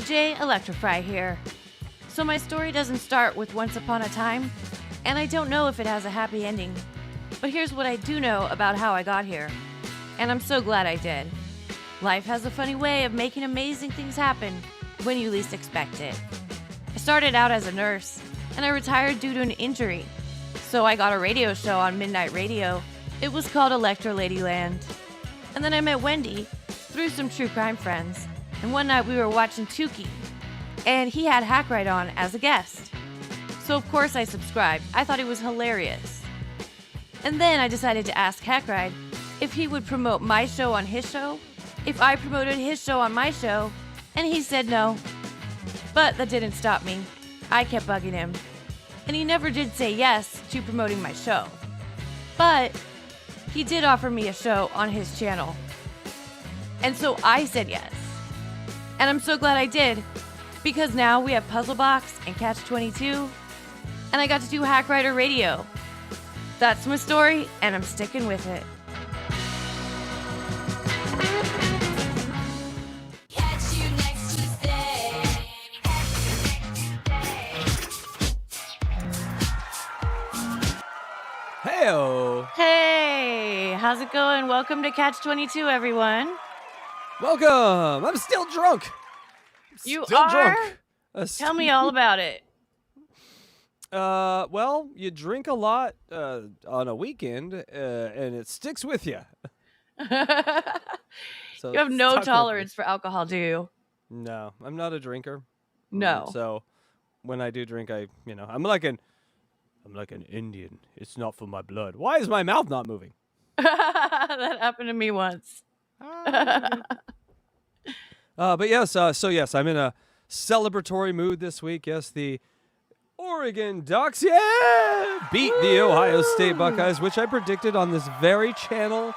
DJ ELECTRA here. So my story doesn't start with once upon a time, and I don't know if it has a happy ending. But here's what I do know about how I got here, and I'm so glad I did. Life has a funny way of making amazing things happen when you least expect it. I started out as a nurse, and I retired due to an injury. So I got a radio show on Midnight Radio. It was called Electra Ladyland. And then I met Wendy through some true crime friends. And one night we were watching Tukey, and he had Hackride on as a guest. So of course I subscribed. I thought he was hilarious. And then I decided to ask Hackride if he would promote my show on his show, if I promoted his show on my show, and he said no. But that didn't stop me. I kept bugging him. And he never did say yes to promoting my show. But he did offer me a show on his channel. And so I said yes. And I'm so glad I did, because now we have Puzzle Box and CATCH22, and I got to do Hackride Radio. That's my story, and I'm sticking with it. Catch you next Tuesday. Hey-o. Hey, how's it going? Welcome to CATCH22, everyone. Welcome. I'm still drunk. You Still are? drunk. Tell me all about it. Well, you drink a lot on a weekend, and it sticks with you. So You have it's no tough. tolerance for alcohol, do you? No, I'm not a drinker. No. So when I do drink, I'm like an Indian. It's not for my blood. Why is my mouth not moving? That happened to me once. But yes, so yes, I'm in a celebratory mood this week. Yes, the Oregon Ducks, beat the Ohio State Buckeyes, which I predicted on this very channel.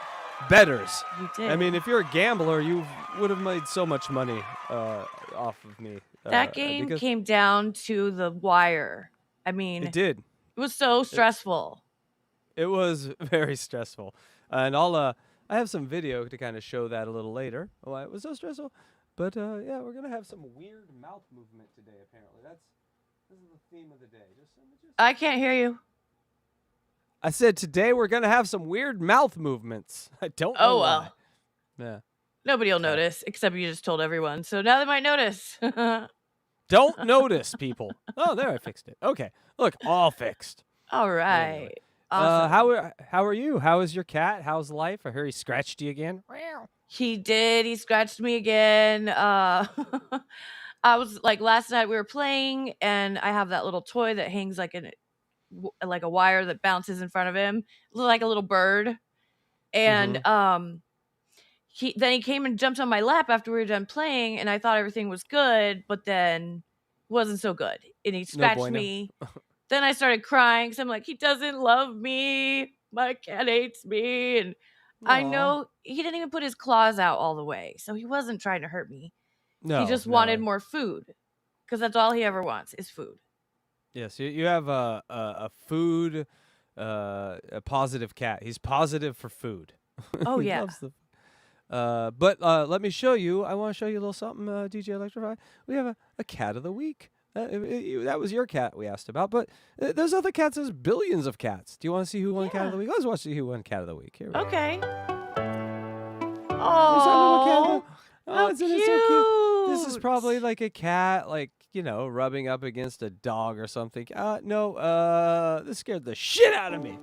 Betters. You did. I mean, if you're a gambler, you would have made so much money off of me. That game came down to the wire. I mean, It did. It was so stressful. It was very stressful, and I have some video to kind of show that a little later. Why it was so stressful, but yeah, we're gonna have some weird mouth movement today. Apparently, this is the theme of the day. I can't hear you. I said today we're gonna have some weird mouth movements. I don't know Oh, why. well. Yeah. Nobody will notice, except you just told everyone. So now they might notice. Don't notice, people. Oh, there, I fixed it. Okay, look, all fixed. All right. Anyway. Awesome. How are you? How is your cat? How's life? I heard he scratched you again. He did. He scratched me again. I was like, last night we were playing, and I have that little toy that hangs like a wire that bounces in front of him, like a little bird. And he came and jumped on my lap after we were done playing, and I thought everything was good, but then wasn't so good. And he scratched me. Then I started crying because I'm like, he doesn't love me. My cat hates me. And I know he didn't even put his claws out all the way, so he wasn't trying to hurt me. No, he just wanted more food, because that's all he ever wants is food. Yes, you have a food, a positive cat. He's positive for food. Oh, He yeah. loves but let me show you. I want to show you a little something, DJ Electrify. We have a cat of the week. That was your cat we asked about, but there's other cats. There's billions of cats. Do you want to see who won cat of the week? Let's watch who won cat of the week. Here we go. Okay. There's our little cat. How isn't it so cute? This is cute. probably like a cat, like, rubbing up against a dog or something. No, this scared the shit out of me.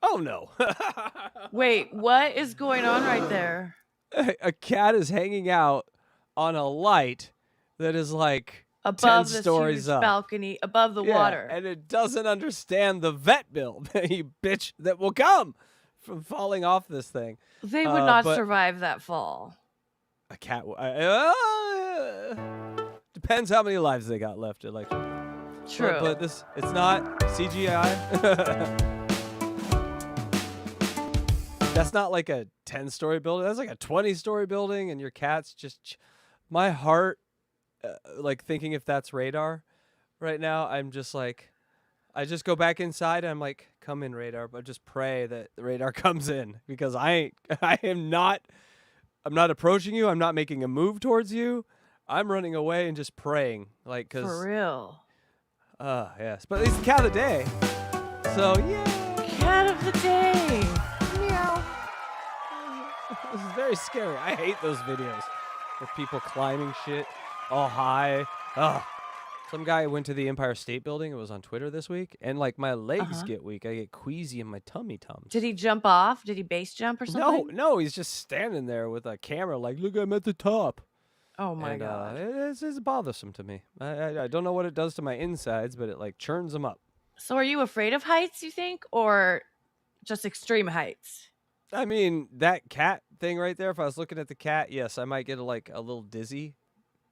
Oh, no. Wait, what is going on right there? A cat is hanging out on a light that is like Above 10 this stories huge up. balcony, above the Yeah, water. and it doesn't understand the vet bill, you bitch, that will come from falling off this thing. They would not but survive that fall. A cat. Depends how many lives they got left. True. But it's not CGI. That's not like a 10-story building. That's like a 20-story building, and your cat's just. My heart, like thinking if that's radar, right now. I'm just like, I just go back inside. And I'm like, come in, radar, but just pray that the radar comes in, because I am not I'm not approaching you. I'm not making a move towards you. I'm running away and just praying, like, cause. For real. Yes, but it's the cat of the day. So yeah. Cat of the day. Meow. This is very scary. I hate those videos with people climbing shit all high. Ugh. Some guy went to the Empire State Building. It was on Twitter this week, and like my legs get weak. I get queasy in my tummy tums. Did he jump off? Did he base jump or something? No, he's just standing there with a camera, like, look, I'm at the top. Oh my god. It's bothersome to me. I don't know what it does to my insides, but it like churns them up. So are you afraid of heights, you think, or just extreme heights? I mean, that cat thing right there, if I was looking at the cat, yes, I might get like a little dizzy.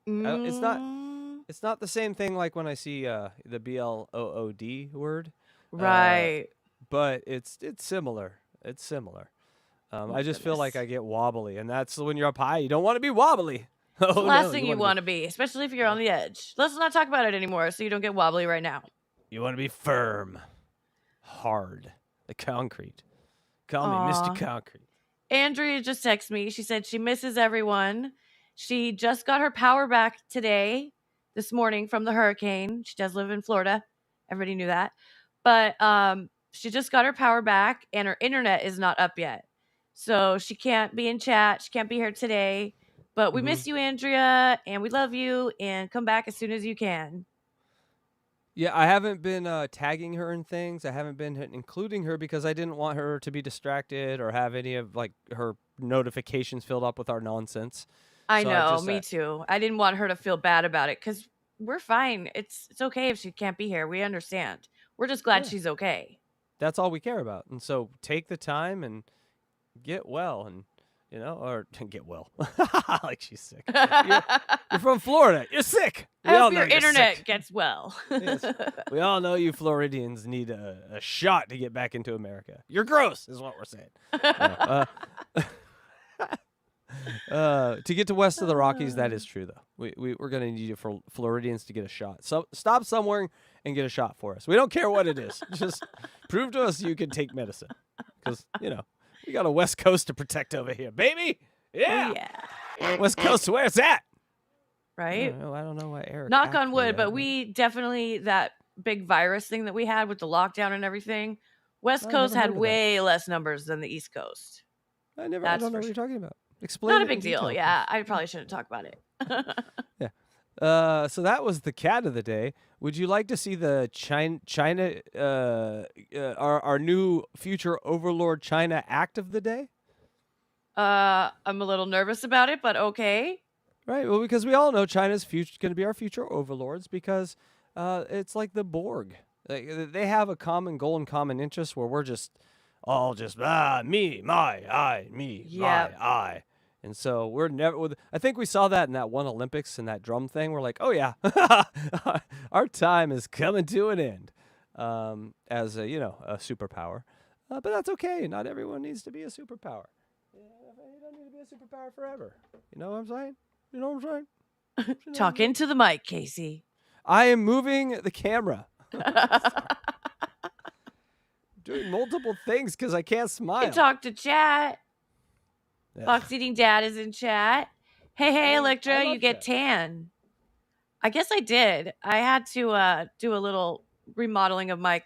It's not the same thing like when I see the BLOOD word. Right. But it's similar. It's similar. I just feel like I get wobbly, and that's when you're up high. You don't want to be wobbly. It's the last thing you want to be, especially if you're on the edge. Let's not talk about it anymore so you don't get wobbly right now. You want to be firm, hard, like concrete. Call me Mr. Concrete. Andrea just texted me. She said she misses everyone. She just got her power back this morning from the hurricane. She does live in Florida. Everybody knew that. But she just got her power back, and her internet is not up yet. So she can't be in chat. She can't be here today. But we miss you, Andrea, and we love you, and come back as soon as you can. Yeah, I haven't been tagging her in things. I haven't been including her because I didn't want her to be distracted or have any of like her notifications filled up with our nonsense. I know, me too. I didn't want her to feel bad about it because we're fine. It's okay if she can't be here. We understand. We're just glad she's okay. That's all we care about. And so take the time and get well, and or get well. Like she's sick. You're from Florida. You're sick. I hope your internet gets well. Yes. We all know you Floridians need a shot to get back into America. You're gross, is what we're saying. To get to west of the Rockies, that is true, though. We're going to need you for Floridians to get a shot. So stop somewhere and get a shot for us. We don't care what it is. Just prove to us you can take medicine. Because, we got a West Coast to protect over here, baby. Yeah. Oh, yeah. West Coast, where's that? Right? I don't know why Eric. Knock on wood, but we definitely, that big virus thing that we had with the lockdown and everything, West Coast had way less numbers than the East Coast. I don't know what you're talking about. Explain. Not a big deal. Yeah, I probably shouldn't talk about it. Yeah. So that was the cat of the day. Would you like to see the China, our new future overlord China act of the day? I'm a little nervous about it, but okay. Right. Well, because we all know China's going to be our future overlords because it's like the Borg. They have a common goal and common interest where we're all just me, my, I, me, my, I. And so we're never. I think we saw that in that one Olympics and that drum thing. We're like, oh yeah, our time is coming to an end. As a a superpower, but that's okay. Not everyone needs to be a superpower. You don't need to be a superpower forever. You know what I'm saying? You know what I'm saying? Talk into the mic, Casey. I am moving the camera. Doing multiple things because I can't smile. You talk to chat. Fox Eating Dad is in chat. Hey, Electra, you get tan. I guess I did. I had to do a little remodeling of my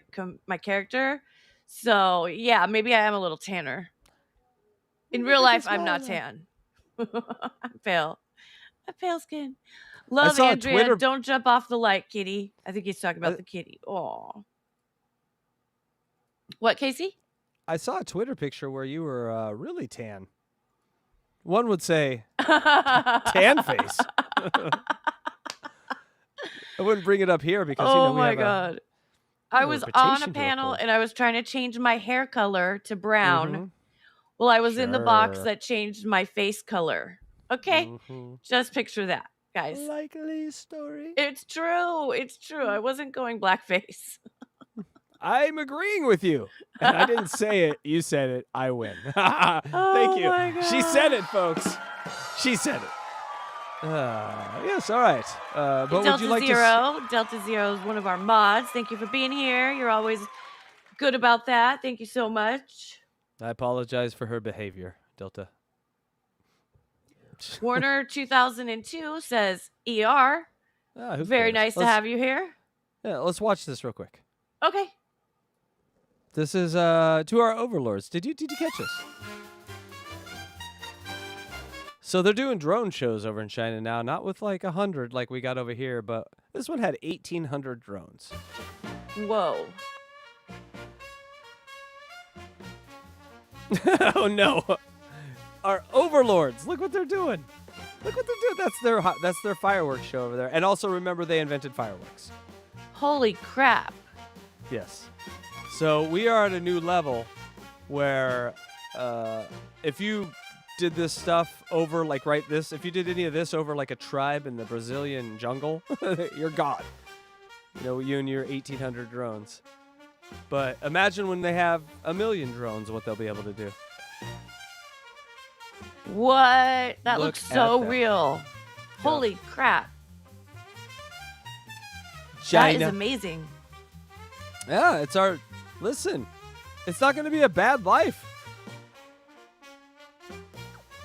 character. So, yeah, maybe I am a little tanner. In real life, I'm not tan. I'm pale. I'm pale skin. Love Andrea. Don't jump off the light, kitty. I think he's talking about the kitty. Oh. What, Casey? I saw a Twitter picture where you were really tan. One would say tan face. I wouldn't bring it up here because oh my god. I was on a panel and I was trying to change my hair color to brown. Well, I was in the box that changed my face color. Okay? Just picture that, guys. Likely story. It's true. It's true. I wasn't going blackface. I'm agreeing with you. And I didn't say it. You said it. I win. Thank you. My God. She said it, folks. She said it. Yes, all right. But Delta would you like Zero. Delta Zero is one of our mods. Thank you for being here. You're always good about that. Thank you so much. I apologize for her behavior, Delta. Warner 2002 says ER. Who Very cares? nice to Let's- have you here. Yeah, let's watch this real quick. Okay. This is to our overlords. Did you catch this? So they're doing drone shows over in China now, not with like 100 like we got over here, but this one had 1,800 drones. Whoa. Oh no! Our overlords! Look what they're doing! Look what they're doing! That's their fireworks show over there. And also remember, they invented fireworks. Holy crap. Yes. So we are at a new level where if you did this stuff over like if you did any of this over like a tribe in the Brazilian jungle, you're God. You know, you and your 1,800 drones. But imagine when they have 1 million drones, what they'll be able to do. What? That Look looks so at that. real. Holy crap. China. That is amazing. Yeah, it's our. Listen, it's not going to be a bad life.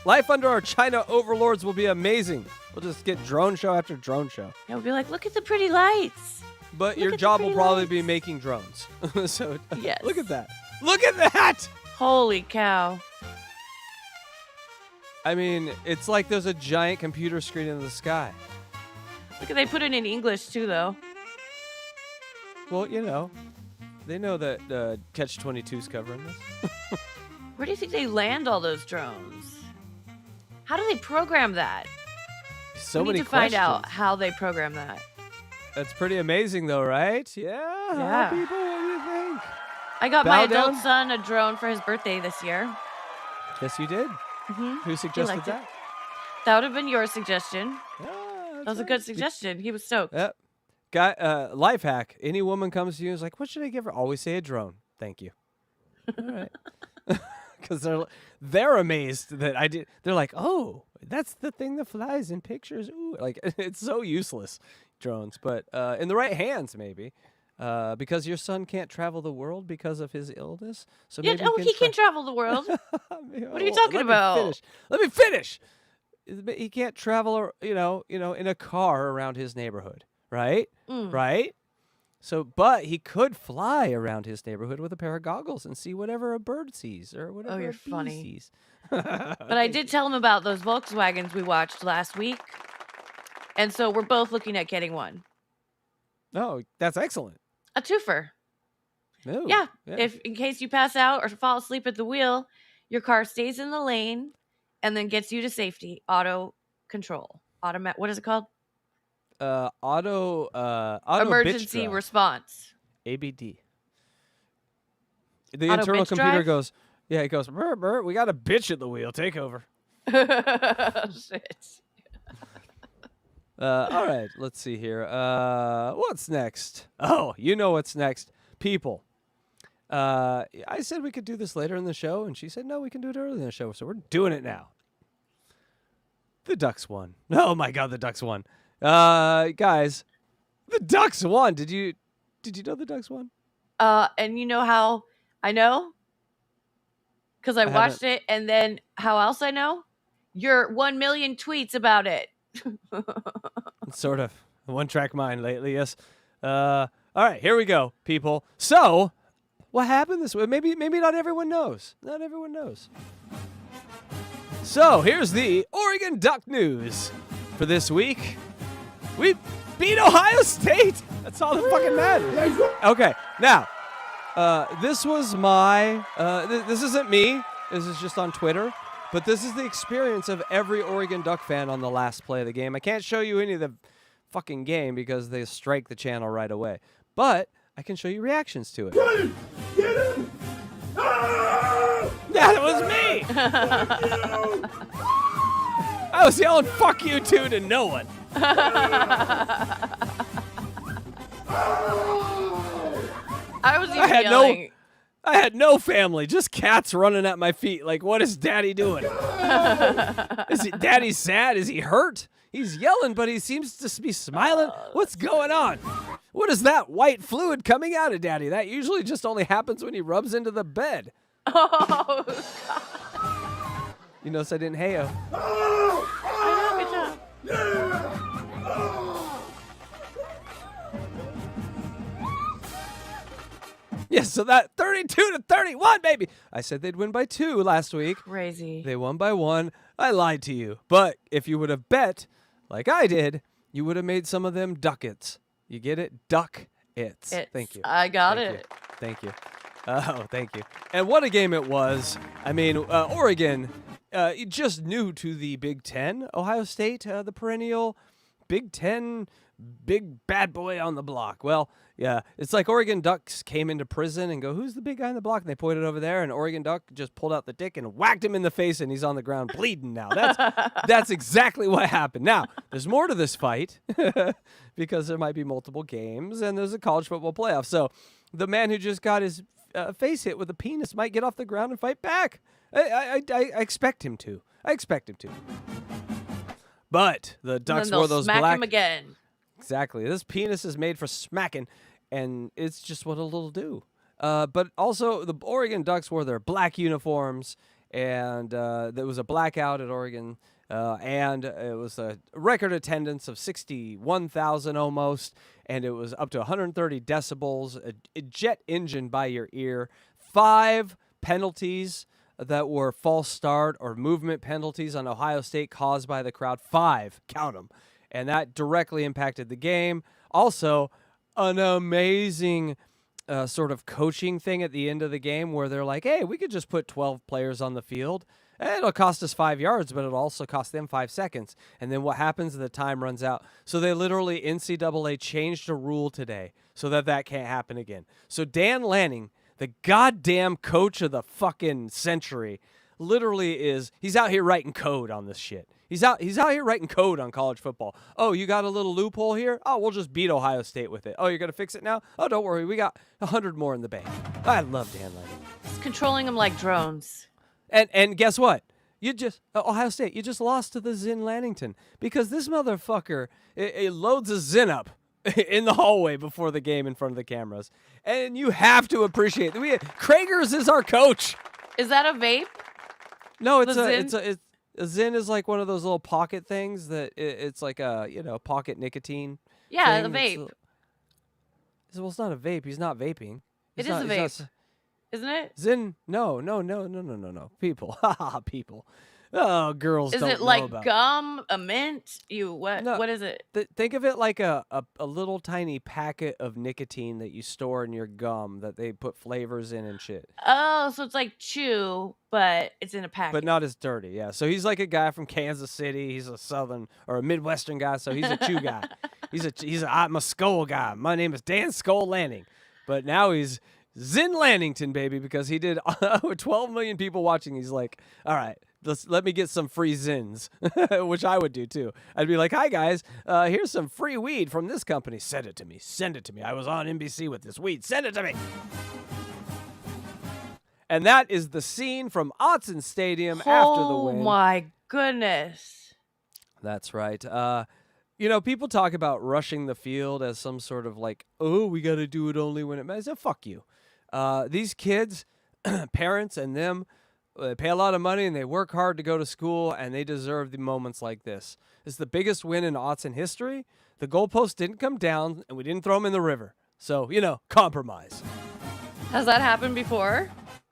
Life under our China overlords will be amazing. We'll just get drone show after drone show. Yeah, we'll be like, look at the pretty lights. But Look your at the job will pretty probably be lights. making drones. So Yes. look at that. Look at that. Holy cow. I mean, it's like there's a giant computer screen in the sky. Look at they put it in English too, though. Well, you know, they know that CATCH22's covering this. Where do you think they land all those drones? How do they program that? So we many need to find out questions. how they program that. That's pretty amazing, though, right? Yeah. Yeah. People, what do you think? I got Bow my adult down? son a drone for his birthday this year. Yes, you did. Hmm Who suggested liked it. that? That would have been your suggestion. Yeah, That was a good suggestion. He was stoked. Yep. Guy, life hack. Any woman comes to you and is like, "What should I give her?" Always say a drone. Thank you. All right. Because they're amazed that I did. They're like, "Oh, that's the thing that flies in pictures." Ooh, like it's so useless, drones. But in the right hands, maybe. Because your son can't travel the world because of his illness. So Yeah, maybe oh, he can travel the world. What are you talking about? Let me finish. He can't travel, in a car around his neighborhood, right? Mm. Right? So, but he could fly around his neighborhood with a pair of goggles and see whatever a bird sees or whatever you're a bee funny. sees. But I did tell him about those Volkswagens we watched last week. And so we're both looking at getting one. Oh, that's excellent. A twofer. Ooh, Yeah. If in case you pass out or fall asleep at the wheel, your car stays in the lane and then gets you to safety. Auto control. What is it called? Auto Emergency bitch drive. response. ABD. The Auto internal bitch computer drive? goes, yeah, it goes, brr, brr, we got a bitch at the wheel. Take over. Shit. All right, let's see here. What's next? Oh, you know what's next. People. I said we could do this later in the show, and she said, no, we can do it early in the show, so we're doing it now. The Ducks won. Oh, my God, the Ducks won. Guys, the Ducks won. Did you know the Ducks won? And you know how I know? Because I watched it, and then how else I know? Your 1 million tweets about it. Sort of. One-track mind lately, yes. All right, here we go, people. So, what happened this week? Maybe not everyone knows. Not everyone knows. So, here's the Oregon Duck news for this week. We beat Ohio State. That's all that fucking matters. Okay, now, this was my, this isn't me. This is just on Twitter. But this is the experience of every Oregon Duck fan on the last play of the game. I can't show you any of the fucking game because they strike the channel right away. But I can show you reactions to it. Get him! Get him! Ah! That was me! I was yelling "fuck you" too to no one. I was even I had yelling. I had no family, just cats running at my feet. Like, what is Daddy doing? Is Daddy sad? Is he hurt? He's yelling, but he seems to be smiling. What's going on? What is that white fluid coming out of Daddy? That usually just only happens when he rubs into the bed. Oh, You notice I didn't hey-oh. Yes, so that 32-31, baby. I said they'd win by 2 last week. Crazy. They won by 1. I lied to you. But if you would have bet like I did, you would have made some of them ducats. You get it? Duck-its. Thank you. I got Thank it. you. Thank you. Oh, thank you. And what a game it was. I mean, Oregon, just new to the Big Ten. Ohio State, the perennial Big Ten big bad boy on the block. Well, yeah, it's like Oregon Ducks came into prison and go, who's the big guy on the block? And they pointed over there, and Oregon Duck just pulled out the dick and whacked him in the face, and he's on the ground bleeding now. That's exactly what happened. Now, there's more to this fight because there might be multiple games, and there's a college football playoff. So the man who just got his face hit with a penis might get off the ground and fight back. I expect him to. I expect him to. But the Ducks wore those smack black. him again. Exactly. This penis is made for smacking, and it's just what it'll do. But also, the Oregon Ducks wore their black uniforms, and there was a blackout at Oregon, and it was a record attendance of 61,000 almost, and it was up to 130 decibels, a jet engine by your ear, 5 penalties that were false start or movement penalties on Ohio State caused by the crowd. 5, count them. And that directly impacted the game. Also, an amazing sort of coaching thing at the end of the game where they're like, hey, we could just put 12 players on the field. It'll cost us 5 yards, but it'll also cost them 5 seconds. And then what happens? The time runs out. So they literally, NCAA changed a rule today so that can't happen again. So Dan Lanning, the goddamn coach of the fucking century, literally he's out here writing code on this shit. He's out here writing code on college football. Oh, you got a little loophole here? Oh, we'll just beat Ohio State with it. Oh, you're going to fix it now? Oh, don't worry. We got 100 more in the bank. I love Dan Lanning. He's controlling them like drones. And guess what? Ohio State, you just lost to the Zin Lannington because this motherfucker it loads a Zin up in the hallway before the game in front of the cameras. And you have to appreciate that. Kragers is our coach. Is that a vape? No, The Zyn? a Zyn is like one of those little pocket things that it's like a, pocket nicotine. Yeah, thing. the vape. Well, it's not a vape. He's not vaping. It is a vape. Isn't it? Zyn, no. People. People. Oh, girls Is don't it know like about. gum, a mint? No. What is it? Think of it like a little tiny packet of nicotine that you store in your gum that they put flavors in and shit. Oh, so it's like chew, but it's in a packet. But not as dirty, yeah. So he's like a guy from Kansas City. He's a southern or a Midwestern guy, so he's a chew guy. I'm a Skull guy. My name is Dan Skull Lanning. But now he's Zin Lannington, baby, because he did 12 million people watching. He's like, all right, let me get some free Zins, which I would do too. I'd be like, hi, guys, here's some free weed from this company. Send it to me. Send it to me. I was on NBC with this weed. Send it to me. And that is the scene from Autzen Stadium after the win. Oh, my goodness. That's right. People talk about rushing the field as some sort of like, oh, we got to do it only when it matters. Fuck you. These kids, parents and them, they pay a lot of money and they work hard to go to school, and they deserve the moments like this. It's the biggest win in Autzen history. The goalpost didn't come down, and we didn't throw them in the river. So, compromise. Has that happened before?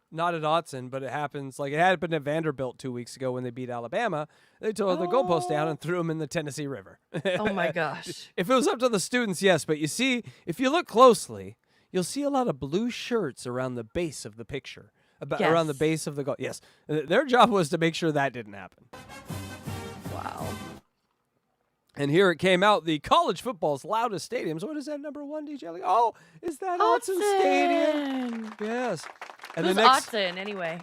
Not at Autzen, but it happens. Like it happened at Vanderbilt 2 weeks ago when they beat Alabama. They tore the goalpost down and threw them in the Tennessee River. Oh, my gosh. If it was up to the students, yes. But you see, if you look closely, you'll see a lot of blue shirts around the base of the picture. Around the base of the goal. Yes. Their job was to make sure that didn't happen. Wow. And here it came out, the college football's loudest stadiums. What is that, number 1, DJ? Oh, is that Autzen Stadium? Yes. And Who's the next, Autzen, anyway?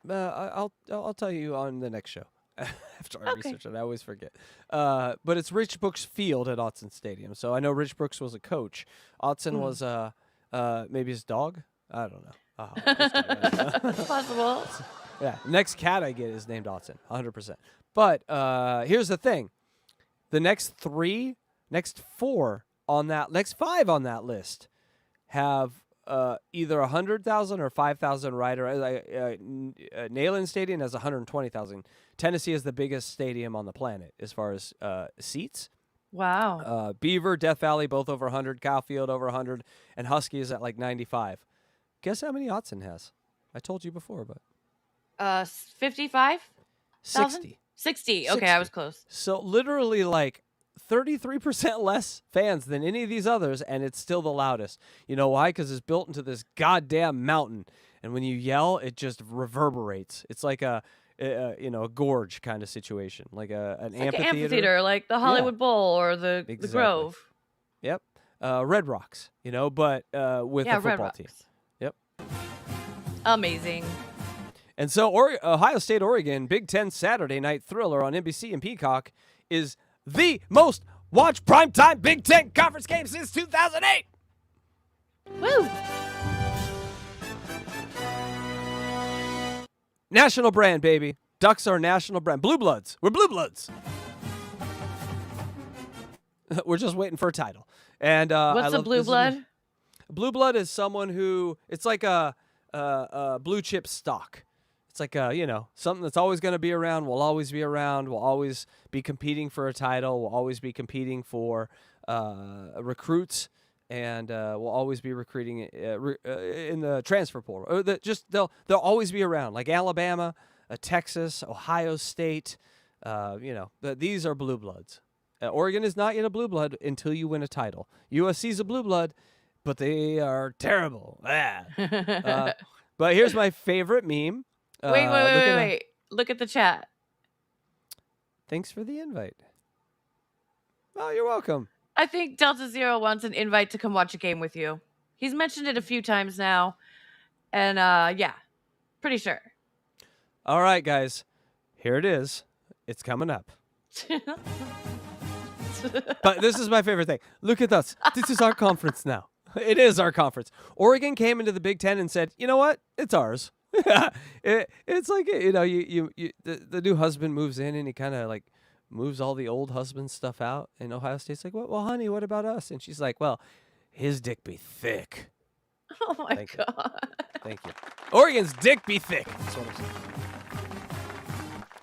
I'll tell you on the next show. After I research it, I always forget. But it's Rich Brooks Field at Autzen Stadium. So I know Rich Brooks was a coach. Autzen was maybe his dog. I don't know. Possible. Yeah. Next cat I get is named Autzen, 100%. But here's the thing: the next 5 on that list have either 100,000 or 5,000 rider. Neyland Stadium has 120,000. Tennessee is the biggest stadium on the planet as far as seats. Wow. Beaver, Death Valley, both over 100. Cowfield over 100, and Husky is at like 95. Guess how many Autzen has? I told you before, but 55? 60. 60. Okay, I was close. So literally like 33% less fans than any of these others, and it's still the loudest. You know why? Because it's built into this goddamn mountain, and when you yell, it just reverberates. It's like a gorge kind of situation, like an amphitheater. Like the Hollywood Bowl or the Grove. Yep. Red Rocks, but with the football team. Yep. Amazing. And so Ohio State, Oregon, Big Ten Saturday night thriller on NBC and Peacock is the most watched primetime Big Ten conference game since 2008. Woo! National brand, baby. Ducks are national brand. Blue Bloods. We're Blue Bloods. We're just waiting for a title. And what's a blue blood? Blue blood is someone who it's like a blue chip stock. It's like something that's always going to be around. Will always be around. Will always be competing for a title. Will always be competing for recruits, and will always be recruiting in the transfer portal. They'll always be around. Like Alabama, Texas, Ohio State. These are blue bloods. Oregon is not yet a blue blood until you win a title. USC's a blue blood, but they are terrible. But here's my favorite meme. Wait. Look at the chat. Thanks for the invite. Oh, you're welcome. I think Delta Zero wants an invite to come watch a game with you. He's mentioned it a few times now. And yeah, pretty sure. All right, guys. Here it is. It's coming up. But this is my favorite thing. Look at us. This is our conference now. It is our conference. Oregon came into the Big Ten and said, you know what? It's ours. It's like, the new husband moves in and he kind of like moves all the old husband stuff out. And Ohio State's like, well, honey, what about us? And she's like, well, his dick be thick. Oh, my God. Thank you. Oregon's dick be thick. That's what I'm saying.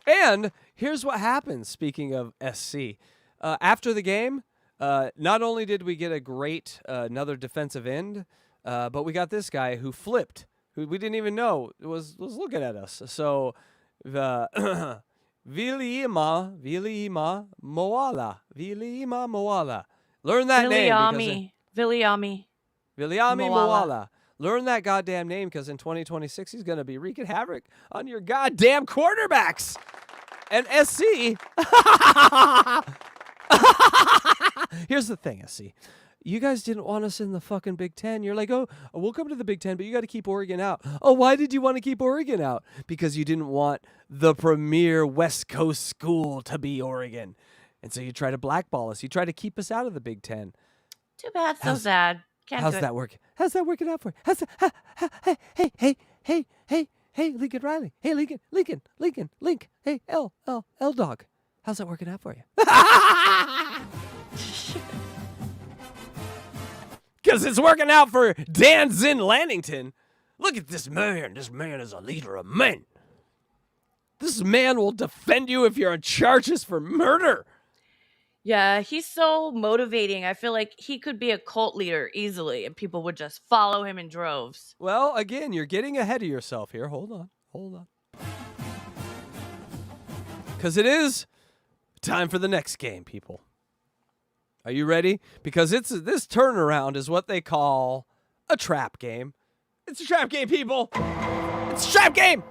And here's what happens, speaking of SC. After the game, not only did we get a great another defensive end, but we got this guy who flipped, who we didn't even know was looking at us. So the Viliima Moala. Learn that name. Viliami Moala. Learn that goddamn name because in 2026 he's going to be wreaking havoc on your goddamn quarterbacks. And SC. Here's the thing, SC. You guys didn't want us in the fucking Big Ten. You're like, oh, we'll come to the Big Ten, but you got to keep Oregon out. Oh, why did you want to keep Oregon out? Because you didn't want the premier West Coast school to be Oregon. And so you try to blackball us. You try to keep us out of the Big Ten. Too bad. So sad. How's that working? How's that working out for you? Hey, Lincoln Riley. Hey, Lincoln. Hey, L Dog. How's that working out for you? Because it's working out for Dan Zinn Lannington. Look at this man. This man is a leader of men. This man will defend you if you're on charges for murder. Yeah, he's so motivating. I feel like he could be a cult leader easily, and people would just follow him in droves. Well, again, you're getting ahead of yourself here. Hold on. Because it is time for the next game, people. Are you ready? Because this turnaround is what they call a trap game. It's a trap game, people. It's a trap game.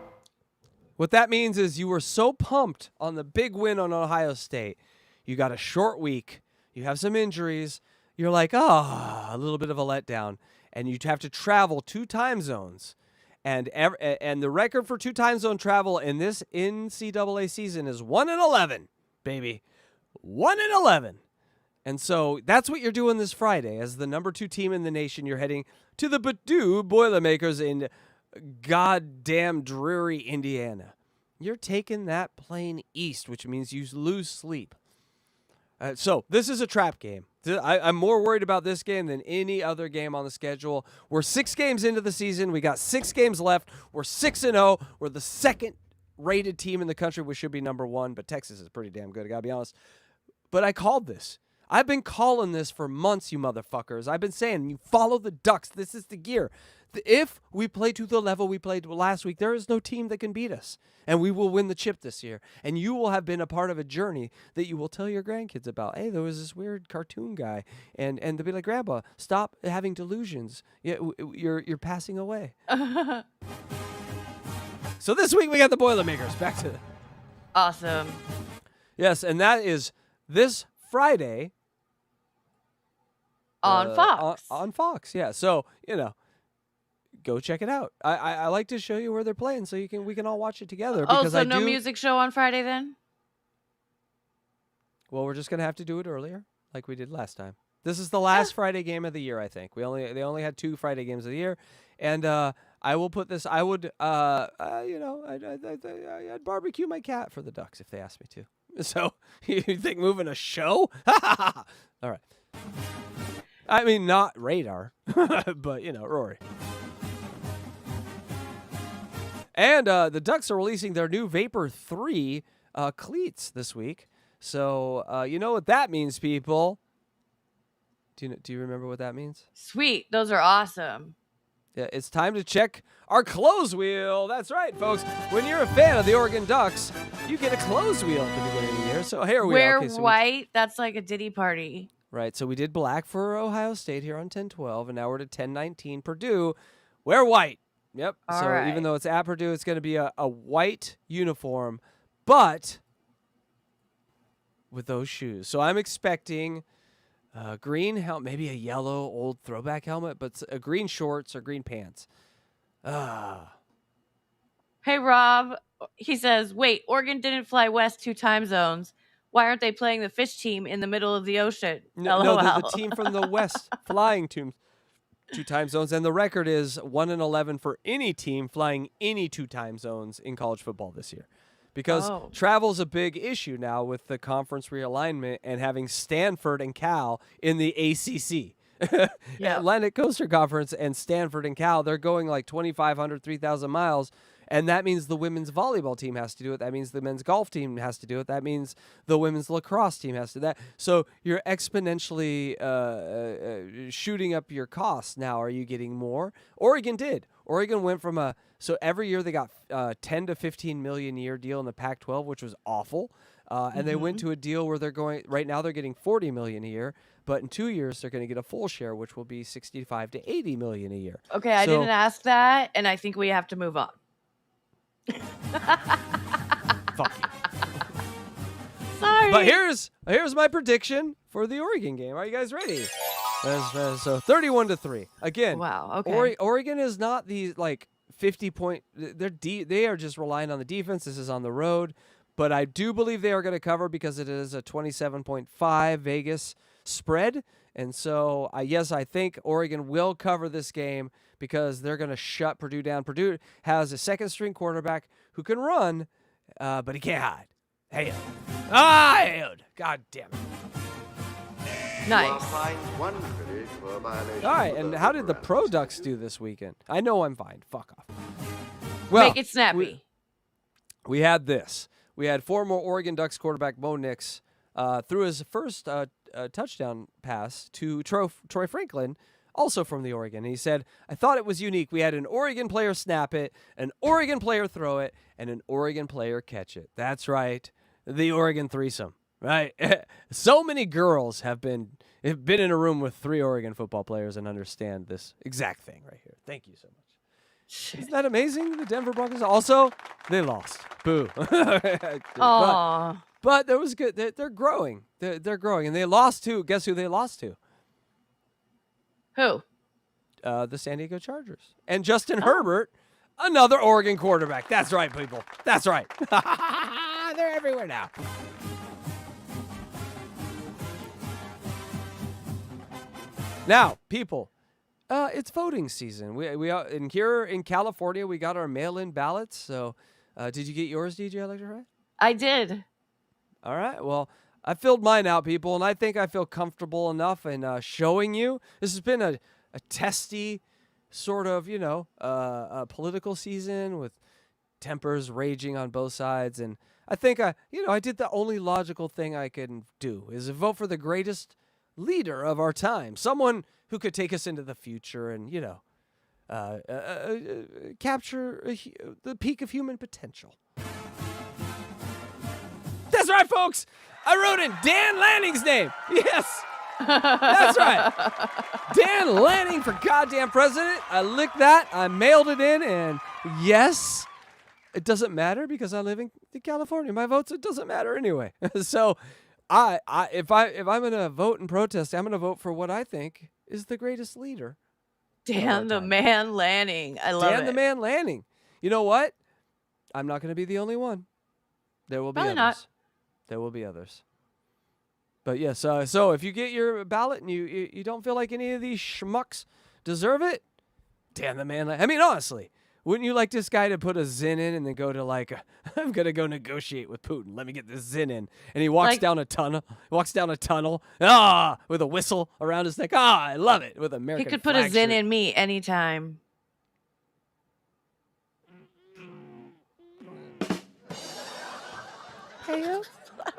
What that means is you were so pumped on the big win on Ohio State. You got a short week. You have some injuries. You're like, a little bit of a letdown. And you have to travel 2 time zones. And the record for 2 time zone travel in this NCAA season is 1-11, baby. 1-11. And so that's what you're doing this Friday. As the number 2 team in the nation, you're heading to the Purdue Boilermakers in goddamn dreary Indiana. You're taking that plane east, which means you lose sleep. So this is a trap game. I'm more worried about this game than any other game on the schedule. We're 6 games into the season. We got 6 games left. We're 6-0. We're the second-rated team in the country. We should be number 1, but Texas is pretty damn good, I got to be honest. But I called this. I've been calling this for months, you motherfuckers. I've been saying, you follow the Ducks. This is the gear. If we play to the level we played last week, there is no team that can beat us. And we will win the chip this year. And you will have been a part of a journey that you will tell your grandkids about. Hey, there was this weird cartoon guy. And they'll be like, Grandpa, stop having delusions. You're passing away. So this week we got the Boilermakers. Back to it. Awesome. Yes, and that is this Friday. On Fox. On Fox, yeah. So, go check it out. I like to show you where they're playing so we can all watch it together. Because so no music show on Friday then? Well, we're just gonna have to do it earlier, like we did last time. This is the last Friday game of the year, I think. They only had 2 Friday games of the year, and I will put this. I would, I'd barbecue my cat for the Ducks if they asked me to. So you think moving a show? All right. I mean, not Radar, but Rory. And the Ducks are releasing their new Vapor 3 cleats this week. So you know what that means, people. Do you remember what that means? Sweet. Those are awesome. Yeah, it's time to check our clothes wheel. That's right, folks. When you're a fan of the Oregon Ducks, you get a clothes wheel at the beginning of the year. So here we are. Wear white. That's like a Diddy party. Right, so we did black for Ohio State here on 10-12, and now we're to 10-19 Purdue. Wear white. Yep. All so right. Even though it's at Purdue, it's going to be a white uniform, but with those shoes. So I'm expecting a green helmet, maybe a yellow old throwback helmet, but green shorts or green pants. Hey, Rob. He says, wait, Oregon didn't fly west 2 time zones. Why aren't they playing the fish team in the middle of the ocean? No, the team from the west flying 2 time zones, and the record is 1-11 for any team flying any 2 time zones in college football this year. Because travel's a big issue now with the conference realignment and having Stanford and Cal in the ACC. Atlantic Coastal Conference and Stanford and Cal, they're going like 2,500, 3,000 miles. And that means the women's volleyball team has to do it. That means the men's golf team has to do it. That means the women's lacrosse team has to do that. So you're exponentially shooting up your costs. Now, are you getting more? Oregon did. Oregon went from so every year they got 10 to 15 million a year deal in the Pac-12, which was awful. And they went to a deal where right now they're getting 40 million a year. But in 2 years, they're going to get a full share, which will be 65 to 80 million a year. Okay, I didn't ask that, and I think we have to move on. Fuck you. Sorry. But here's my prediction for the Oregon game. Are you guys ready? So 31-3. Again, wow. Okay. Oregon is not the 50-point. They are just relying on the defense. This is on the road, but I do believe they are going to cover because it is a 27.5 Vegas spread. And so, yes, I think Oregon will cover this game because they're going to shut Purdue down. Purdue has a second-string quarterback who can run, but he can't hide. Hey, God damn it. Nice. All right, and how did the Pro Ducks do this weekend? I know I'm fine. Fuck off. Well, make it snappy. We had this. We had former Oregon Ducks quarterback Bo Nix threw his first touchdown pass to Troy Franklin, also from the Oregon. And he said, I thought it was unique. We had an Oregon player snap it, an Oregon player throw it, and an Oregon player catch it. That's right. The Oregon threesome, right? So many girls have been in a room with 3 Oregon football players and understand this exact thing right here. Thank you so much. Isn't that amazing? The Denver Broncos also, they lost. Boo. But there was good. They're growing. They're growing. And they lost to, guess who they lost to? Who? The San Diego Chargers. And Justin Herbert, another Oregon quarterback. That's right, people. That's right. They're everywhere now. Now, people, it's voting season. We are here in California. We got our mail-in ballots. So, did you get yours, DJ Electra? I did. All right. Well, I filled mine out, people, and I think I feel comfortable enough in showing you. This has been a testy sort of, a political season with tempers raging on both sides. And I think I did the only logical thing I can do is vote for the greatest leader of our time, someone who could take us into the future and, capture the peak of human potential. That's right, folks. I wrote in Dan Lanning's name. Yes, that's right. Dan Lanning for goddamn president. I licked that. I mailed it in, and yes, it doesn't matter because I live in California. My votes, it doesn't matter anyway. So, if I'm gonna vote and protest, I'm gonna vote for what I think is the greatest leader. Dan the Man Lanning. I love it. Dan the Man Lanning. You know what? I'm not gonna be the only one. There will be Probably others. not. There will be others. But yes, so if you get your ballot and you don't feel like any of these schmucks deserve it, Dan the Man Lanning. I mean, honestly, wouldn't you like this guy to put a Zin in and then go to I'm gonna go negotiate with Putin. Let me get this Zin in, and he walks down a tunnel. With a whistle around his neck. I love it with American. He could put a Zin in me anytime. Hey,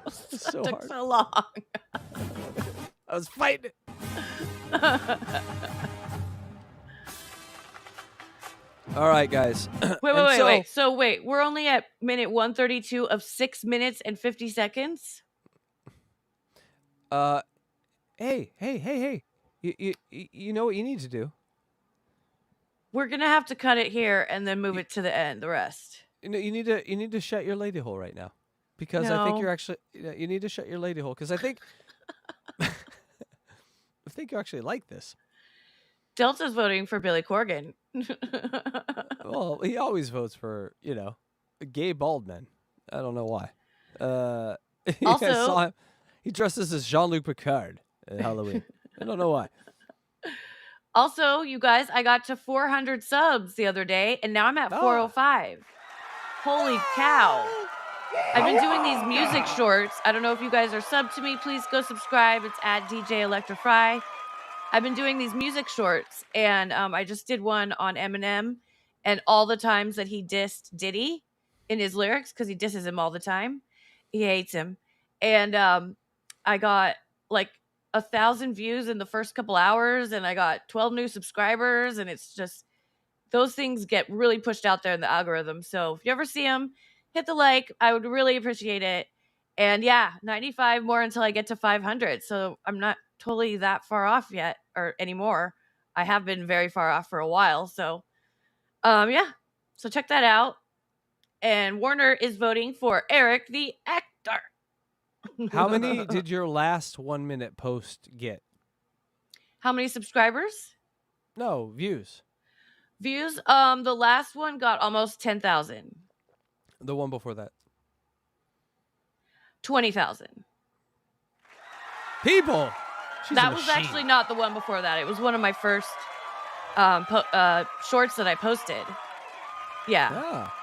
so Took hard. so long. I was fighting it. All right, guys. Wait. So wait, we're only at minute 132 of 6 minutes and 50 seconds. Hey. You know what you need to do? We're gonna have to cut it here and then move it to the end. The rest. You need to shut your lady hole right now, because I think No. you're actually you need to shut your lady hole because I think I think you actually like this. Delta's voting for Billy Corgan. Well, he always votes for gay bald men. I don't know why. I Also- saw him. He dresses as Jean-Luc Picard at Halloween. I don't know why. Also, you guys, I got to 400 subs the other day, and now I'm at 405. Holy cow. I've been doing these music shorts. I don't know if you guys are subbed to me. Please go subscribe. It's at DJ ELECTRA. I've been doing these music shorts, and I just did one on Eminem and all the times that he dissed Diddy in his lyrics, because he disses him all the time. He hates him. And I got like 1,000 views in the first couple hours, and I got 12 new subscribers, and it's just, those things get really pushed out there in the algorithm. So if you ever see them, hit the like. I would really appreciate it. And yeah, 95 more until I get to 500. So I'm not totally that far off yet or anymore. I have been very far off for a while. So yeah, so check that out. And Warner is voting for Eric the actor. How many did your last 1 minute post get? How many subscribers? No, views. Views? The last one got almost 10,000. The one before that. 20,000. People. She's That a was machine. actually not the one before that. It was one of my first shorts that I posted. Yeah. Ah.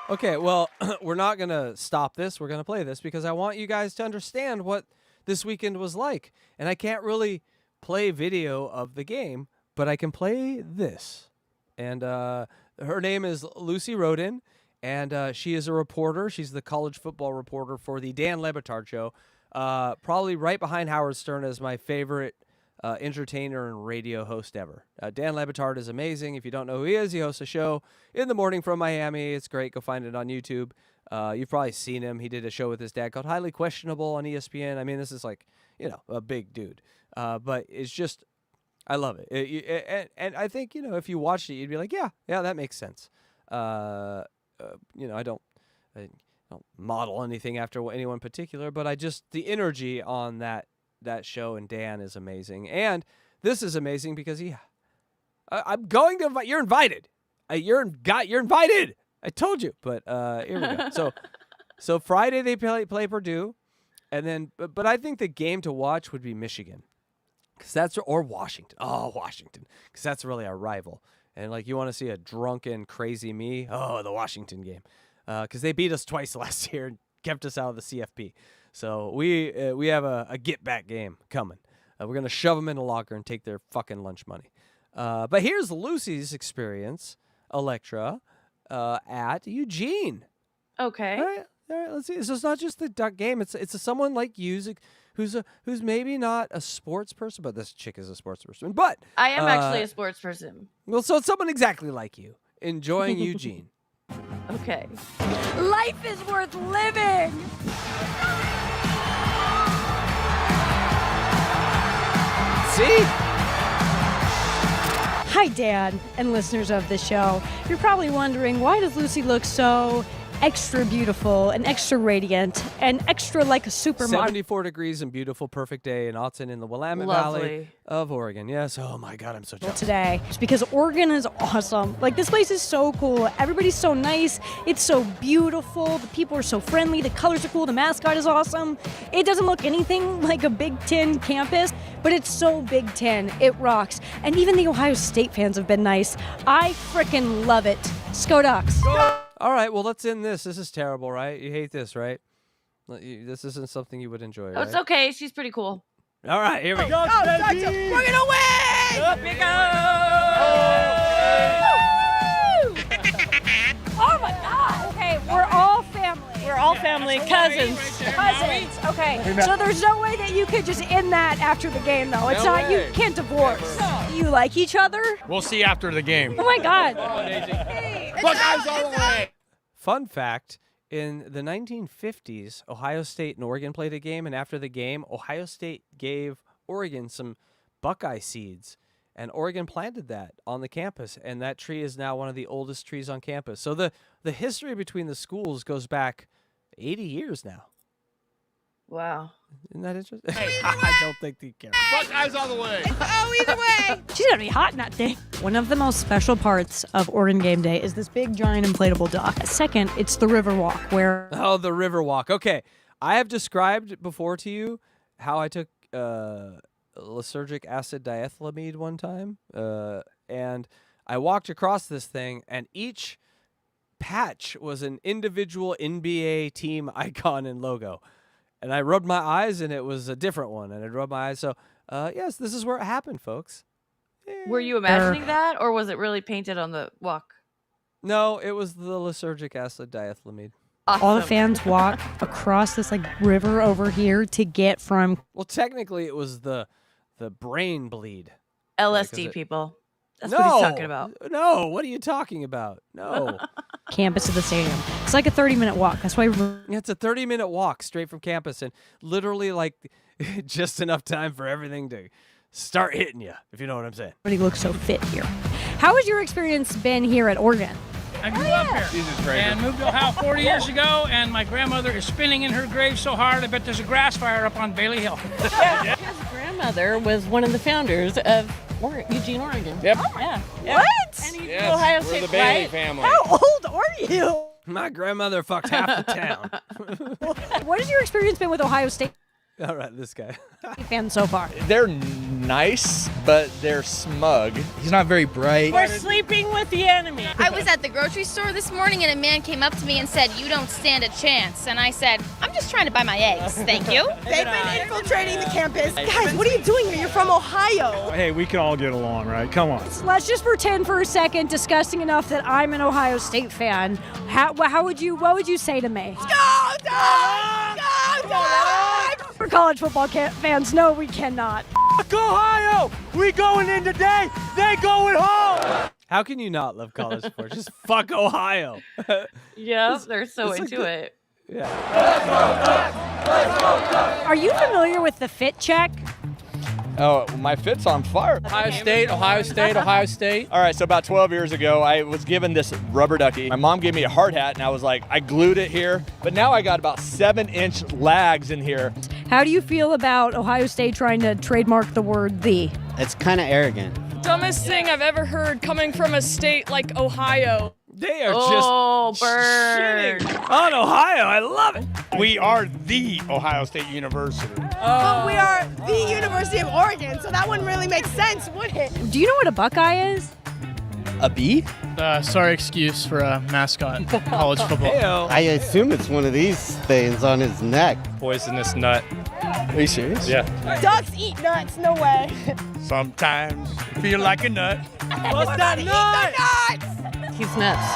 Okay, well, we're not going to stop this. We're going to play this because I want you guys to understand what this weekend was like. And I can't really play video of the game, but I can play this. And her name is Lucy Rodin, and she is a reporter. She's the college football reporter for the Dan Le Batard Show. Probably right behind Howard Stern as my favorite entertainer and radio host ever. Dan Le Batard is amazing. If you don't know who he is, he hosts a show in the morning from Miami. It's great. Go find it on YouTube. You've probably seen him. He did a show with his dad called Highly Questionable on ESPN. I mean, this is like, a big dude. But it's just, I love it. And I think, if you watched it, you'd be like, yeah, that makes sense. I don't model anything after anyone particular, but the energy on that show and Dan is amazing. And this is amazing because I'm going to invite, you're invited. You're invited. I told you, but here we go. So Friday they play Purdue, and then, but I think the game to watch would be Michigan. Or Washington. Oh, Washington. Because that's really our rival. And you want to see a drunken, crazy me? Oh, the Washington game. Because they beat us twice last year and kept us out of the CFP. So we have a get back game coming. We're gonna shove them in a locker and take their fucking lunch money. But here's Lucy's experience, Electra, at Eugene. Okay. All right, let's see. So it's not just the duck game. It's someone like you who's maybe not a sports person, but this chick is a sports person. But I am actually a sports person. well, so it's someone exactly like you enjoying Eugene. Okay. Life is worth living. See? Hi, Dan, and listeners of the show. You're probably wondering, why does Lucy look so extra beautiful and extra radiant and extra like a supermodel? 74 degrees and beautiful, perfect day in Autzen in the Willamette Valley Lovely. of Oregon. Yes. Oh my God, I'm so jealous. Today. It's because Oregon is awesome. Like, this place is so cool. Everybody's so nice. It's so beautiful. The people are so friendly. The colors are cool. The mascot is awesome. It doesn't look anything like a Big Ten campus, but it's so Big Ten. It rocks. And even the Ohio State fans have been nice. I frickin' love it. Go Ducks. All right, well, let's end this. This is terrible, right? You hate this, right? This isn't something you would enjoy, Oh, right? it's okay. She's pretty cool. All right, here we go. Bring it away! Big O! Oh my God! Okay, we're all family. We're all family, cousins. Cousins. Okay, so there's no way that you could just end that after the game, though. It's No not. way. You can't divorce. You like each other? We'll see after the game. Oh my God! Buckeyes all the way. Fun fact, in the 1950s, Ohio State and Oregon played a game, and after the game, Ohio State gave Oregon some Buckeye seeds, and Oregon planted that on the campus, and that tree is now one of the oldest trees on campus. So the history between the schools goes back 80 years now. Wow. Isn't that interesting? I don't think they care. Buckeyes all the way. She's gonna be hot in that thing. One of the most special parts of Oregon game day is this big, giant inflatable duck. Second, it's the river walk, where Oh, the river walk. Okay. I have described before to you how I took lysergic acid diethylamide one time, and I walked across this thing, and each patch was an individual NBA team icon and logo. And I rubbed my eyes, and it was a different one, and I rubbed my eyes. So, yes, this is where it happened, folks. Were you imagining that, or was it really painted on the walk? No, it was the lysergic acid diethylamide. all the Awesome. fans walk across this like river over here to get from Well, technically, it was the brain bleed. LSD it- people. That's no, what he's talking about. No, what are you talking about? No. campus to the stadium. It's like a 30-minute walk. That's why It's a 30-minute walk straight from campus, and literally like just enough time for everything to start hitting you, if you know what I'm saying. everybody looks so fit here. How has your experience been here at Oregon? I grew up here and moved to Ohio 40 years ago, and my grandmother is spinning in her grave so hard, I bet there's a grass fire up on Bailey Hill. His grandmother was one of the founders of Eugene, Oregon. Yep. Yeah. What? And he's Yes, Ohio we're State, the Bailey right? family. How old are you? My grandmother fucked half the town. What has your experience been with Ohio State All right, this guy. fans so far? They're nice, but they're smug. He's not very bright. We're sleeping with the enemy. I was at the grocery store this morning and a man came up to me and said, "You don't stand a chance." And I said, "I'm just trying to buy my eggs, thank you." They've been infiltrating the campus. Guys, what are you doing here? You're from Ohio. Hey, we can all get along, right? Come on. Let's just pretend for a second, disgusting enough, that I'm an Ohio State fan. What would you say to me? Go Dogs! Go Dogs! For college football fans, no, we cannot. Fuck Ohio! We going in today, they going home! How can you not love college sports? Just fuck Ohio. Yeah, they're so it's like into the- it. Yeah. Are you familiar with the fit check? Oh, my fit's on fire. Ohio State, Ohio State, Ohio State. All right, so about 12 years ago, I was given this rubber ducky. My mom gave me a hard hat, and I was like, I glued it here. But now I got about 7-inch lags in here. How do you feel about Ohio State trying to trademark the word "the"? It's kind of arrogant. Dumbest thing I've ever heard coming from a state like Ohio. They are Oh, just burn. shitting on Ohio. I love it. We are the Ohio State University. But we are the University of Oregon, so that wouldn't really make sense, would it? Do you know what a Buckeye is? A bee? Sorry excuse for a mascot in college football. I assume it's one of these things on his neck. Poisonous nut. Are you serious? Yeah. Ducks eat nuts, no way. Sometimes you feel like a nut. What's that nut? He's nuts.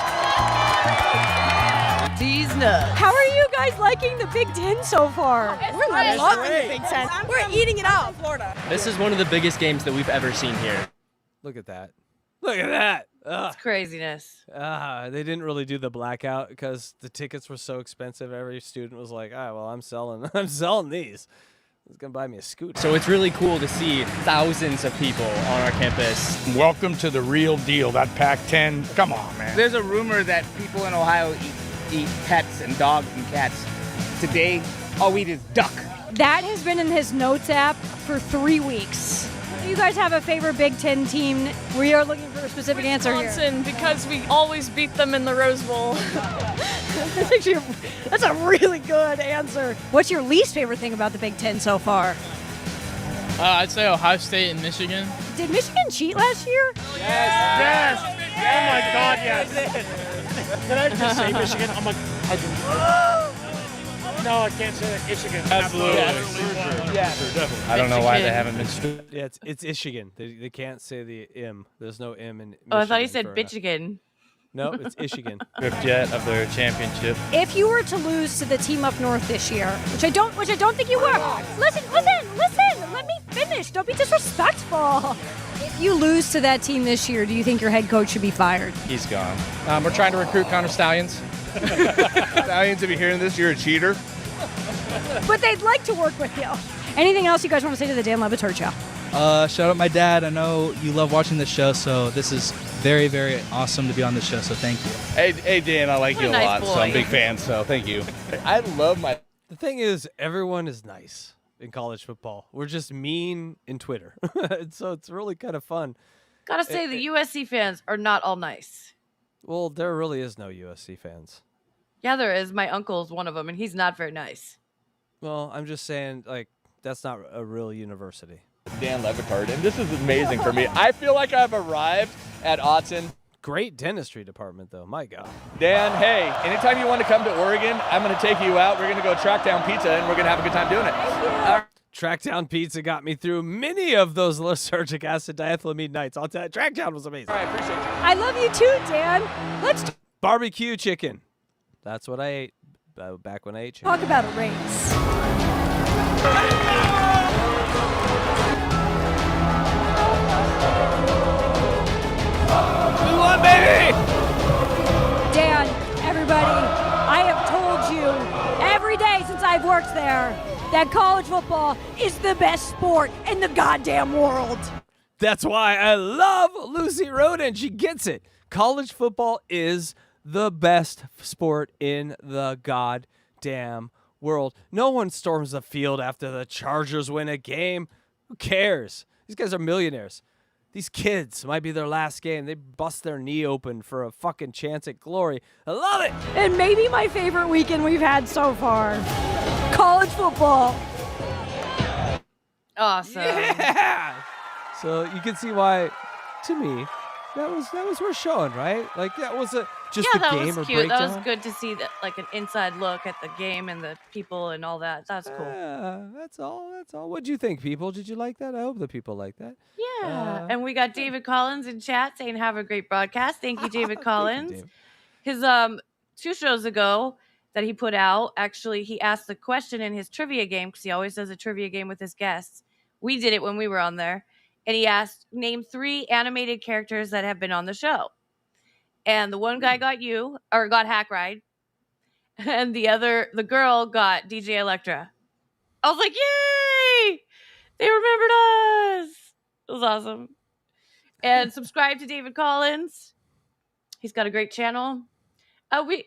These nuts. How are you guys liking the Big Ten so far? We're loving the Big Ten. We're eating it up. Florida. This is one of the biggest games that we've ever seen here. Look at that. Look at that. It's craziness. They didn't really do the blackout because the tickets were so expensive. Every student was like, well, I'm selling these. It's going to buy me a scooter. So it's really cool to see thousands of people on our campus. Welcome to the real deal, that Pac-10. Come on, man. There's a rumor that people in Ohio eat pets and dogs and cats. Today, all we eat is duck. That has been in his notes app for 3 weeks. Do you guys have a favorite Big Ten team? We are looking for a specific answer here. Wisconsin, because we always beat them in the Rose Bowl. That's a really good answer. What's your least favorite thing about the Big Ten so far? I'd say Ohio State and Michigan. Did Michigan cheat last year? Yes! Oh my God, yes! Can I just say Michigan? I'm like, no, I can't say that. Michigan. Absolutely. Yeah. I don't know why they haven't been. Yeah, it's Michigan. They can't say the M. There's no M in Michigan. Oh, I thought you said for- Bitchigan. No, it's Michigan. Stripped yet of their championship. If you were to lose to the team up north this year, which I don't think you were. Listen. Let me finish. Don't be disrespectful. If you lose to that team this year, do you think your head coach should be fired? He's gone. We're trying to recruit Connor Stallions. Stallions, if you're hearing this, you're a cheater. But they'd like to work with you. Anything else you guys want to say to the Dan Levitor show? Shout out my dad. I know you love watching the show, so this is very, very awesome to be on the show, so thank you. Hey Dan, I like What you a a nice lot, so I'm a boy. big fan, so thank you. I love my... The thing is, everyone is nice in college football. We're just mean in Twitter. So it's really kind of fun. Gotta say, the USC fans are not all nice. Well, there really is no USC fans. Yeah, there is. My uncle's one of them, and he's not very nice. Well, I'm just saying, like, that's not a real university. Dan Levitard, and this is amazing for me. I feel like I've arrived at Autzen. Great dentistry department, though. My God. Dan, hey, anytime you want to come to Oregon, I'm going to take you out. We're going to go track down pizza, and we're going to have a good time doing it. Trackdown Pizza got me through many of those lysergic acid diethylamine nights. I'll tell you, Trackdown was amazing. All right, appreciate you. I love you too, Dan. Let's Barbecue chicken. That's what I ate back when I ate chicken. talk about a race. We won, baby! Dan, everybody, I have told you every day since I've worked there that college football is the best sport in the goddamn world. That's why I love Lucy Roden. She gets it. College football is the best sport in the goddamn world. No one storms the field after the Chargers win a game. Who cares? These guys are millionaires. These kids might be their last game. They bust their knee open for a fucking chance at glory. I love it. And maybe my favorite weekend we've had so far. College football. Awesome. Yeah. So you can see why, to me, that was worth showing, right? Like that was just Yeah, the that game was or cute. breakdown. That was good to see that, like an inside look at the game and the people and all that. That's cool. That's all. What'd you think, people? Did you like that? I hope the people like that. Yeah. And we got David Collins in chat saying, "Have a great broadcast." Thank you, David Collins. Dave. His 2 shows ago that he put out, actually, he asked the question in his trivia game because he always does a trivia game with his guests. We did it when we were on there. And he asked, name 3 animated characters that have been on the show. And the one guy got Hackride. And the girl got DJ Electra. I was like, yay! They remembered us. It was awesome. And subscribe to David Collins. He's got a great channel.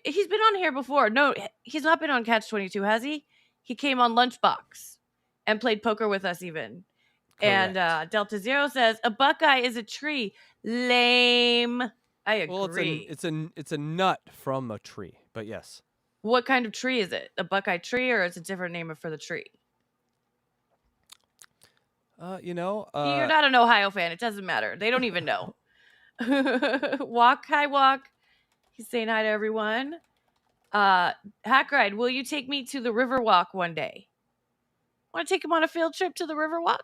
He's been on here before. No, he's not been on CATCH22, has he? He came on Lunchbox and played poker with us even. Correct. And Delta Zero says a Buckeye is a tree. Lame. I agree. Well, it's a nut from a tree, but yes. What kind of tree is it? A Buckeye tree, or is it a different name for the tree? You're You're not an Ohio fan. It doesn't matter. They don't even know. Walk, hi, walk. He's saying hi to everyone. Hackride, will you take me to the Riverwalk one day? Want to take him on a field trip to the Riverwalk?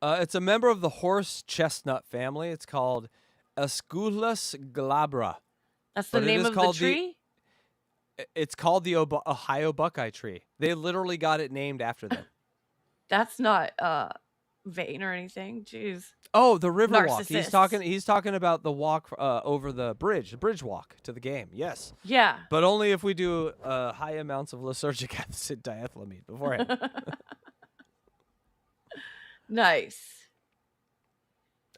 It's a member of the horse chestnut family. It's called Esculus glabra. That's the name of the tree? It's called the Ohio Buckeye tree. They literally got it named after them. That's not vain or anything. Jeez. Oh, the Riverwalk. Narcissists. He's talking about the walk over the bridge walk to the game. Yes. Yeah. But only if we do high amounts of lysergic acid diethylamine beforehand. Nice.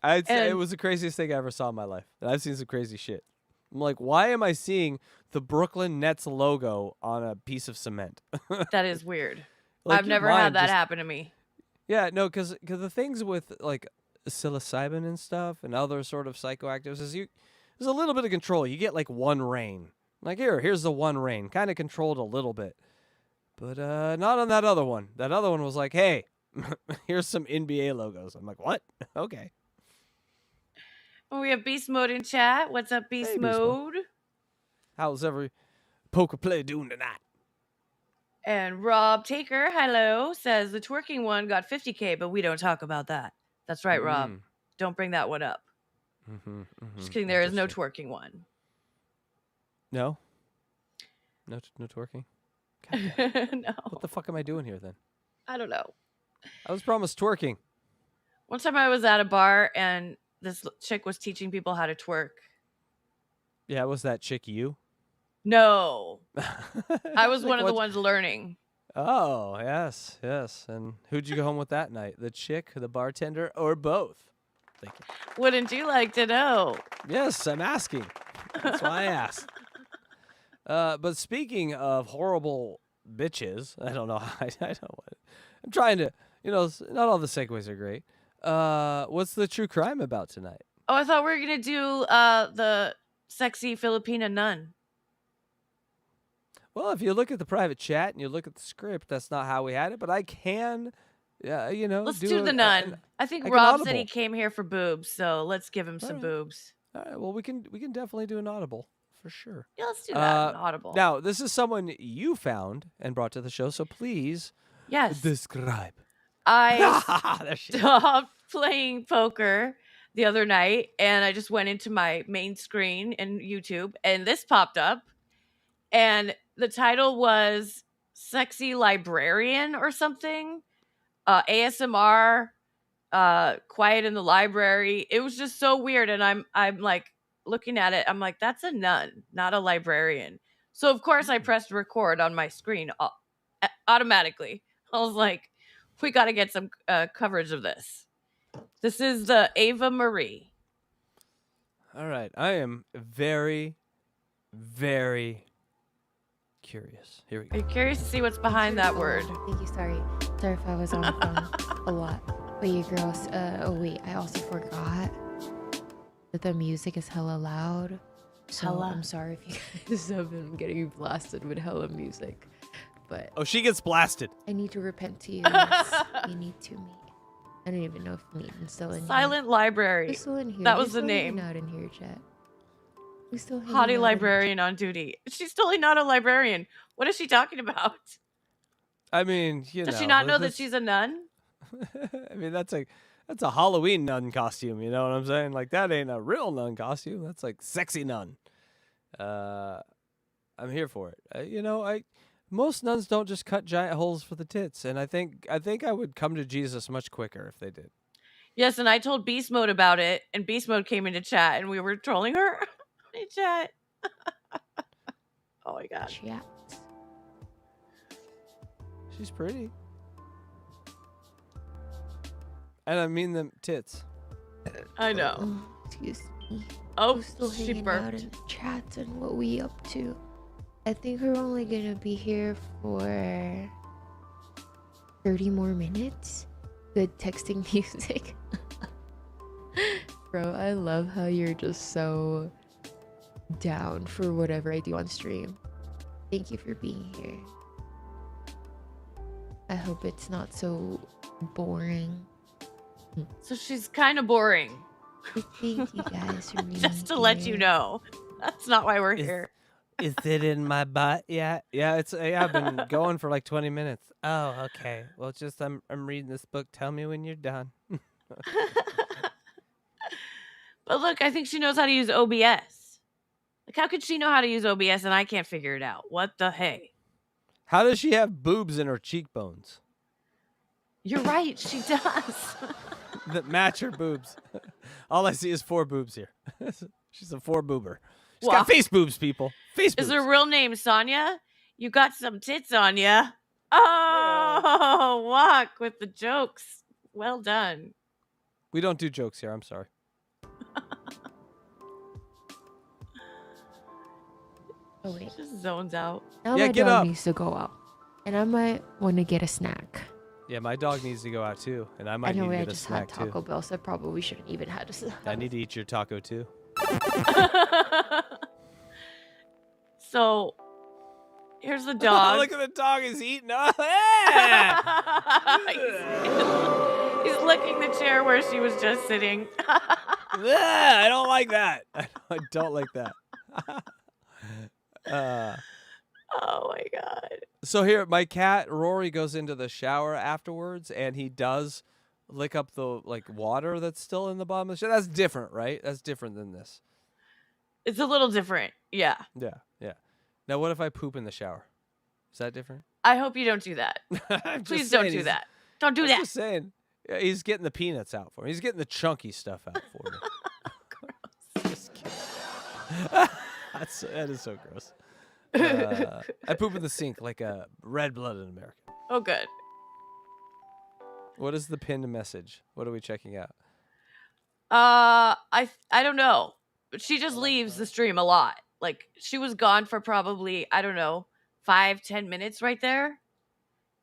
I'd say it was the craziest thing I ever saw in my life. And I've seen some crazy shit. I'm like, why am I seeing the Brooklyn Nets logo on a piece of cement? That is weird. Like, I've never had that happen to me. Yeah, no, because the things with like psilocybin and stuff and other sort of psychoactives is there's a little bit of control. You get like one rain. Like here's the one rain. Kind of controlled a little bit. But not on that other one. That other one was like, hey, here's some NBA logos. I'm like, what? Okay. Oh, we have Beast Mode in chat. What's up, Beast Mode? How's every poker player doing tonight? And Rob Taker, hello, says the twerking one got 50K, but we don't talk about that. That's right, Rob. Don't bring that one up. Just kidding. There is no twerking one. No? No twerking? No. What the fuck am I doing here then? I don't know. I was promised twerking. One time I was at a bar and this chick was teaching people how to twerk. Yeah, was that chick you? No. I was one of the ones learning. Oh, yes. And who'd you go home with that night? The chick, the bartender, or both? Thank you. Wouldn't you like to know? Yes, I'm asking. That's why I asked. But speaking of horrible bitches, I don't know. I'm trying to, not all the segues are great. What's the true crime about tonight? Oh, I thought we were going to do the sexy Filipina nun. Well, if you look at the private chat and you look at the script, that's not how we had it. But I can, let's do the nun. I think Rob said he came here for boobs, so let's give him some boobs. All right, well, we can definitely do an audible for sure. Yeah, let's do that. An audible. Now, this is someone you found and brought to the show, so please describe. I stopped playing poker the other night, and I just went into my main screen in YouTube, and this popped up, and the title was Sexy Librarian or something. ASMR, quiet in the library. It was just so weird, and I'm like looking at it. I'm like, that's a nun, not a librarian. So of course I pressed record on my screen automatically. I was like, we got to get some coverage of this. This is the Ava Marie. All right. I am very, very curious. Here we go. Are you curious to see what's behind that word? Thank you. Sorry if I was on the phone a lot. But you girls, wait, I also forgot that the music is hella loud. So I'm sorry if you guys have been getting blasted with hella music. But she gets blasted. I need to repent to you. Yes, you need to meet. I don't even know if Meaton's still in Silent here. Library. Who's still in here? That was the name. Not in here, chat. Who's still Hottie librarian on duty. She's totally not a librarian. What is she talking about? I mean, Does she not know that she's a nun? I mean, that's a Halloween nun costume. You know what I'm saying? Like, that ain't a real nun costume. That's like sexy nun. I'm here for it. Most nuns don't just cut giant holes for the tits, and I think I would come to Jesus much quicker if they did. Yes, and I told Beast Mode about it, and Beast Mode came into chat, and we were trolling her in chat. Oh my gosh. Yeah. She's pretty. And I mean them tits. I know. Oh, excuse me. Oh, We're still she hanging burped. out in the chat and what we up to. I think we're only gonna be here for 30 more minutes. Good texting music. Bro, I love how you're just so down for whatever I do on stream. Thank you for being here. I hope it's not so boring. So she's kind of boring. Thank you guys for being Just to let you know. That's not why we're here. Is it in my butt yet? Yeah, it's. Yeah, I've been going for like 20 minutes. Oh, okay. Well, it's just I'm reading this book. Tell me when you're done. But look, I think she knows how to use OBS. Like, how could she know how to use OBS and I can't figure it out? What the hey? How does she have boobs in her cheekbones You're right, she does. that match her boobs? All I see is 4 boobs here. She's a 4-boober. She's got face boobs, people. Face boobs. Is her real name Sonia? You got some tits on ya. Oh, walk with the jokes. Well done. We don't do jokes here. I'm sorry. Oh wait. Just zones out. Now Yeah, my get dog up. needs to go out, and I might want to get a snack. Yeah, my dog needs to go out too, and I I might know need to I get a just had snack Taco too. Bell, so I probably shouldn't even had a snack. I need to eat your taco too. So, here's the dog. Look at the dog. He's eating. Oh, He's licking the chair where she was just sitting. I don't like that. I don't like that. Oh my god. So here, my cat Rory goes into the shower afterwards, and he does lick up the water that's still in the bottom of the shower. That's different, right? That's different than this. It's a little different. Yeah. Yeah, yeah. Now, what if I poop in the shower? Is that different? I hope you don't do that. I'm Please just don't saying, do he's- that. Don't do I'm that. just saying. Yeah, he's getting the peanuts out for me. He's getting the chunky stuff out for me. Just kidding. That is so gross. I poop in the sink like a red-blooded American. Oh, good. What is the pinned message? What are we checking out? I don't know. But she just leaves the stream a lot. Like, she was gone for probably, I don't know, 5-10 minutes right there.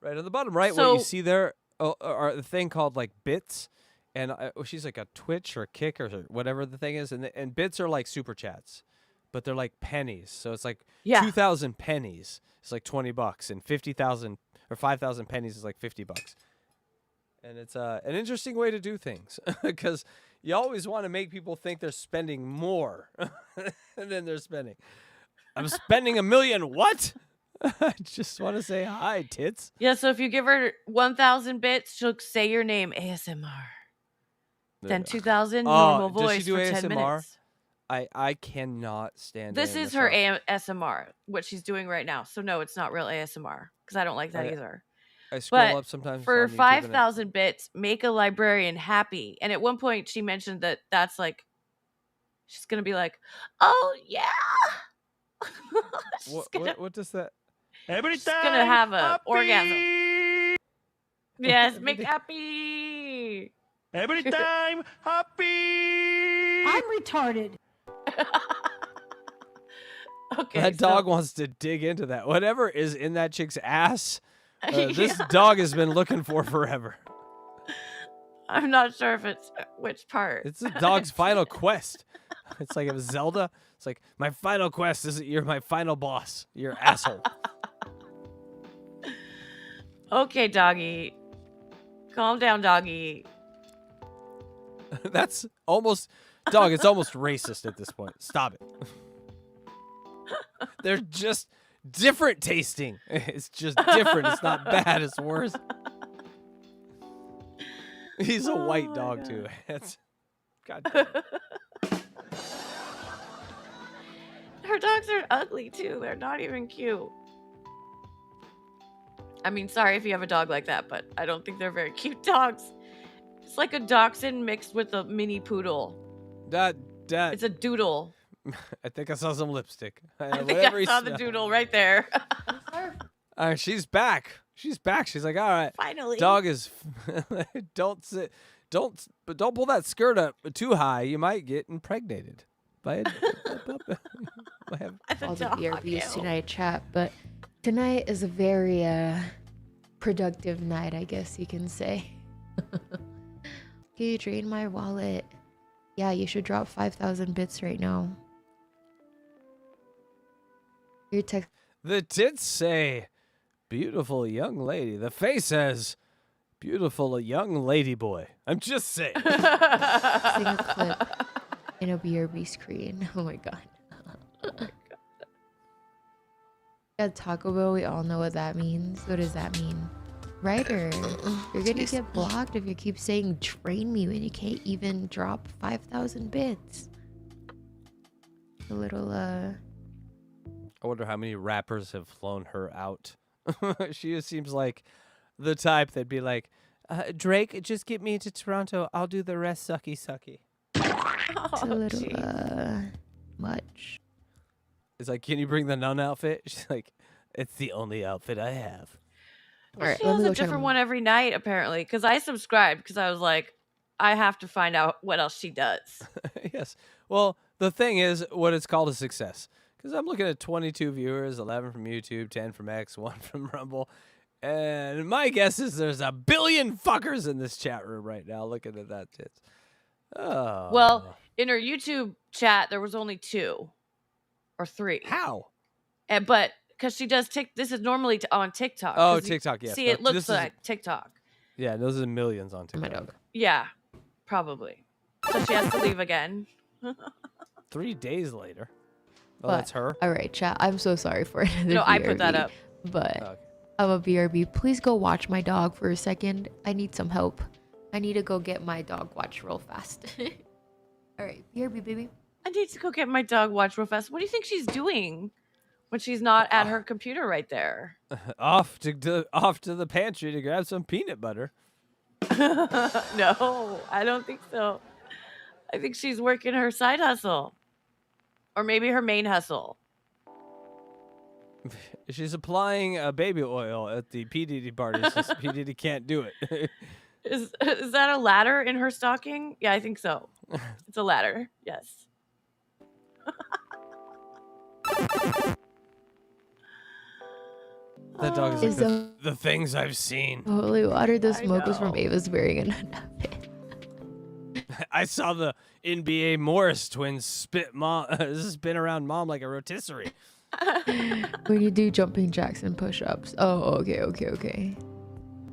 Right on the bottom right, So- what you see there are the thing called like bits, and she's like a Twitch or a Kick or whatever the thing is, and bits are like super chats, but they're like pennies. So it's like 2,000 pennies. It's like $20, and 50,000 or 5,000 pennies is like $50. And it's an interesting way to do things because you always want to make people think they're spending more than they're spending. I'm spending $1 million. What? I just want to say hi, tits. Yeah, so if you give her 1,000 bits, she'll say your name ASMR. Then 2,000 normal does voice she do for ASMR? 10 minutes. I cannot stand This it. is her ASMR, what she's doing right now. So no, it's not real ASMR because I don't like that either. I scroll But up sometimes for on YouTube and 5,000 bits, make a librarian happy. And at one point, she mentioned that that's like, she's gonna be like, "Oh yeah." what does that? She's gonna have a orgasm. Yes, make happy. Every time happy. I'm retarded. Okay. That dog wants to dig into that. Whatever is in that chick's ass, this dog has been looking for forever. I'm not sure if it's which part. It's the dog's final quest. It's like if Zelda. It's like my final quest is that you're my final boss. You're asshole. Okay, doggy. Calm down, doggy. That's almost dog. It's almost racist at this point. Stop it. They're just different tasting. It's just different. It's not bad. It's worse. He's a white dog too. It's God. Her dogs are ugly too. They're not even cute. I mean, sorry if you have a dog like that, but I don't think they're very cute dogs. It's like a dachshund mixed with a mini poodle. It's a doodle. I think I saw some lipstick. I think I saw the doodle right there. She's back. She's back. She's like, all right. Finally. Dog is. Don't pull that skirt up too high. You might get impregnated by all the BRBs tonight, chat. But tonight is a very productive night, I guess you can say. Can you drain my wallet? Yeah, you should drop 5,000 bits right now. Your text. The tits say, beautiful young lady. The face says, Beautiful young lady boy. I'm just saying. Sing a clip in a BRB screen. Oh my god. Yeah, Taco Bell, we all know what that means. What does that mean? Writer, you're gonna get blocked if you keep saying train me when you can't even drop 5,000 bits. A little, I wonder how many rappers have flown her out. She just seems like the type that'd be like, Drake, just get me to Toronto. I'll do the rest sucky sucky. it's a little, much. It's like, can you bring the nun outfit? She's like, it's the only outfit I have. All right, She has a different one every night, apparently, because I subscribed because I was like, I have to find out what else she does. Yes. Well, the thing is, what it's called a success. Because I'm looking at 22 viewers, 11 from YouTube, 10 from X, 1 from Rumble. And my guess is there's a billion fuckers in this chat room right now looking at that tits. Oh. Well, in her YouTube chat, there was only 2 or 3. How? But because she does this is normally on TikTok. Oh, TikTok, yes. See, it looks like TikTok. Yeah, those are millions on TikTok. My dog. Yeah, probably. So she has to leave again. 3 days later. Oh, But- that's her? All right, chat. I'm so sorry for another No, I put that BRB, up. But Okay. I'm a BRB. Please go watch my dog for a second. I need some help. I need to go get my dog watch real fast. All right, BRB, baby. I need to go get my dog watch real fast. What do you think she's doing when she's not at her computer right there? off to the pantry to grab some peanut butter. No, I don't think so. I think she's working her side hustle. Or maybe her main hustle. She's applying baby oil at the P. Diddy parties. P. Diddy can't do it. Is that a ladder in her stocking? Yeah, I think so. It's a ladder. Yes. That dog is like the things I've seen. Holy water, the smoke was from know. Ava's wearing an outfit. I saw the NBA Morris twins spin around mom like a rotisserie. When you do jumping jacks and push-ups. Oh, okay.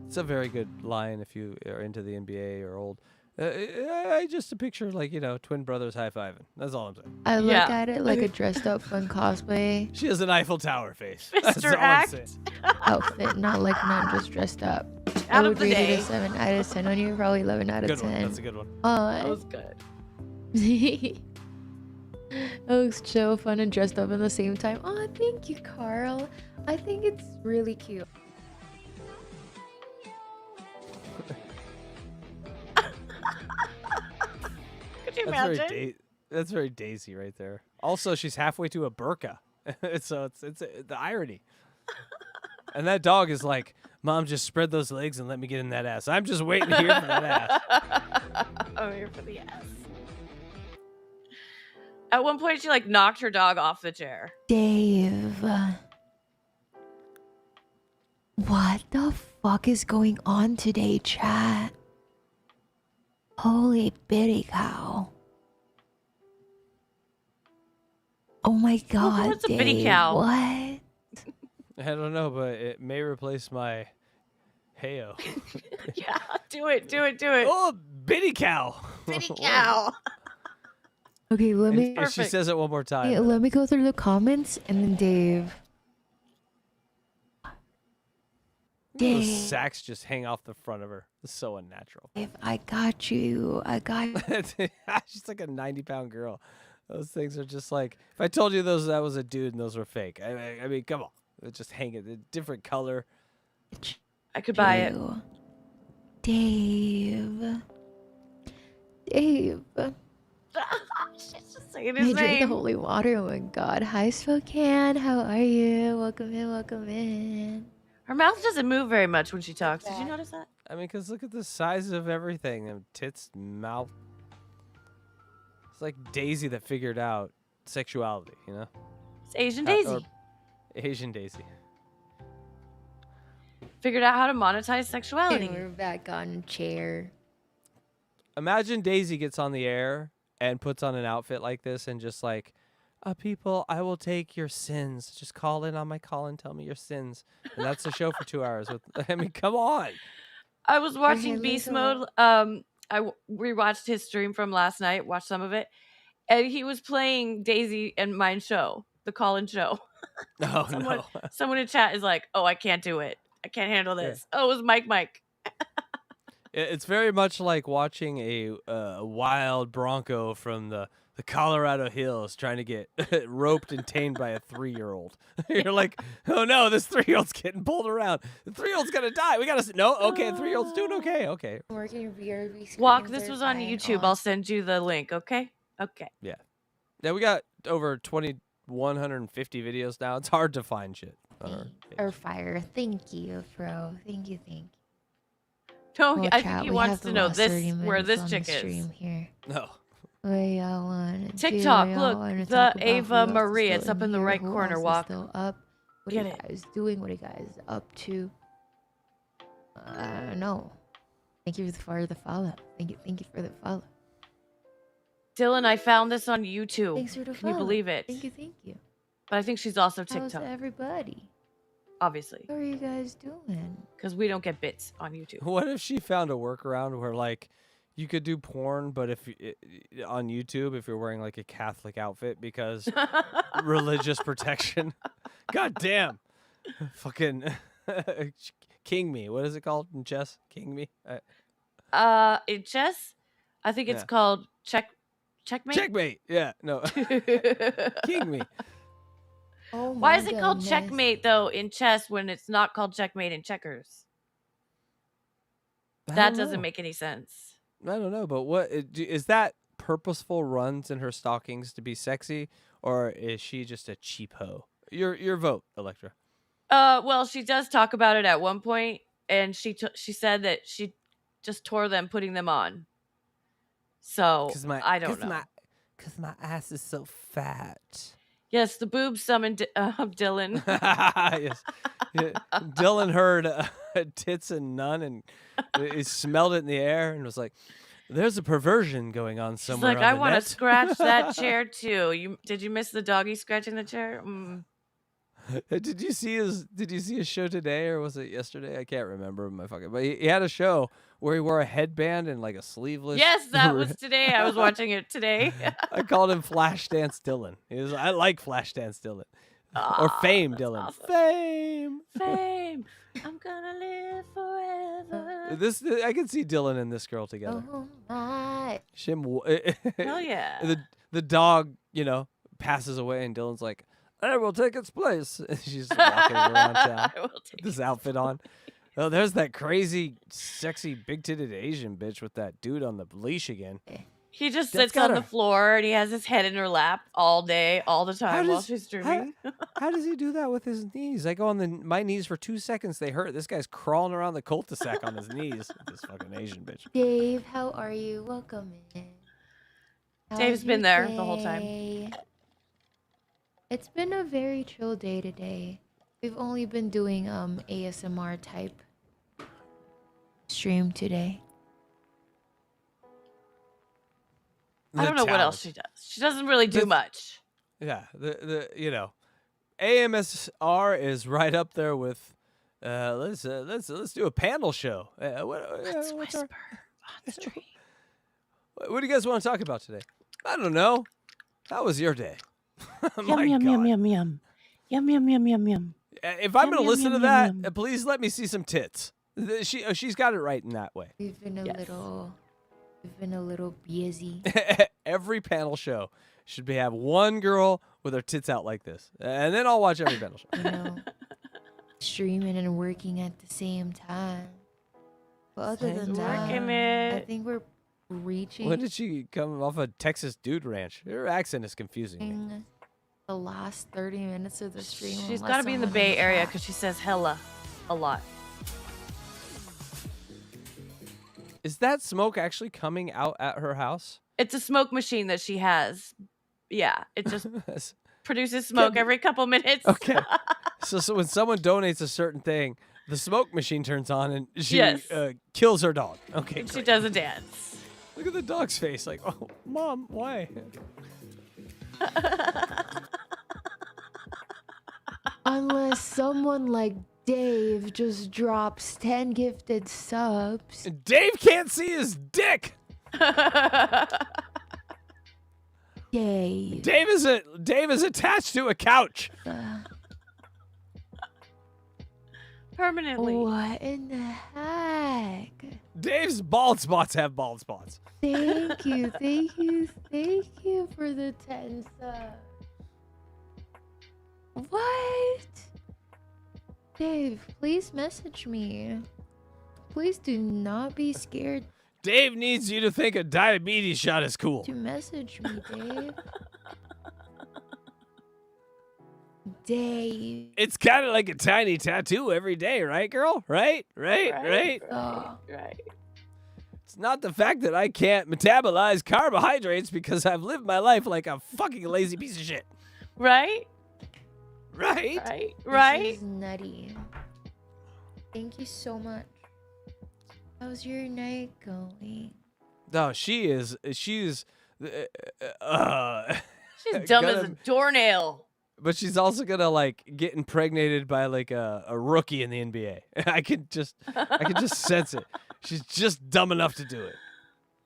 It's a very good line if you are into the NBA or old. I just a picture like, twin brothers high-fiving. That's all I'm saying. I look at it like a dressed up fun cosplay She has an Eiffel Tower face. That's Mr. all I'm Act. saying. outfit, not just dressed up. Out I of would the rate it day. a 7 out of 10 on you, probably 11 out of Good 10. one. That's a good one. That was good. It looks so fun and dressed up at the same time. Oh, thank you, Carl. I think it's really cute. Could you That's imagine? that's very Daisy right there. Also, she's halfway to a burqa. So it's the irony. And that dog is like, Mom, just spread those legs and let me get in that ass. I'm just waiting here for that ass. I'm here for the ass. At one point, she knocked her dog off the chair. Dave. What the fuck is going on today, chat? Holy bitty cow. Oh my god, what's a Dave. bitty cow? What? I don't know, but it may replace my heyo. Yeah, do it. Oh, bitty cow. Bitty cow. Okay, let me And she says it one more time. yeah, let me go through the comments and then Dave. Those Dave. sacks just hang off the front of her. It's so unnatural. Dave, I got you. She's like a 90-pound girl. Those things are just like, if I told you that was a dude and those were fake. I mean, come on. They're just hanging. A different color. I could buy it. Dave. She's just saying his May drink the name. holy water. Oh my god. Hi, Spokane. How are you? Welcome in. Her mouth doesn't move very much when she talks. Did you notice that? I mean, because look at the size of everything. And tits, mouth. It's like Daisy that figured out sexuality, you know? It's Asian Daisy. Or Asian Daisy. Figured out how to monetize sexuality. And we're back on chair. Imagine Daisy gets on the air and puts on an outfit like this and just like, people, I will take your sins. Just call in on my call and tell me your sins. And that's the show for 2 hours. I mean, come on. I was watching Okay, Beast little- Mode. Rewatched his stream from last night. Watched some of it, and he was playing Daisy and Mine Show, the call-in show. Oh someone, no. someone in chat is like, "Oh, I can't do it. I can't handle this." Oh, it was Mike. It's very much like watching a wild bronco from the Colorado hills trying to get roped and tamed by a 3-year-old. You're like, oh no, this 3-year-old's getting pulled around. The 3-year-old's gonna die. We gotta no. Okay, 3-year-old's doing okay. Okay. Working VRB Walk. screens This are was on fine. YouTube. I'll send you the link. Okay. Okay. Yeah. Yeah, we got over 2,150 videos now. It's hard to find shit on our page. Or fire. Thank you, bro. Thank you. No, Well, I chat, think he we wants have to the know last 30 this where minutes this on chick the is. stream here. No. What y'all want? TikTok, look, the Ava Marie. It's up in the right corner. Walk. Still up. What Get are you it. guys doing? What are you guys up to? I don't know. Thank you for the follow. Thank you for the follow. Dylan, I found this on YouTube. Thanks for the Can you follow. believe it? Thank you. But I think she's also How's TikTok, everybody? obviously, How are you guys doing? because we don't get bits on YouTube. What if she found a workaround where like you could do porn, but if on YouTube if you're wearing like a Catholic outfit because religious protection? God damn. Fucking king me. What is it called in chess? King me. In chess, I think it's Yeah. called checkmate. Checkmate. Yeah. No. King me. Oh Why my is it called goodness. checkmate though in chess when it's not called checkmate in checkers? I That don't doesn't know. make any sense. I don't know, but what is that purposeful runs in her stockings to be sexy, or is she just a cheap hoe? Your vote, Electra. Well, she does talk about it at one point, and she said that she just tore them putting them on. So I don't know. Because my ass is so fat. Yes, the boobs summoned Dylan. Yes. Yeah. Dylan heard tits and none, and he smelled it in the air and was like, "There's a perversion going on She's somewhere." like, on I the want to net." scratch that chair too. Did you miss the doggy scratching the chair? Mm. Did you see his show today, or was it yesterday? I can't remember but he had a show where he wore a headband and like a sleeveless. Yes, that was today. I was watching it today. I called him Flashdance Dylan. I like Flashdance Dylan. Or Fame Dylan. awesome. Fame. Fame. I'm gonna live forever. I can see Dylan and this girl together. Oh my. Hell yeah. The dog, passes away, and Dylan's like, "I will take its place." She's walking around town I will with take this outfit on. Oh, there's that crazy, sexy, big-titted Asian bitch with that dude on the leash again. He just That's sits on gotta- the floor and he has his head in her lap all day, all the time while she's streaming. How does he do that with his knees? I go on my knees for 2 seconds, they hurt. This guy's crawling around the cul-de-sac on his knees. This fucking Asian bitch. Dave, how are you? Welcome in. Dave's How's been your there the whole time. day? It's been a very chill day today. We've only been doing ASMR type stream today. I don't know what else she does. She doesn't really do much. Yeah, AMSR is right up there with. Let's do a panel show. Let's what's whisper our- on the stream. What do you guys want to talk about today? I don't know. How was your day? My Yum, God. yum, yum, yum. Yum, yum, yum, yum, yum. If I'm Yum, going to yum, listen to yum, that, yum, yum. please let me see some tits. She's got it right in that way. We've been a little busy. Every panel show should have one girl with her tits out like this, and then I'll watch every panel show. Streaming and working at the same time. But other than that, Working I it. think we're reaching When did she come off a Texas dude ranch? Her accent is confusing me. the last 30 minutes of the stream. She's unless got to be in the someone Bay the Area chat. because she says hella a lot. Is that smoke actually coming out at her house? It's a smoke machine that she has. Yeah, it just Yes. produces smoke every couple minutes. Okay. So when someone donates a certain thing, the smoke machine turns on and she Yes. kills her dog. Okay. And she great. does a dance. Look at the dog's face. Like, oh, Mom, why? Unless someone like Dave just drops 10 gifted subs. Dave can't see his dick. Dave. Dave is attached to a couch. Permanently. What in the heck? Dave's bald spots have bald spots. Thank you, thank you, thank you for the 10 subs. What? Dave, please message me. Please do not be scared Dave needs you to think a diabetes shot is cool. to message me, Dave. Dave. It's kind of like a tiny tattoo every day, right, girl? Right? Oh. It's not the fact that I can't metabolize carbohydrates because I've lived my life like a fucking lazy piece of shit. Right? Right? This is nutty. Thank you so much. How's your night going? No, she's She's dumb as a doornail. But she's also gonna like get impregnated by like a rookie in the NBA. I can just sense it. She's just dumb enough to do it.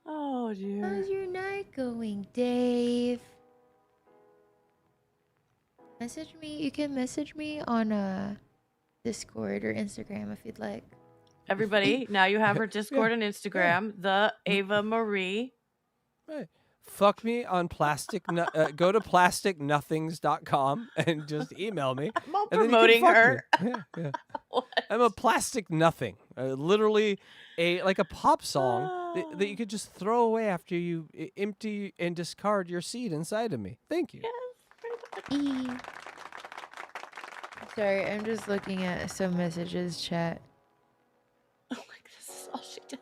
Oh dear. How's your night going, Dave? Message me. You can message me on Discord or Instagram if you'd like. Everybody, now you have her Discord and Instagram, the Ava Marie. Right. Fuck me on plastic. Go to plasticnothings.com and just email me. I'm all and then you can promoting fuck her. me. Yeah. I'm a plastic nothing. Literally like a pop song that you could just throw away after you empty and discard your seed inside of me. Thank you. Sorry, I'm just looking at some messages, chat. Oh my god, this is all she does.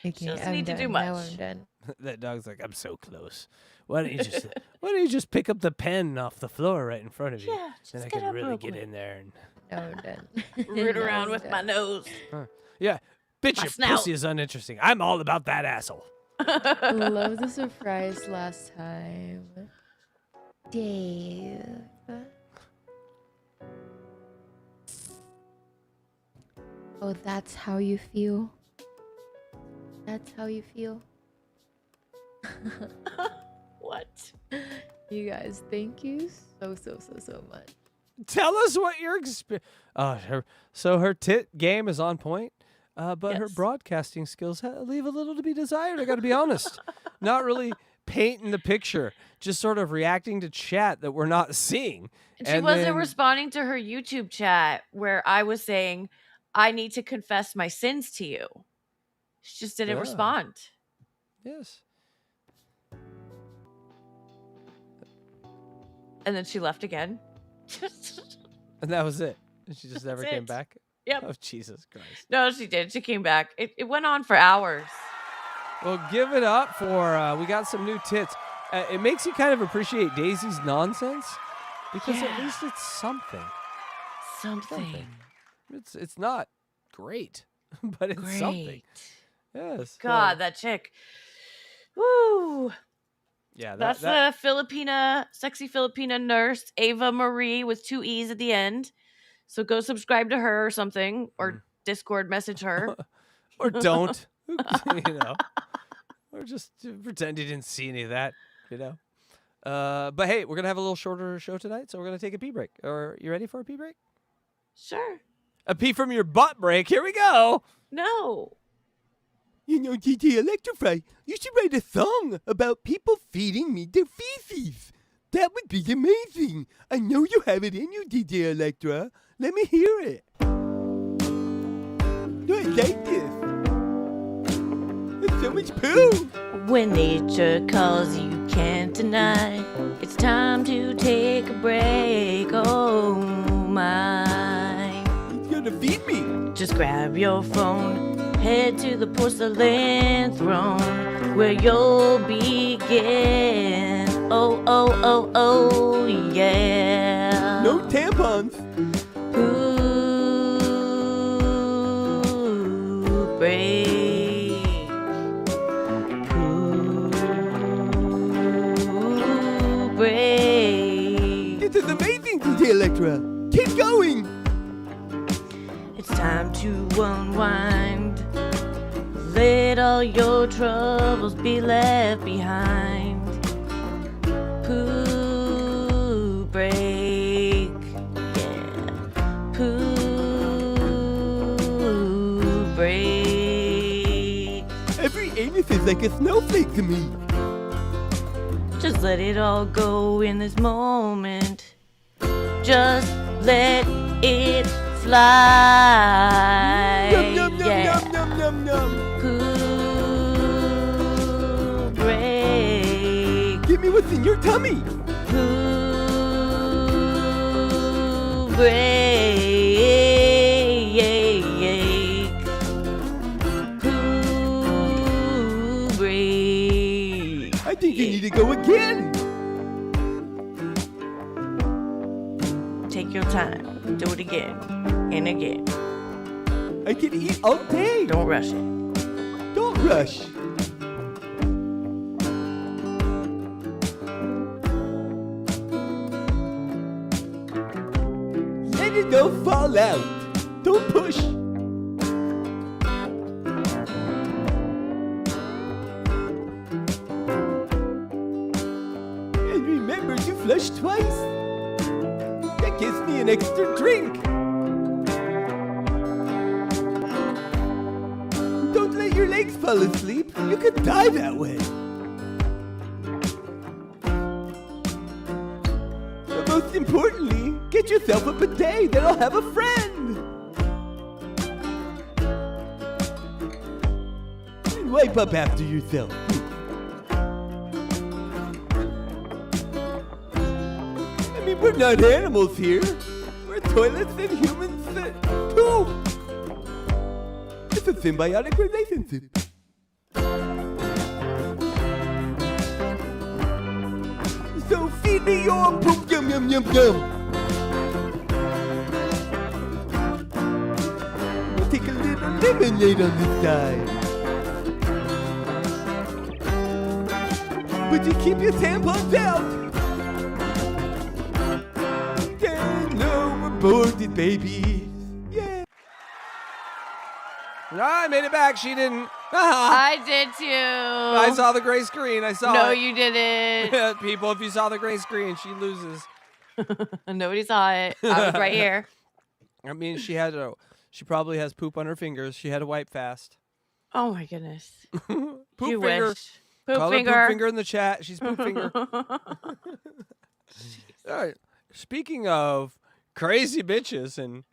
Okay, She doesn't I'm need to done. do much. Now I'm done. That dog's like, I'm so close. Why don't you just pick up the pen off the floor right in front of you? Yeah, then I just get can up really real get quick. in there and Now I'm done. Root Now around I'm with done. my nose. yeah, bitch, My your snout. pussy is uninteresting. I'm all about that asshole. Love the surprise last time. Dave. Oh, that's how you feel? That's how you feel? What? You guys, thank you so much. Tell us what your experience. Her tit game is on point, but her Yes. broadcasting skills leave a little to be desired. I got to be honest. Not really painting the picture, just sort of reacting to chat that we're not seeing. And she And wasn't then- responding to her YouTube chat where I was saying, I need to confess my sins to you. She just didn't Yeah. respond. Yes. And then she left again. And that was it. And she just never That's came it. back. Yep. Oh, Jesus Christ. No, she did. She came back. It went on for hours. Well, give it up for, we got some new tits. It makes you kind of appreciate Daisy's nonsense because at least it's something. Something. It's not great, but it's something. Yes. God, that chick. Woo. Yeah, That's the sexy Filipina nurse, Ava Marie with 2 E's at the end. So go subscribe to her or something, or Discord message her. or don't, or just pretend you didn't see any of that, But hey, we're gonna have a little shorter show tonight, so we're gonna take a pee break. Are you ready for a pee break? Sure. A pee from your butt break. Here we go. No. DJ Electrify, you should write a song about people feeding me their feces. That would be amazing. I know you have it in you, DJ Electra. Let me hear it. No, I like this. There's so much poo. When nature calls, you can't deny. It's time to take a break. Oh my. It's gonna feed me. Just grab your phone. Head to the porcelain throne where you'll begin. Oh, oh, oh, oh, yeah. No tampons. Ooh, break. Ooh, break. This is amazing, DJ Electra. Keep going. to unwind. Let all your troubles be left behind. Poo break, yeah. Poo break. Every anus is like a snowflake to me. Just let it all go in this moment. Just let it fly. Yum, yum, yum, Yeah. yum, yum, yum, yum. Poo break. Give me what's in your tummy. Poo break. Poo break. I think you need to go again. Take your time. Do it again and again. I can eat all day. Don't rush it. Don't rush. Let it all fall out. Don't push. And remember to flush twice. That gives me an extra drink. Don't let your legs fall asleep. You could die that way. But most importantly, get yourself a bidet that'll have a friend. And wipe up after yourself. I mean, we're not animals here. We're toilets and humans that poop. It's a symbiotic relationship. So feed me your poop, yum yum yum yum. We'll take a little lemonade on this side. But you keep your tampons out. Then no aborted babies. Yeah. I made it back. She didn't. I did too. I saw the gray screen. I saw No, it. you didn't. People, if you saw the gray screen, she loses. Nobody saw it. I was right here. I mean, she probably has poop on her fingers. She had to wipe fast. Oh my goodness. Poop You finger. wish. Poop Call finger. her poop finger in the chat. She's poop finger. All right. Speaking of crazy bitches and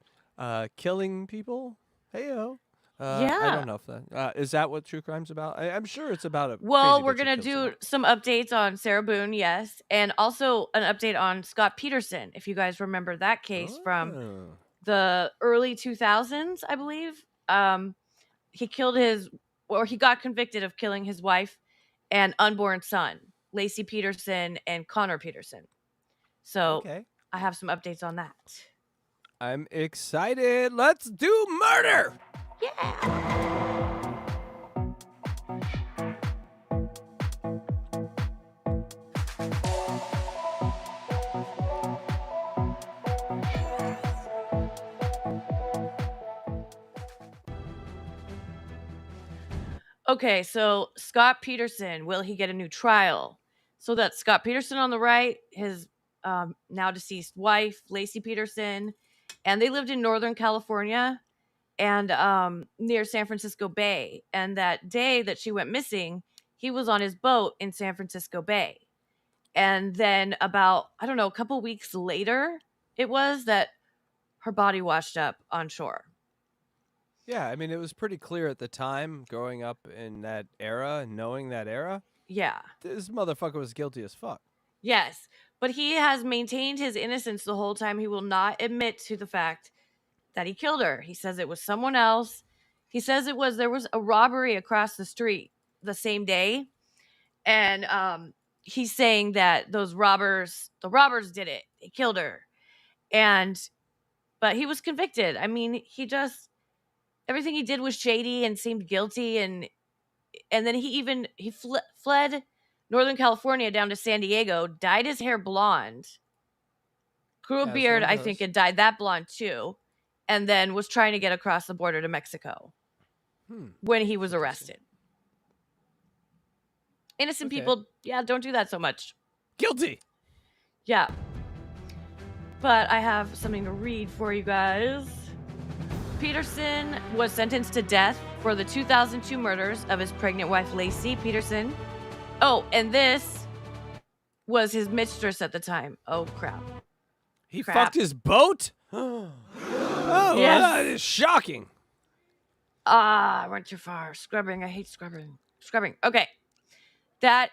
killing people, heyo. I Yeah. don't know if that is that what true crime's about. I'm sure it's about a. Well, crazy we're bitch who gonna kills do someone. some updates on Sarah Boone, yes, and also an update on Scott Peterson. If you guys remember that case from Oh. the early 2000s, I believe. He got convicted of killing his wife and unborn son, Lacey Peterson and Connor Peterson. So Okay. I have some updates on that. I'm excited. Let's do murder. Okay, so Scott Peterson, will he get a new trial? So that's Scott Peterson on the right, his now deceased wife, Lacey Peterson, and they lived in Northern California and near San Francisco Bay. And that day that she went missing, he was on his boat in San Francisco Bay. And then about, I don't know, a couple weeks later, it was that her body washed up on shore. Yeah, I mean, it was pretty clear at the time, growing up in that era and knowing that era. Yeah. This motherfucker was guilty as fuck. Yes, but he has maintained his innocence the whole time. He will not admit to the fact that he killed her. He says it was someone else. He says there was a robbery across the street the same day, and he's saying that the robbers did it. They killed her, but he was convicted. I mean, everything he did was shady and seemed guilty, and then he fled Northern California down to San Diego, dyed his hair blonde, grew a As beard, one I does. think, and dyed that blonde too. and then was trying to get across the border to Mexico when he was arrested. Innocent people, don't do that so much. Guilty. Yeah. But I have something to read for you guys. Peterson was sentenced to death for the 2002 murders of his pregnant wife, Lacey Peterson. Oh, and this was his mistress at the time. Oh, crap. He fucked his boat? Oh, Yes. that is shocking. I went too far. Scrubbing. I hate scrubbing. Scrubbing. Okay. That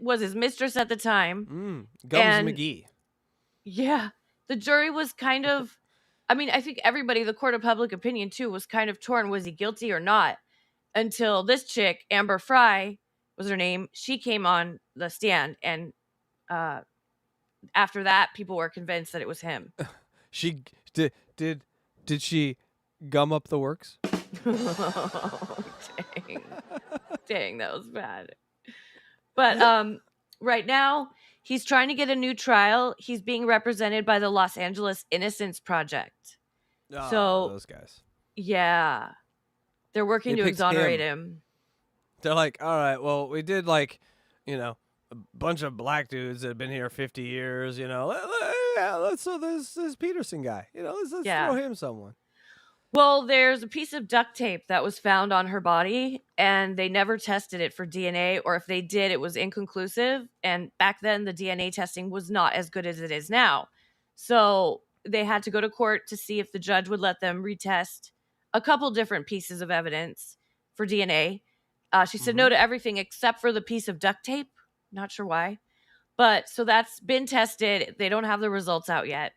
was his mistress at the time. Gums McGee. Yeah. The jury was kind of, I mean, I think everybody, the court of public opinion too, was kind of torn. Was he guilty or not? Until this chick, Amber Fry was her name. She came on the stand, and after that, people were convinced that it was him. She did she gum up the works? Oh, dang, that was bad. But right now, he's trying to get a new trial. He's being represented by the Los Angeles Innocence Project. Oh, So those guys. Yeah, they're working They to picked exonerate him. him. They're like, all right, well, we did like, a bunch of black dudes that have been here 50 years, let's throw this Peterson guy, let's throw him someone. Well, there's a piece of duct tape that was found on her body, and they never tested it for DNA, or if they did, it was inconclusive. And back then, the DNA testing was not as good as it is now. So they had to go to court to see if the judge would let them retest a couple different pieces of evidence for DNA. She said no to everything except for the piece of duct tape. Not sure why. But so that's been tested. They don't have the results out yet.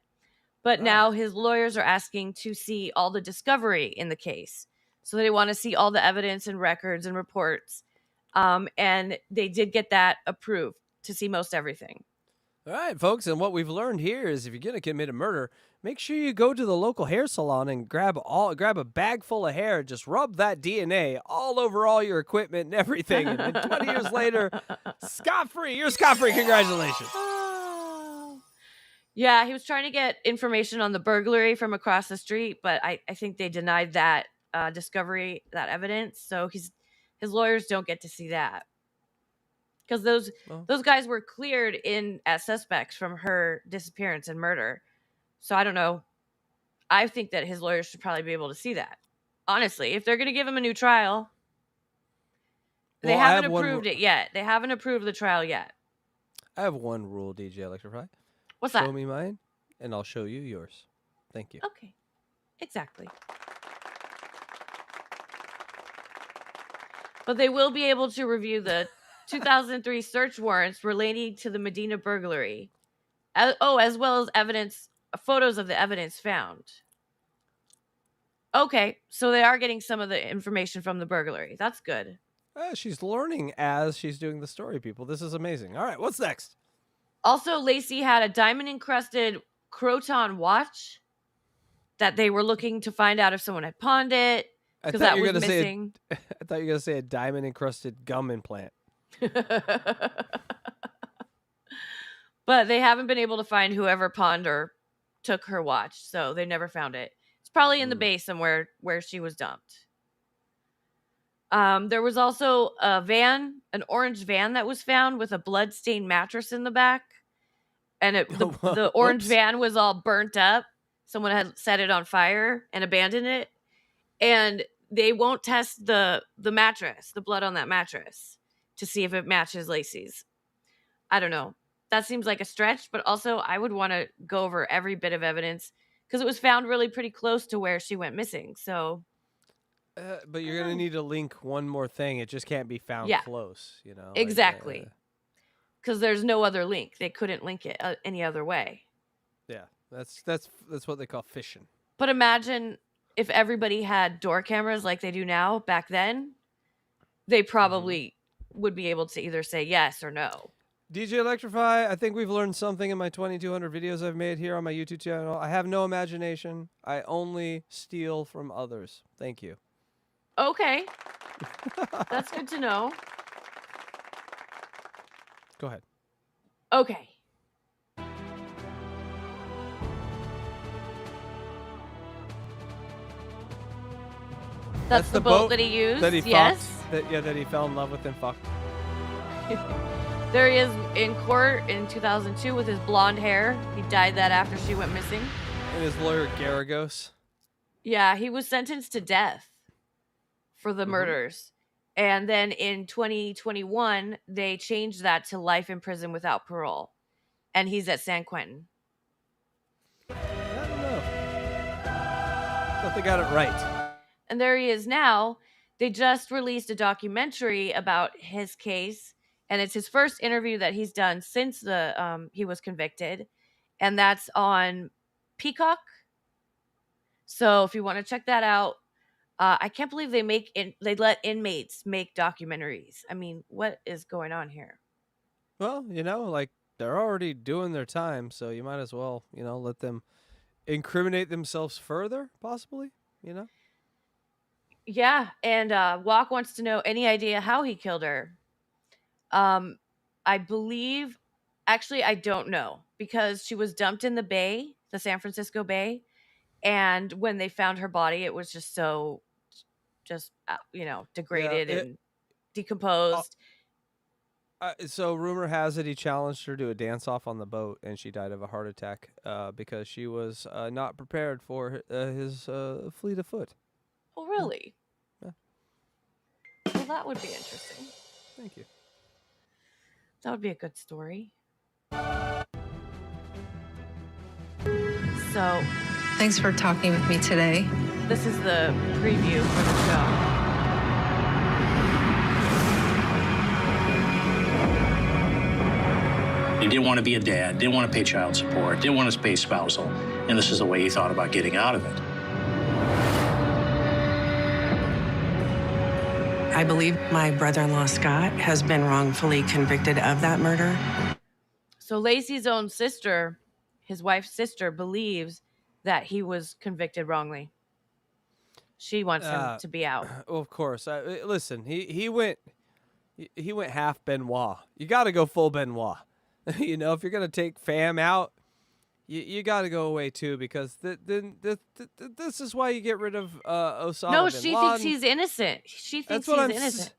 But now his lawyers are asking to see all the discovery in the case. So they want to see all the evidence and records and reports. And they did get that approved to see most everything. All right, folks, and what we've learned here is if you're going to commit a murder, make sure you go to the local hair salon and grab a bag full of hair, just rub that DNA all over all your equipment and everything, and then 20 years later, scot-free. You're scot-free. Congratulations. Yeah, he was trying to get information on the burglary from across the street, but I think they denied that discovery, that evidence. So his lawyers don't get to see that. Because those guys were cleared as suspects from her disappearance and murder. So I don't know. I think that his lawyers should probably be able to see that. Honestly, if they're going to give him a new trial, they haven't approved it yet. They haven't approved the trial yet. I have one rule, DJ Electrify. What's that? Show me mine, and I'll show you yours. Thank you. Okay. Exactly. But they will be able to review the 2003 search warrants relating to the Medina burglary. As well as photos of the evidence found. Okay, so they are getting some of the information from the burglary. That's good. She's learning as she's doing the story, people. This is amazing. All right, what's next? Also, Lacey had a diamond-encrusted Croton watch that they were looking to find out if someone had pawned it, because that was missing. I thought you were going to say a diamond-encrusted gum implant. But they haven't been able to find whoever pawned or took her watch, so they never found it. It's probably in the bay somewhere where she was dumped. There was also an orange van that was found with a blood-stained mattress in the back. And the orange van was all burnt up. Someone had set it on fire and abandoned it. And they won't test the mattress, the blood on that mattress, to see if it matches Lacey's. I don't know. That seems like a stretch, but also I would want to go over every bit of evidence because it was found really pretty close to where she went missing. So, but you're gonna need to link one more thing. It just can't be found close, Exactly. Because there's no other link. They couldn't link it any other way. Yeah, that's what they call fishing. But imagine if everybody had door cameras like they do now. Back then, they probably would be able to either say yes or no. DJ Electrify, I think we've learned something in my 2,200 videos I've made here on my YouTube channel. I have no imagination. I only steal from others. Thank you. Okay. That's good to know. Go ahead. Okay. That's the boat that he used. That he yes. fucked. That he fell in love with and fucked. There he is in court in 2002 with his blonde hair. He died that after she went missing. And his lawyer Garagos. Yeah, he was sentenced to death for the murders. And then in 2021, they changed that to life in prison without parole. And he's at San Quentin. I don't know. I thought they got it right. And there he is now. They just released a documentary about his case. And it's his first interview that he's done since he was convicted. And that's on Peacock. So if you want to check that out, I can't believe they let inmates make documentaries. I mean, what is going on here? Well, like they're already doing their time, so you might as well, let them incriminate themselves further, possibly, Yeah, and Walk wants to know any idea how he killed her. I believe, actually, I don't know, because she was dumped in the bay, the San Francisco Bay, and when they found her body, it was just so, degraded and decomposed. So rumor has it he challenged her to a dance-off on the boat, and she died of a heart attack because she was not prepared for his fleet of foot. Oh, really? Yeah. Well, that would be interesting. Thank you. That would be a good story. So, thanks for talking with me today. This is the preview for the show. He didn't want to be a dad, didn't want to pay child support, didn't want to pay spousal, and this is the way he thought about getting out of it. I believe my brother-in-law, Scott, has been wrongfully convicted of that murder. So Lacey's own sister, his wife's sister, believes that he was convicted wrongly. She wants him to be out. Well, of course. Listen, he went half Benoit. You got to go full Benoit. If you're gonna take fam out, you got to go away too, because this is why you get rid of Osama. No, bin she Laden. thinks he's innocent. She thinks That's what he's I'm innocent.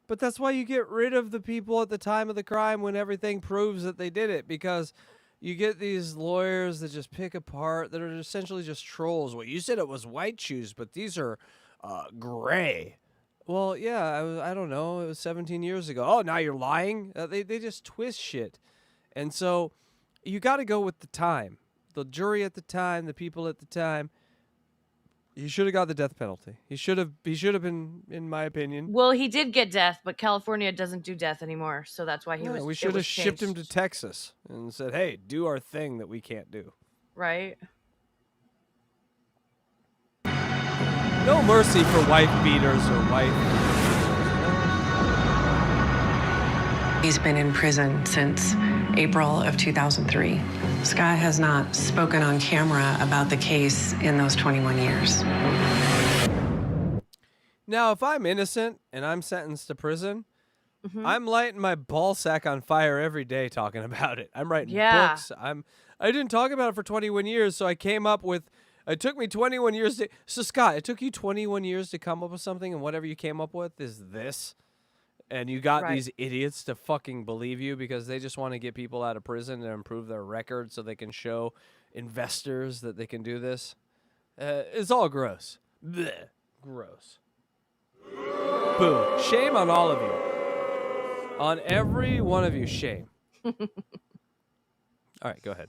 But that's why you get rid of the people at the time of the crime when everything proves that they did it, because you get these lawyers that just pick apart, that are essentially just trolls. Well, you said it was white shoes, but these are gray. Well, yeah, I don't know. It was 17 years ago. Oh, now you're lying? They just twist shit. And so you got to go with the time. The jury at the time, the people at the time. He should have got the death penalty. He should have been, in my opinion. Well, he did get death, but California doesn't do death anymore, so that's why he was. We should have shipped him to Texas and said, "Hey, do our thing that we can't do." Right. No mercy for wife beaters or wife. He's been in prison since April of 2003. Scott has not spoken on camera about the case in those 21 years. Now, if I'm innocent and I'm sentenced to prison, I'm lighting my ball sack on fire every day talking about it. I'm writing books. I didn't talk about it for 21 years, so I came up with. It took me 21 years to. So Scott, it took you 21 years to come up with something, and whatever you came up with is this. And you got these idiots to fucking believe you because they just want to get people out of prison and improve their record so they can show investors that they can do this. It's all gross. Blech. Gross. Boo. Shame on all of you. On every one of you, shame. All right, go ahead.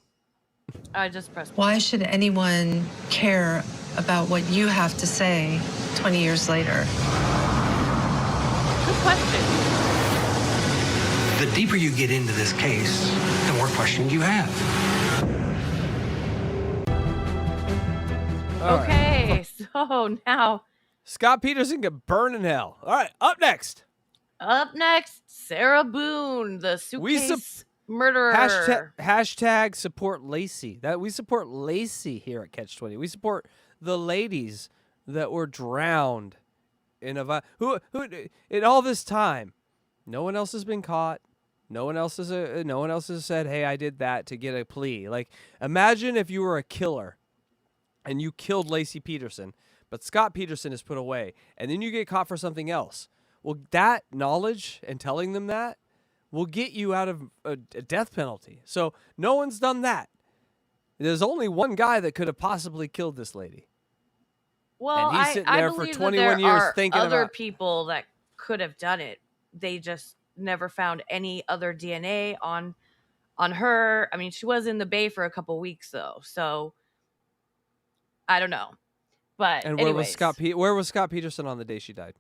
I just pressed. Why should anyone care about what you have to say 20 years later? Good question. The deeper you get into this case, the more questions you have. Okay, so now Scott Peterson can burn in hell. All right, up next. Up next, Sarah Boone, the suitcase murderer. Hashtag support Lacey. We support Lacey here at CATCH22. We support the ladies that were drowned in a who in all this time. No one else has been caught. No one else has said, "Hey, I did that," to get a plea. Like, imagine if you were a killer and you killed Lacey Peterson, but Scott Peterson is put away, and then you get caught for something else. Well, that knowledge and telling them that will get you out of a death penalty. So no one's done that. There's only one guy that could have possibly killed this lady. Well, and he's sitting I there for believe 21 that there years are thinking other about people that could have done it. They just never found any other DNA on her. I mean, she was in the bay for a couple weeks though, so I don't know. But And where was anyways, where was Scott Peterson on the day she died?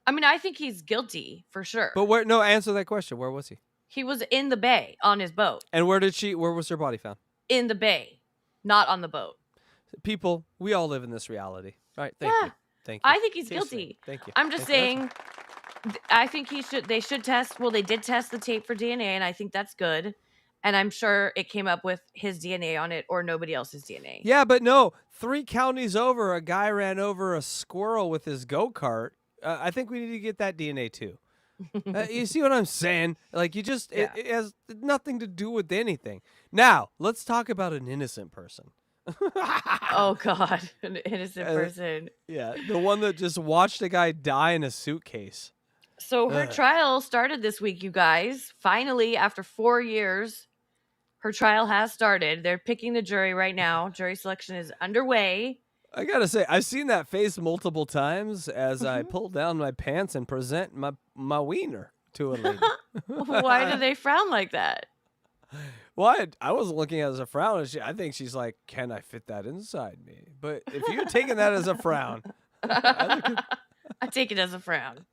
I mean, I think he's guilty for sure. But where? No, answer that question. Where was he? He was in the bay on his boat. And where was her body found? In the bay, not on the boat. People, we all live in this reality. All right, thank you. Thank you. I think he's Case guilty. Thank you. I'm just Thank you. saying, I think they should test. Well, they did test the tape for DNA, and I think that's good. And I'm sure it came up with his DNA on it or nobody else's DNA. Yeah, but no, 3 counties over, a guy ran over a squirrel with his go-kart. I think we need to get that DNA too. You see what I'm saying? Like, it has nothing to do with anything. Now, let's talk about an innocent person. Oh, God. An innocent person. Yeah, the one that just watched a guy die in a suitcase. So her trial started this week, you guys. Finally, after 4 years, her trial has started. They're picking the jury right now. Jury selection is underway. I gotta say, I've seen that face multiple times as I pull down my pants and present my wiener to a lady. Why do they frown like that? Well, I wasn't looking at it as a frown. I think she's like, can I fit that inside me? But if you're taking that as a frown, I take it as a frown.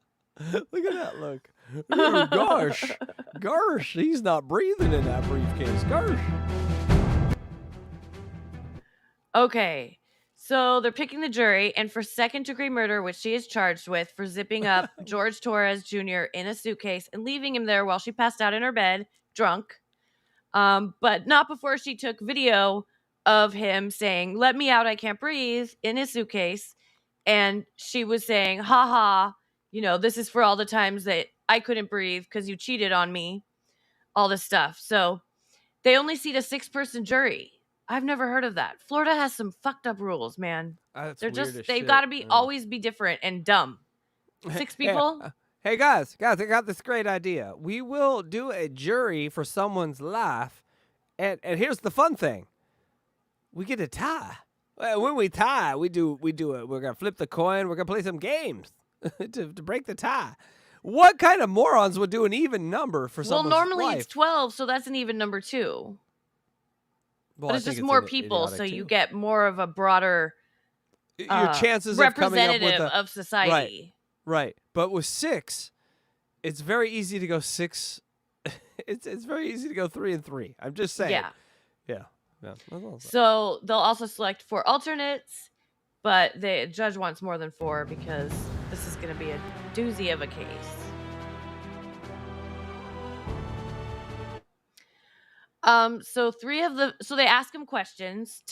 Look at that look. Oh, gosh. Gosh, he's not breathing in that briefcase. Gosh. Okay. So they're picking the jury, and for second-degree murder, which she is charged with, for zipping up George Torres Jr. in a suitcase and leaving him there while she passed out in her bed, drunk. But not before she took video of him saying, "Let me out, I can't breathe," in his suitcase. And she was saying, "Ha ha, this is for all the times that I couldn't breathe because you cheated on me," all this stuff. So they only seat a 6-person jury. I've never heard of that. Florida has some fucked up rules, man. They've got to be always be different and dumb. 6 people? Hey, guys, I got this great idea. We will do a jury for someone's life, and here's the fun thing. We get a tie. When we tie, we're gonna flip the coin. We're gonna play some games to break the tie. What kind of morons would do an even number for someone's normally life? It's 12, so that's an even number 2. Well, but it's just more people, so you get more of a broader your chances of coming up with representative of society. Right. But with 6, it's very easy to go 6. It's very easy to go 3 and 3. I'm just saying. Yeah. So they'll also select 4 alternates, but the judge wants more than 4 because this is going to be a doozy of a case. So they ask him questions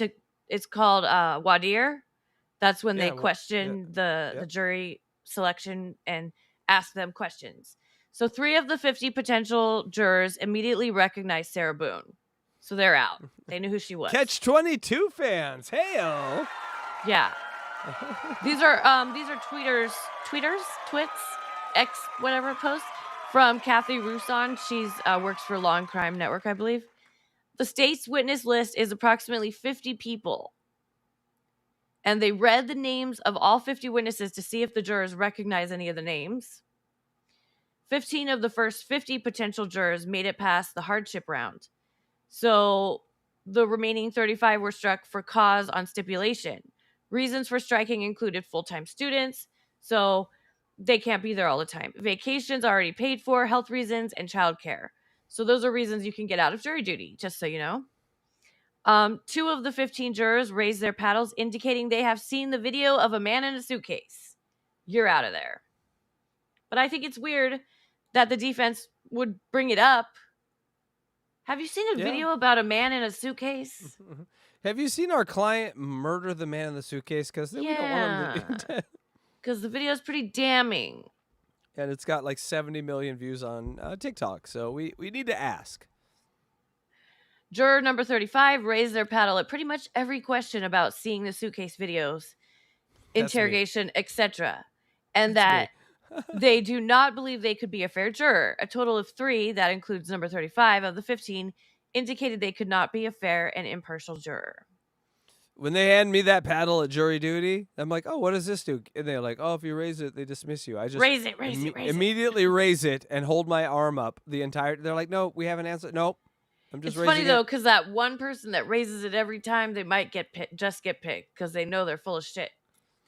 it's called voir dire. That's when they question the jury selection and ask them questions. So 3 of the 50 potential jurors immediately recognized Sarah Boone. So they're out. They knew who she was. CATCH22 fans. Hey-o. Yeah. These are tweeters, twits, X whatever posts from Kathy Rousson. She's works for Law and Crime Network, I believe. The state's witness list is approximately 50 people. And they read the names of all 50 witnesses to see if the jurors recognize any of the names. 15 of the first 50 potential jurors made it past the hardship round. So the remaining 35 were struck for cause on stipulation. Reasons for striking included full-time students, so they can't be there all the time. Vacations already paid for, health reasons, and childcare. So those are reasons you can get out of jury duty, just so you know. 2 of the 15 jurors raised their paddles, indicating they have seen the video of a man in a suitcase. You're out of there. But I think it's weird that the defense would bring it up. Have you seen a video about a man in a suitcase? Have you seen our client murder the man in the suitcase? Because we don't want him to. Because the video is pretty damning. And it's got like 70 million views on TikTok. So we need to ask. Juror number 35 raised their paddle at pretty much every question about seeing the suitcase videos. interrogation, etc., and that me. they do not believe they could be a fair juror. A total of 3, that includes number 35 of the 15, indicated they could not be a fair and impartial juror. When they hand me that paddle at jury duty, I'm like, oh, what does this do? And they're like, oh, if you raise it, they dismiss you. I just raise it. immediately raise it and hold my arm up the entire. They're like, no, we haven't answered. Nope. I'm just It's raising funny though, because that one person that raises it every time, they might get just get picked because they know they're full of shit.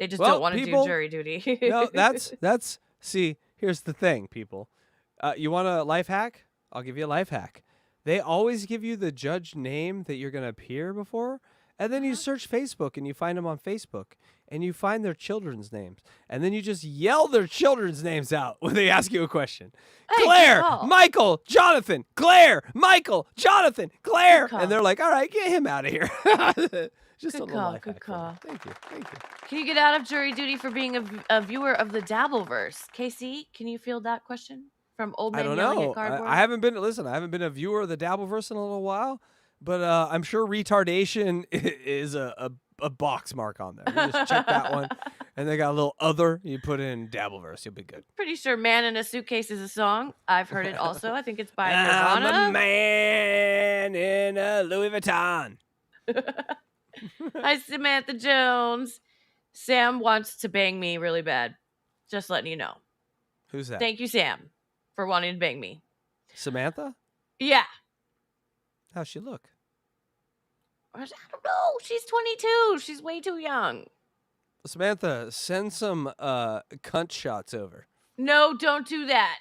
They just don't want to do jury duty. No, that's. See, here's the thing, people. You want a life hack? I'll give you a life hack. They always give you the judge name that you're going to appear before. And then you search Facebook and you find them on Facebook and you find their children's names. And then you just yell their children's names out when they ask you a question. Hey, Claire, Michael, Jonathan, Claire, Michael, Jonathan, Claire. And they're like, all right, get him out of here. Just good a little call, life good hack. call. Thank you. Can you get out of jury duty for being a viewer of the Dabbleverse? Casey, can you field that question from Old Man I don't Yelling know. at Cardboard? I haven't been a viewer of the Dabbleverse in a little while. But I'm sure retardation is a box mark on there. You just check that one. And they got a little other. You put in Dabbleverse. You'll be good. Pretty sure Man in a Suitcase is a song. I've heard it also. I think it's by I'm Nirvana. a man in a Louis Vuitton. Hi, Samantha Jones. Sam wants to bang me really bad. Just letting you know. Who's that? Thank you, Sam, for wanting to bang me. Samantha? Yeah. How's she look? I don't know. She's 22. She's way too young. Samantha, send some cunt shots over. No, don't do that.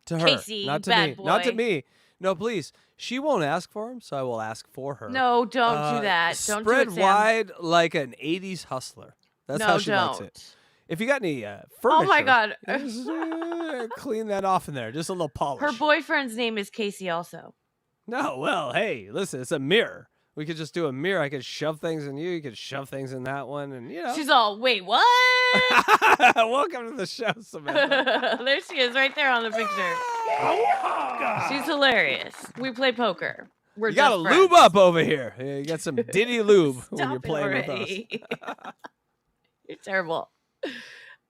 To her. Casey, not to bad me. boy. Not to me. No, please. She won't ask for him, so I will ask for her. No, don't do that. Don't spread do it, Sam. wide like an 80s hustler. That's how she likes it. If you got any furniture. Oh my God. just, clean that off in there. Just a little polish. Her boyfriend's name is Casey also. No, well, hey, listen, it's a mirror. We could just do a mirror. I could shove things in you. You could shove things in that one. And, you know. She's all, wait, what? Welcome to the show, Samantha. There she is, right there on the picture. She's hilarious. We play poker. We're You got to just friends. lube up over here. Yeah, you got some Diddy lube when Stop you're it playing already. with us. You're terrible.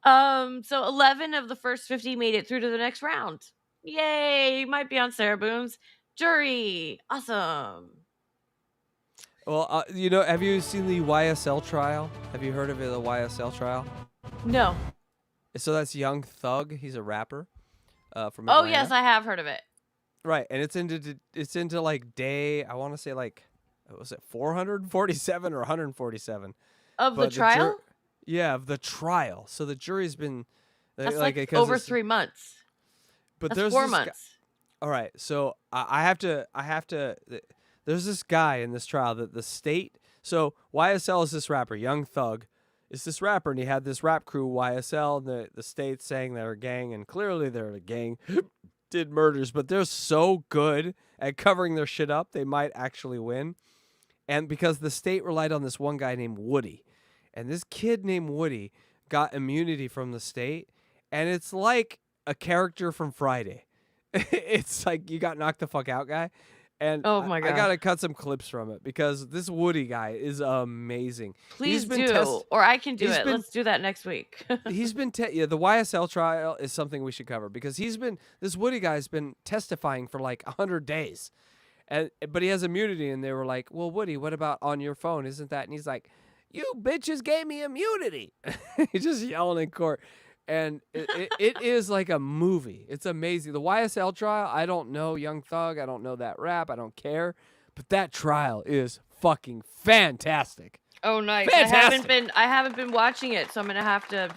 So 11 of the first 50 made it through to the next round. Yay! You might be on Sarah Boone's jury. Awesome. Well, you know, have you seen the YSL trial? Have you heard of it, the YSL trial? No. So that's Young Thug. He's a rapper from Oh Atlanta. yes, I have heard of it. Right, and it's into like day, I want to say like, was it 447 or 147 Of the trial? Yeah, of the trial. So the jury's been That's like over 3 months. But That's there's 4 this guy- months. All right, so I have to. There's this guy in this trial that the state. So YSL is this rapper, Young Thug, is this rapper, and he had this rap crew YSL, and the state saying they're a gang, and clearly they're a gang, did murders, but they're so good at covering their shit up, they might actually win. And because the state relied on this one guy named Woody, and this kid named Woody got immunity from the state, and it's like a character from Friday. It's like you got knocked the fuck out guy. And Oh my God. I gotta cut some clips from it because this Woody guy is amazing. Please do, or I can do he's it. been- Let's do that next week. He's been the YSL trial is something we should cover because this Woody guy's been testifying for like 100 days, but he has immunity, and they were like, "Well, Woody, what about on your phone? Isn't that?" And he's like, "You bitches gave me immunity." He's just yelling in court. And it is like a movie. It's amazing. The YSL trial, I don't know Young Thug. I don't know that rap. I don't care. But that trial is fucking fantastic. Oh, nice. Fantastic. I haven't been watching it, so I'm gonna have to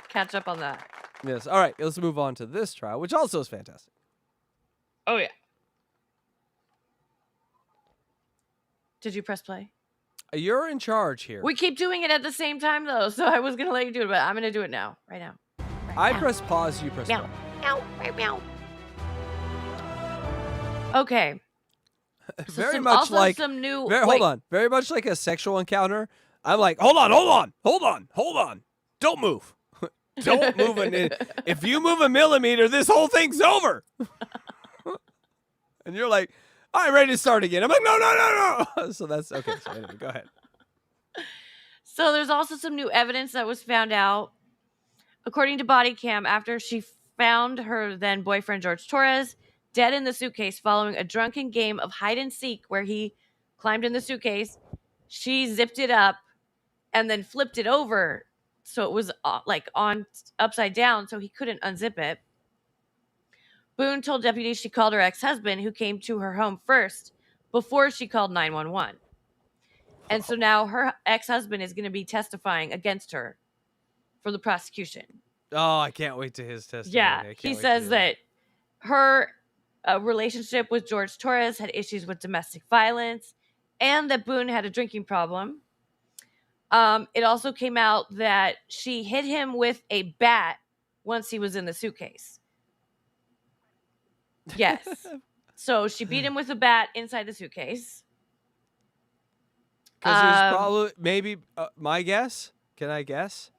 catch up on that. Yes. All right. Let's move on to this trial, which also is fantastic. Oh yeah. Did you press play? You're in charge here. We keep doing it at the same time though, so I was gonna let you do it, but I'm gonna do it now, right now. I press pause. You press Meow. play. Meow. Meow. Meow. Okay. So Very some- much also like some new. Hold wait. on. Very much like a sexual encounter. I'm like, hold on. Don't move. Don't move. If you move a millimeter, this whole thing's over. And you're like, I'm ready to start again. I'm like, no. So that's okay. So anyway, go ahead. So there's also some new evidence that was found out. According to body cam, after she found her then boyfriend George Torres dead in the suitcase following a drunken game of hide and seek where he climbed in the suitcase, she zipped it up and then flipped it over so it was like on upside down so he couldn't unzip it. Boone told deputies she called her ex-husband, who came to her home first before she called 911. And so now her ex-husband is going to be testifying against her for the prosecution. Oh, I can't wait to his testimony. Yeah, he says that her relationship with George Torres had issues with domestic violence and that Boone had a drinking problem. It also came out that she hit him with a bat once he was in the suitcase. Yes. So she beat him with a bat inside the suitcase. Because he was probably, maybe, my guess, can I guess?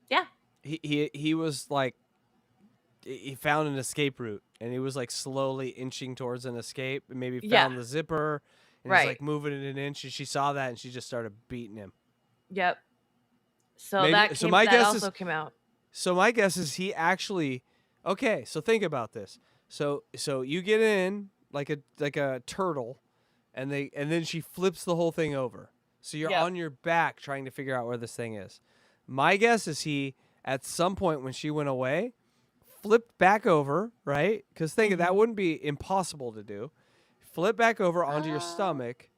Yeah. He was like, he found an escape route and he was like slowly inching towards an escape and maybe found the zipper and he's like moving it an inch and she saw that and she just started beating him. Yep. So Maybe, that also came out. So my guess is he actually, okay, so think about this. So you get in like a turtle and then she flips the whole thing over. So you're on your back trying to figure out where this thing is. My guess is he, at some point when she went away, flipped back over, right? Because think of that wouldn't be impossible to do. Flip back over onto your stomach,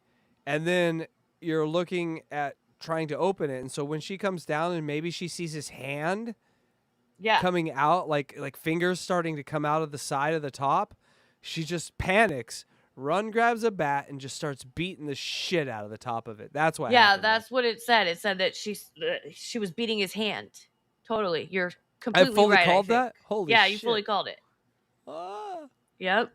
and then you're looking at trying to open it. And so when she comes down and maybe she sees his hand coming out, like fingers starting to come out of the side of the top, she just panics, grabs a bat, and just starts beating the shit out of the top of it. That's what happened. That's what it said. It said that she was beating his hand. Totally. You're completely I fully right, called that? Holy shit. Yeah, you fully called it. Yep.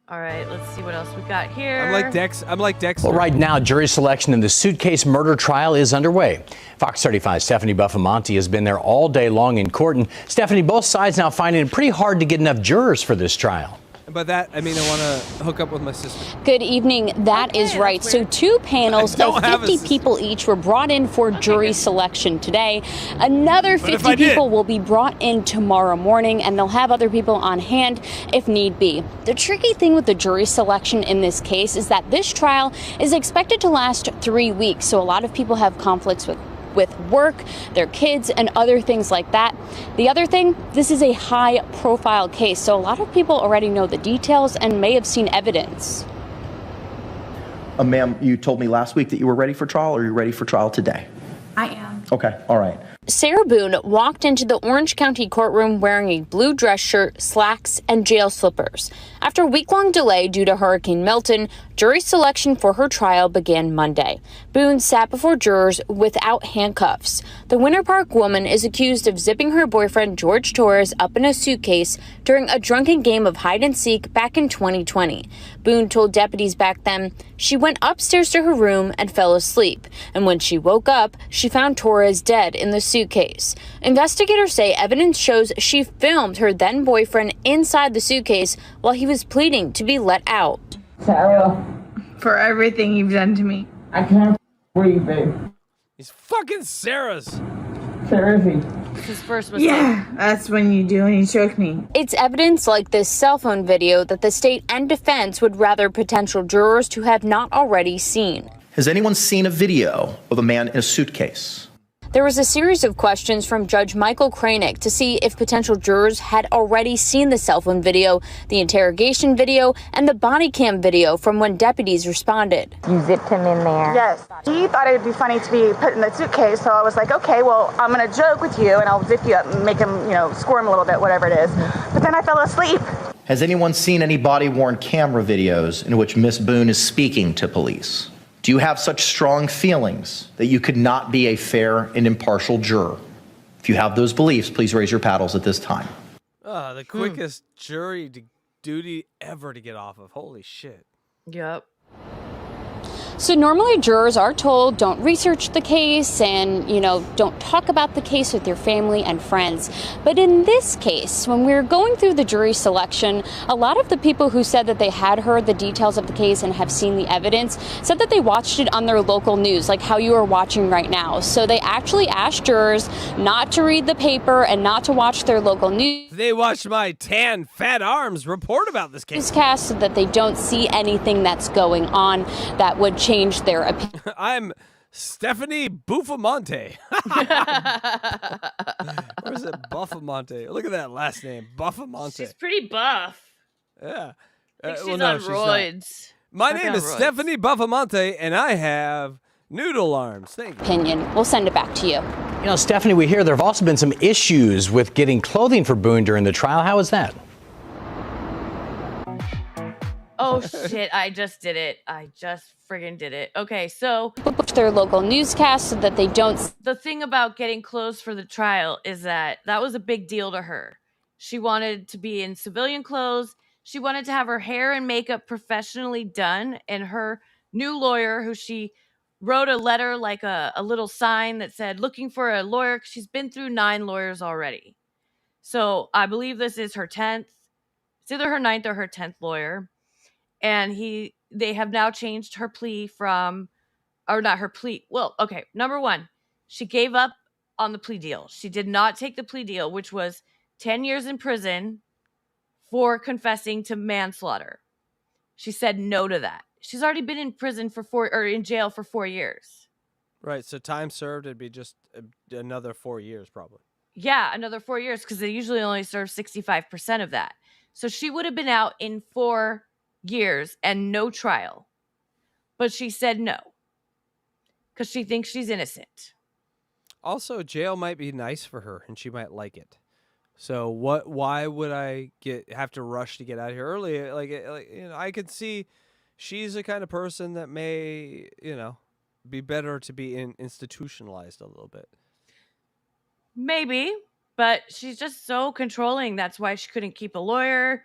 All right, let's see what else we got here. I'm like Dex. Well, right now, jury selection in the suitcase murder trial is underway. Fox 35's Stephanie Buffamonte has been there all day long in court. And Stephanie, both sides now finding it pretty hard to get enough jurors for this trial. By that, I mean I want to hook up with my sister. Good evening. That is right. So 2 panels of 50 people each were brought in for jury selection today. Another 50 people will be brought in tomorrow morning, and they'll have other people on hand if need be. The tricky thing with the jury selection in this case is that this trial is expected to last 3 weeks. So a lot of people have conflicts with work, their kids, and other things like that. The other thing, this is a high-profile case, so a lot of people already know the details and may have seen evidence. Ma'am, you told me last week that you were ready for trial. Or are you ready for trial today? I am. Okay, all right. Sarah Boone walked into the Orange County courtroom wearing a blue dress shirt, slacks, and jail slippers. After a week-long delay due to Hurricane Milton, jury selection for her trial began Monday. Boone sat before jurors without handcuffs. The Winter Park woman is accused of zipping her boyfriend George Torres up in a suitcase during a drunken game of hide-and-seek back in 2020. Boone told deputies back then she went upstairs to her room and fell asleep, and when she woke up, she found Torres dead in the suitcase. Investigators say evidence shows she filmed her then-boyfriend inside the suitcase while he was pleading to be let out. Sarah, for everything you've done to me. I can't breathe, babe. He's fucking Sarah's. Seriously. His first mistake. Yeah, that's when you do and you choke me. It's evidence like this cell phone video that the state and defense would rather potential jurors to have not already seen. Has anyone seen a video of a man in a suitcase? There was a series of questions from Judge Michael Kranick to see if potential jurors had already seen the cell phone video, the interrogation video, and the body cam video from when deputies responded. You zipped him in there. Yes. He thought it would be funny to be put in the suitcase, so I was like, okay, well, I'm going to joke with you and I'll zip you up and make him, squirm a little bit, whatever it is. But then I fell asleep. Has anyone seen any body-worn camera videos in which Miss Boone is speaking to police? Do you have such strong feelings that you could not be a fair and impartial juror? If you have those beliefs, please raise your paddles at this time. The quickest jury duty ever to get off of. Holy shit. Yep. So normally jurors are told don't research the case and, don't talk about the case with your family and friends. But in this case, when we were going through the jury selection, a lot of the people who said that they had heard the details of the case and have seen the evidence said that they watched it on their local news, like how you are watching right now. So they actually asked jurors not to read the paper and not to watch their local news. They watched my tan, fat arms report about this case. Newscast so that they don't see anything that's going on that would change their opinion. I'm Stephanie Buffamonte. Or is it Buffamonte? Look at that last name, Buffamonte. She's pretty buff. Yeah. I think she's well, no, on she's not. roids. My Fucking name on is roids. Stephanie Buffamonte, and I have noodle arms. Thank you. Opinion. We'll send it back to you. Stephanie, we hear there have also been some issues with getting clothing for Boone during the trial. How is that? Oh shit, I just did it. I just friggin' did it. Okay, so their local newscast so that they don't. The thing about getting clothes for the trial is that was a big deal to her. She wanted to be in civilian clothes. She wanted to have her hair and makeup professionally done. And her new lawyer, who she wrote a letter, like a little sign that said, looking for a lawyer. She's been through 9 lawyers already. So I believe this is her 10th. It's either her 9th or her 10th lawyer. And they have now changed her plea from, or not her plea. Well, okay. Number one, she gave up on the plea deal. She did not take the plea deal, which was 10 years in prison for confessing to manslaughter. She said no to that. She's already been in prison in jail for 4 years. Right, so time served, it'd be just another 4 years probably. Yeah, another 4 years, because they usually only serve 65% of that. So she would have been out in 4 years and no trial. But she said no, because she thinks she's innocent. Also, jail might be nice for her, and she might like it. So why would I have to rush to get out of here early? I could see she's the kind of person that may, be better to be institutionalized a little bit. Maybe, but she's just so controlling. That's why she couldn't keep a lawyer.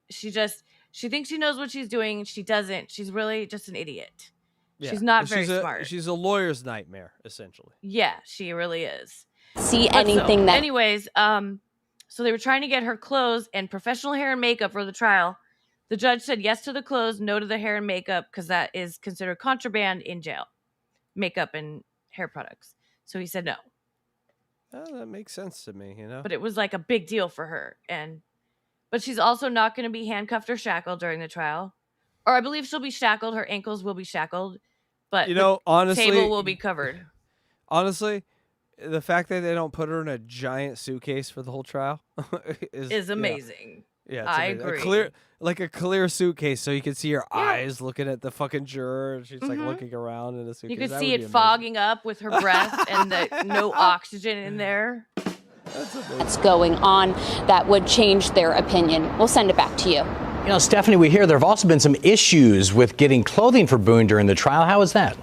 She thinks she knows what she's doing. She doesn't. She's really just an idiot. Yeah. She's not very smart. She's a lawyer's nightmare, essentially. Yeah, she really is. See anything that. Anyways, so they were trying to get her clothes and professional hair and makeup for the trial. The judge said yes to the clothes, no to the hair and makeup, because that is considered contraband in jail. Makeup and hair products. So he said no. Oh, that makes sense to me, But it was like a big deal for her. But she's also not going to be handcuffed or shackled during the trial. Or I believe she'll be shackled. Her ankles will be shackled. But honestly, the table will be covered. Honestly, the fact that they don't put her in a giant suitcase for the whole trial is amazing. Yeah, I agree. agree. A clear suitcase so you can see her eyes looking at the fucking juror. And she's like looking around in a suitcase. You could That see would it be amazing. fogging up with her breath and no oxygen in there. What's going on that would change their opinion. We'll send it back to you. Stephanie, we hear there have also been some issues with getting clothing for Boone during the trial. How is that?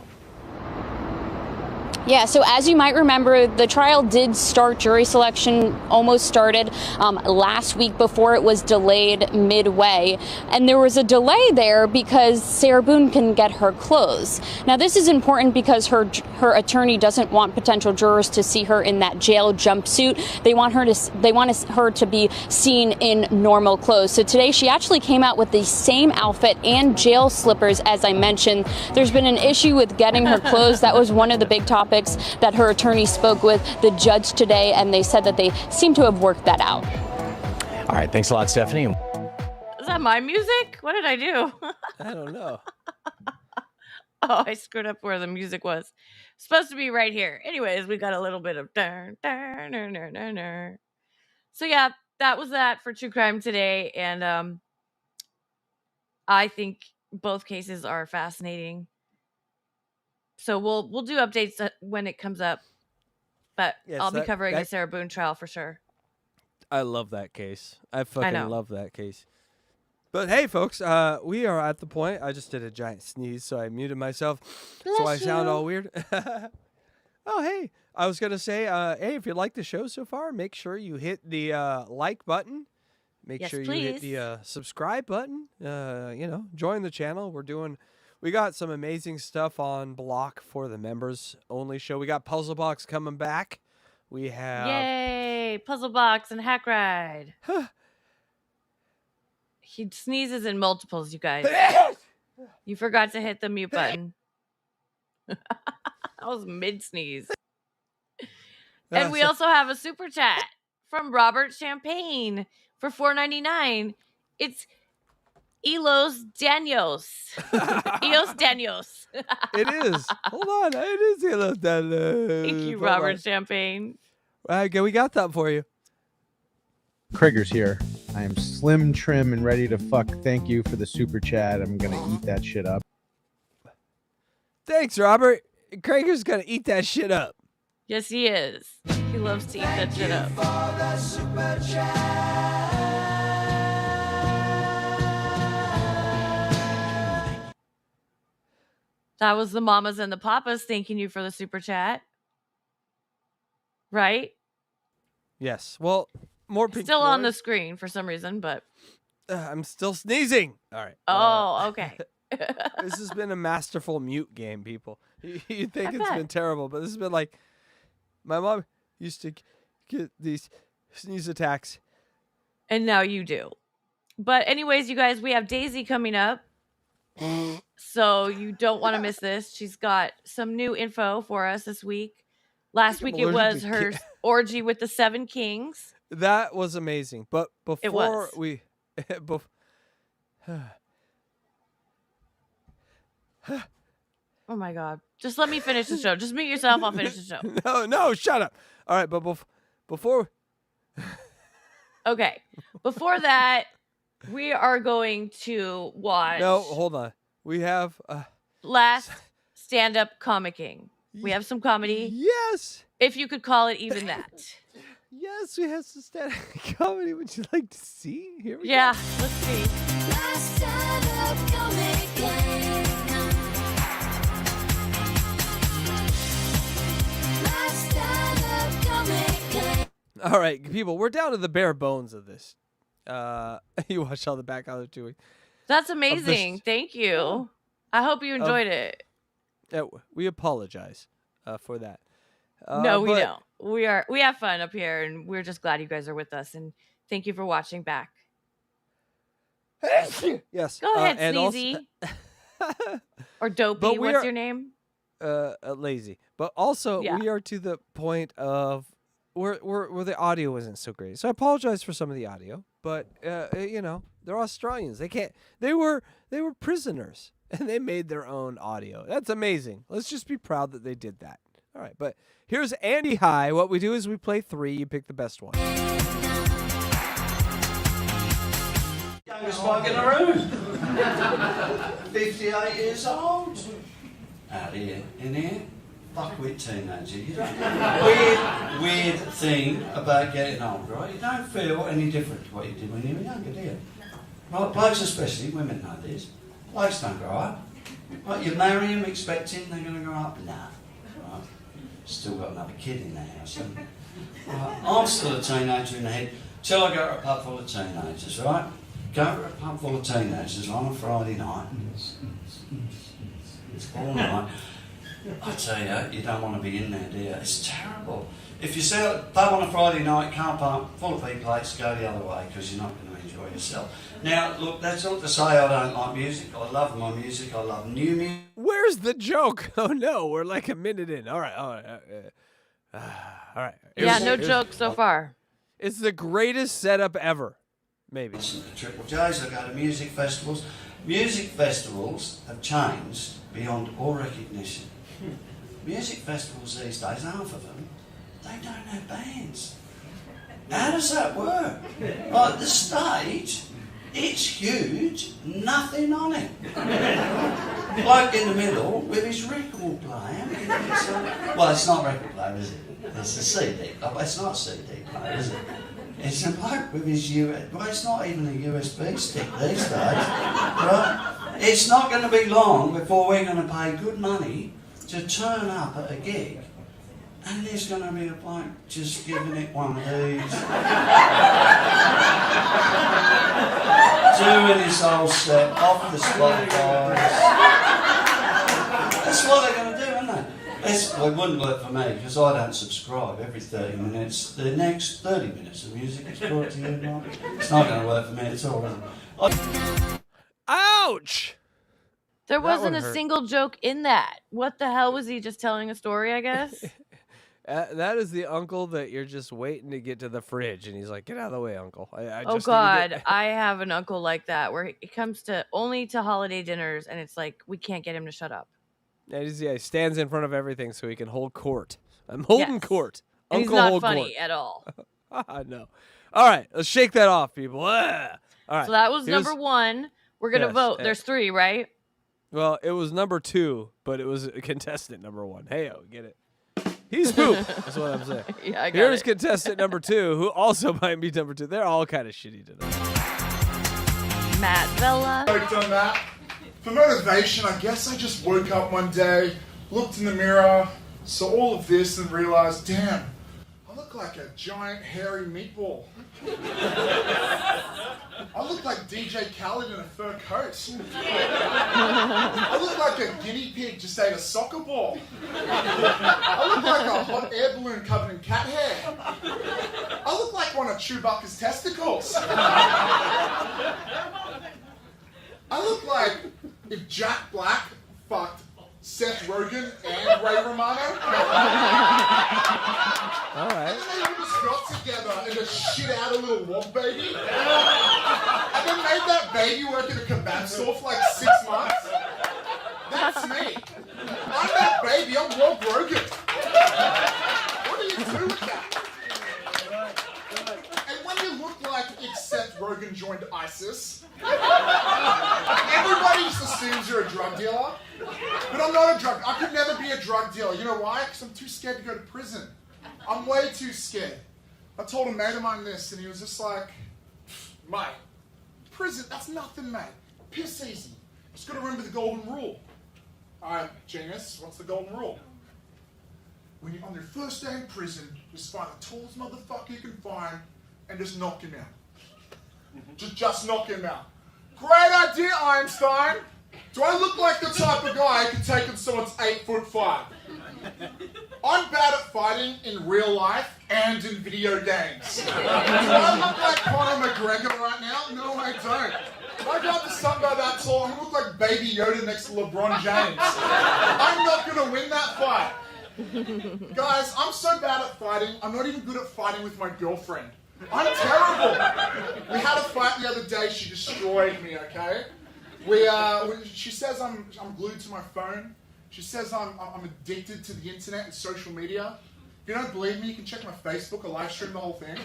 Yeah, so as you might remember, the trial did start, jury selection almost started last week before it was delayed midway. And there was a delay there because Sarah Boone can get her clothes. Now, this is important because her attorney doesn't want potential jurors to see her in that jail jumpsuit. They want her to be seen in normal clothes. So today she actually came out with the same outfit and jail slippers, as I mentioned. There's been an issue with getting her clothes. That was one of the big topics that her attorney spoke with the judge today, and they said that they seem to have worked that out. All right, thanks a lot, Stephanie. Is that my music? What did I do? I don't know. Oh, I screwed up where the music was. Supposed to be right here. Anyways, we got a little bit of So yeah, that was that for True Crime today, and I think both cases are fascinating. So we'll do updates when it comes up, but Yes, I'll be covering the Sarah Boone trial for sure. I love that case. I know. fucking love that case. But hey, folks, we are at the point. I just did a giant sneeze, so I muted myself, so I sound all weird. Oh, hey, I was gonna say, hey, if you like the show so far, make sure you hit the like button. Make Yes, sure you please. hit the subscribe button. Join the channel. We're we got some amazing stuff on block for the members only show. We got Puzzle Box coming back. We have Yay! Puzzle Box and Hackride. He sneezes in multiples, you guys. You forgot to hit the mute button. That was mid-sneeze. And we also have a super chat from Robert Champagne for $4.99. It's Elos Danios. Eos Danios. It is. Hold on. It is Elos Danios. Thank you, Robert Champagne. Okay, we got that for you. Krieger's here. I am slim, trim, and ready to fuck. Thank you for the super chat. I'm going to eat that shit up. Thanks, Robert. Krieger's going to eat that shit up. Yes, he is. He loves to eat that shit up. That was the mamas and the papas thanking you for the super chat. Right? Yes. Well, more Pink Still on Floyd. the screen for some reason, but... I'm still sneezing. All right. Oh, okay. This has been a masterful mute game, people. You think I it's bet. been terrible, but this has been like... My mom used to get these sneeze attacks. And now you do. But anyways, you guys, we have Daisy coming up. So you don't want to miss this. She's got some new info for us this week. Last week it was her orgy with the 7 kings. That was amazing. But before was. we... Oh my God. Just let me finish the show. Just mute yourself. I'll finish the show. No, shut up. All right, but before... Okay. Before that, we are going to watch... No, hold on. We have... Last Stand-Up Comicking. We have some comedy. Yes. If you could call it even that. Yes, we have some stand-up comedy. Would you like to see? Here we Yeah, go. let's see. Last stand-up comicking. Last stand-up comicking. All right, people, we're down to the bare bones of this. You watched all the back other 2 weeks. That's amazing. Thank you. I hope you enjoyed it. We apologize for that. No, we but- don't. We have fun up here, and we're just glad you guys are with us. And thank you for watching back. Yes. Go ahead, and Sneezy. Or Dopey. But we What's are- your name? Lazy. But also, Yeah. we are to the point of where the audio isn't so great. So I apologize for some of the audio. But you know, they're Australians. They can't. They were prisoners, and they made their own audio. That's amazing. Let's just be proud that they did that. All right, but here's Andy High. What we do is we play 3. You pick the best one. Youngest bloke in the room. 58 years old. Out here, in here. Fuckwit teenager. You know? Weird thing about getting old, right? You don't feel any different to what you did when you were younger, do you? Right, blokes especially, women know this. Blokes don't grow up. Right, you marry them expecting they're going to grow up. Nah. Right. Still got another kid in the house. Right. I'm still a teenager in the head till I go to a pub full of teenagers, right? Go to a pub full of teenagers on a Friday night. It's all night. I tell you, you don't want to be in there, do you? It's terrible. If you see a pub on a Friday night, car park, full of P-plates, go the other way because you're not going to enjoy yourself. Now, look, that's not to say I don't like music. I love my music. I love new music. Where's the joke? Oh no, we're like a minute in. All right. All right. Yeah, no joke so far. It's the greatest setup ever. Maybe. Listen to Triple J's, I go to music festivals. Music festivals have changed beyond all recognition. Music festivals these days, half of them, they don't have bands. How does that work? Like the stage, it's huge, nothing on it. Bloke in the middle with his record player. Well, it's not record player, is it? It's a CD. Oh, it's not a CD player, is it? It's a bloke with his well, it's not even a USB stick these days. Right? It's not going to be long before we're going to pay good money to turn up at a gig, and there's going to be a bloke just giving it one of these, doing his whole set off the Spotify. That's what they're going to do, aren't they? It wouldn't work for me because I don't subscribe every 30 minutes. The next 30 minutes of music is brought to you. Mark. It's not going to work for me at all. Ouch! There That wasn't one a hurt. single joke in that. What the hell was he just telling a story, I guess? That is the uncle that you're just waiting to get to the fridge, and he's like, "Get out of the way, uncle." I Oh just need to God, get-" I have an uncle like that where it comes to only to holiday dinners, and it's like we can't get him to shut up. And he stands in front of everything so he can hold court. I'm holding Yes. court. And he's Uncle not hold funny court. at all. No. All right, let's shake that off, people. Ah! All right. So that was here's- number one. We're gonna Yes, vote. There's 3, right? Well, it was number 2, but it was contestant number 1. Hey-o, get it? He's poop. That's what I'm saying. Yeah, I got Here's it. contestant number 2, who also might be number 2. They're all kind of shitty today. Matt Vella. Worked on that. For motivation, I guess I just woke up one day, looked in the mirror, saw all of this and realized, damn, I look like a giant hairy meatball. I look like DJ Khaled in a fur coat. I look like a guinea pig just ate a soccer ball. I look like a hot air balloon covered in cat hair. I look like one of Chewbacca's testicles. I look like if Jack Black fucked Seth Rogen and Ray Romano. All right. And then they all just got together and just shit out a little wog baby. And then made that baby work at a kebab store for like 6 months. That's me. I'm that baby. I'm Rob Rogan. What do you do with that? And when you look like except Rogan joined ISIS, everybody just assumes you're a drug dealer. But I'm not a drug. I could never be a drug dealer. You know why? Because I'm too scared to go to prison. I'm way too scared. I told a mate of mine this, and he was just like, mate, prison, that's nothing, mate. Piss easy. Just gotta remember the golden rule. Alright, genius, what's the golden rule? When you're on your first day in prison, just find the tallest motherfucker you can find and just knock him out. Just knock him out. Great idea, Einstein! Do I look like the type of guy who can take on someone's 8'5"? I'm bad at fighting in real life and in video games. Do I look like Conor McGregor right now? No, I don't. If I go up to some guy that tall, I'm gonna look like Baby Yoda next to LeBron James. I'm not gonna win that fight. Guys, I'm so bad at fighting, I'm not even good at fighting with my girlfriend. I'm terrible. We had a fight the other day, she destroyed me, okay? She says I'm glued to my phone. She says I'm addicted to the internet and social media. If you don't believe me, you can check my Facebook. I live stream the whole thing.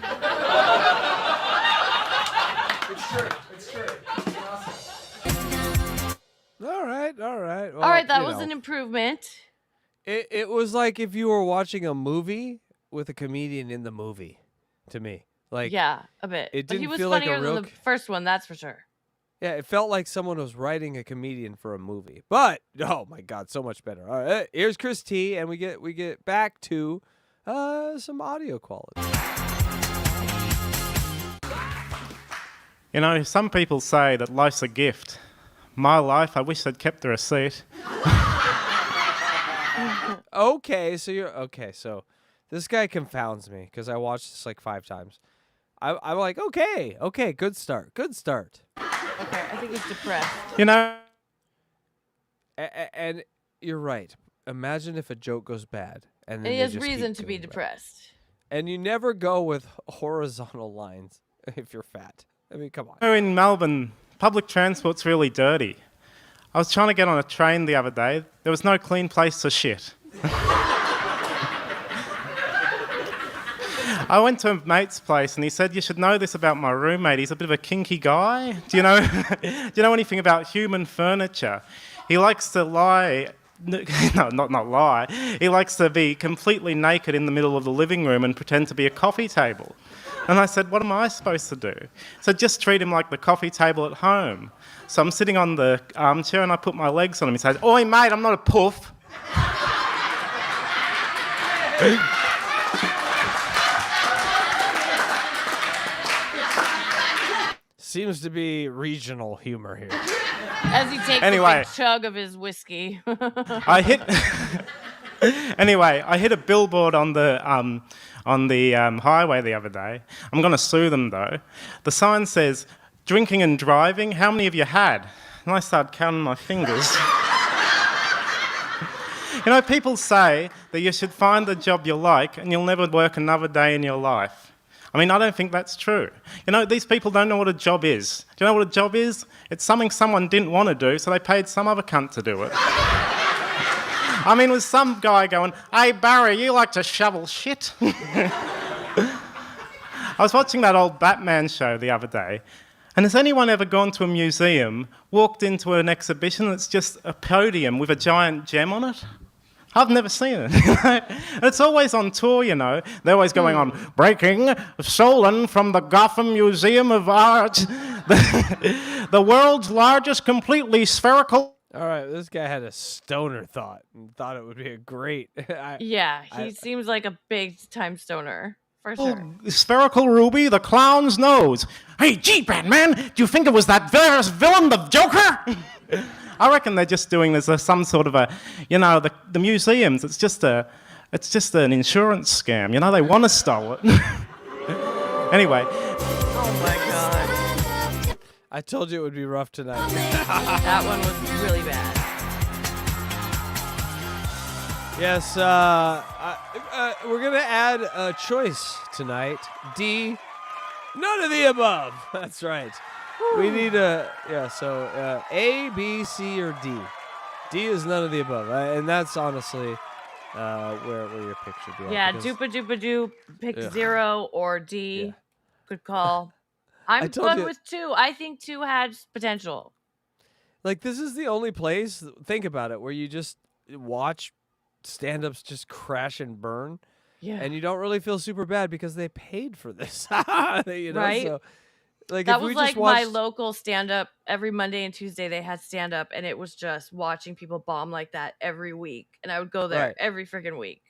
It's true. It's true. All right. Well, All right, that you was know. an improvement. It was like if you were watching a movie with a comedian in the movie, to me. Like Yeah, a bit. It But he didn't was feel like a funnier real than the first one, that's for sure. Yeah, it felt like someone was writing a comedian for a movie. But oh my God, so much better. All right, here's Chris T, and we get back to some audio quality. You know, some people say that life's a gift. My life, I wish I'd kept the receipt. Okay, so this guy confounds me because I watched this like 5 times. I'm like, okay, good start. Okay, I think he's depressed. You know, And you're right. Imagine if a joke goes bad, and then And he they has just reason keep to be going bad. depressed. And you never go with horizontal lines if you're fat. I mean, come on. in Melbourne, public transport's really dirty. I was trying to get on a train the other day. There was no clean place to shit. I went to a mate's place and he said, you should know this about my roommate. He's a bit of a kinky guy. Do you know anything about human furniture? He likes to lie. No, not lie. He likes to be completely naked in the middle of the living room and pretend to be a coffee table. And I said, what am I supposed to do? So just treat him like the coffee table at home. So I'm sitting on the armchair and I put my legs on him. He says, oi mate, I'm not a poof. seems to be regional humor here. As he takes Anyway. a big chug of his whiskey. I hit. Anyway, I hit a billboard on the highway the other day. I'm going to sue them though. The sign says, "Drinking and driving. How many of you had?" And I started counting my fingers. You know, people say that you should find the job you like and you'll never work another day in your life. I mean, I don't think that's true. You know, these people don't know what a job is. Do you know what a job is? It's something someone didn't want to do, so they paid some other cunt to do it. I mean, with some guy going, "Hey, Barry, you like to shovel shit?" I was watching that old Batman show the other day, and has anyone ever gone to a museum, walked into an exhibition that's just a podium with a giant gem on it? I've never seen it. And it's always on tour, you know. They're always going on, "Breaking, stolen from the Gotham Museum of Art, the world's largest completely spherical..." All right, this guy had a stoner thought and thought it would be a great. Yeah, he seems like a big-time stoner, for sure. Spherical ruby, the clown's nose. "Hey, gee, Batman, do you think it was that villain, the Joker?" I reckon they're just doing this as some sort of a, you know, the museums. It's just an insurance scam. You know, they want to steal it. Anyway. Oh my God. I told you it would be rough tonight. That one was really bad. Yes, we're gonna add a choice tonight. D, none of the above. That's right. We need A, B, C, or D. D is none of the above, and that's honestly where your pick should be. Yeah, Doopa, pick 0 or D. Yeah. Good call. I'm told good you- with 2. I think 2 had potential. Like, this is the only place, think about it, where you just watch stand-ups just crash and burn. Yeah. And you don't really feel super bad because they paid for this. You know? Right? So, like, That if we was just like my watched- local stand-up. Every Monday and Tuesday they had stand-up, and it was just watching people bomb like that every week. And I would go there Right. every freaking week.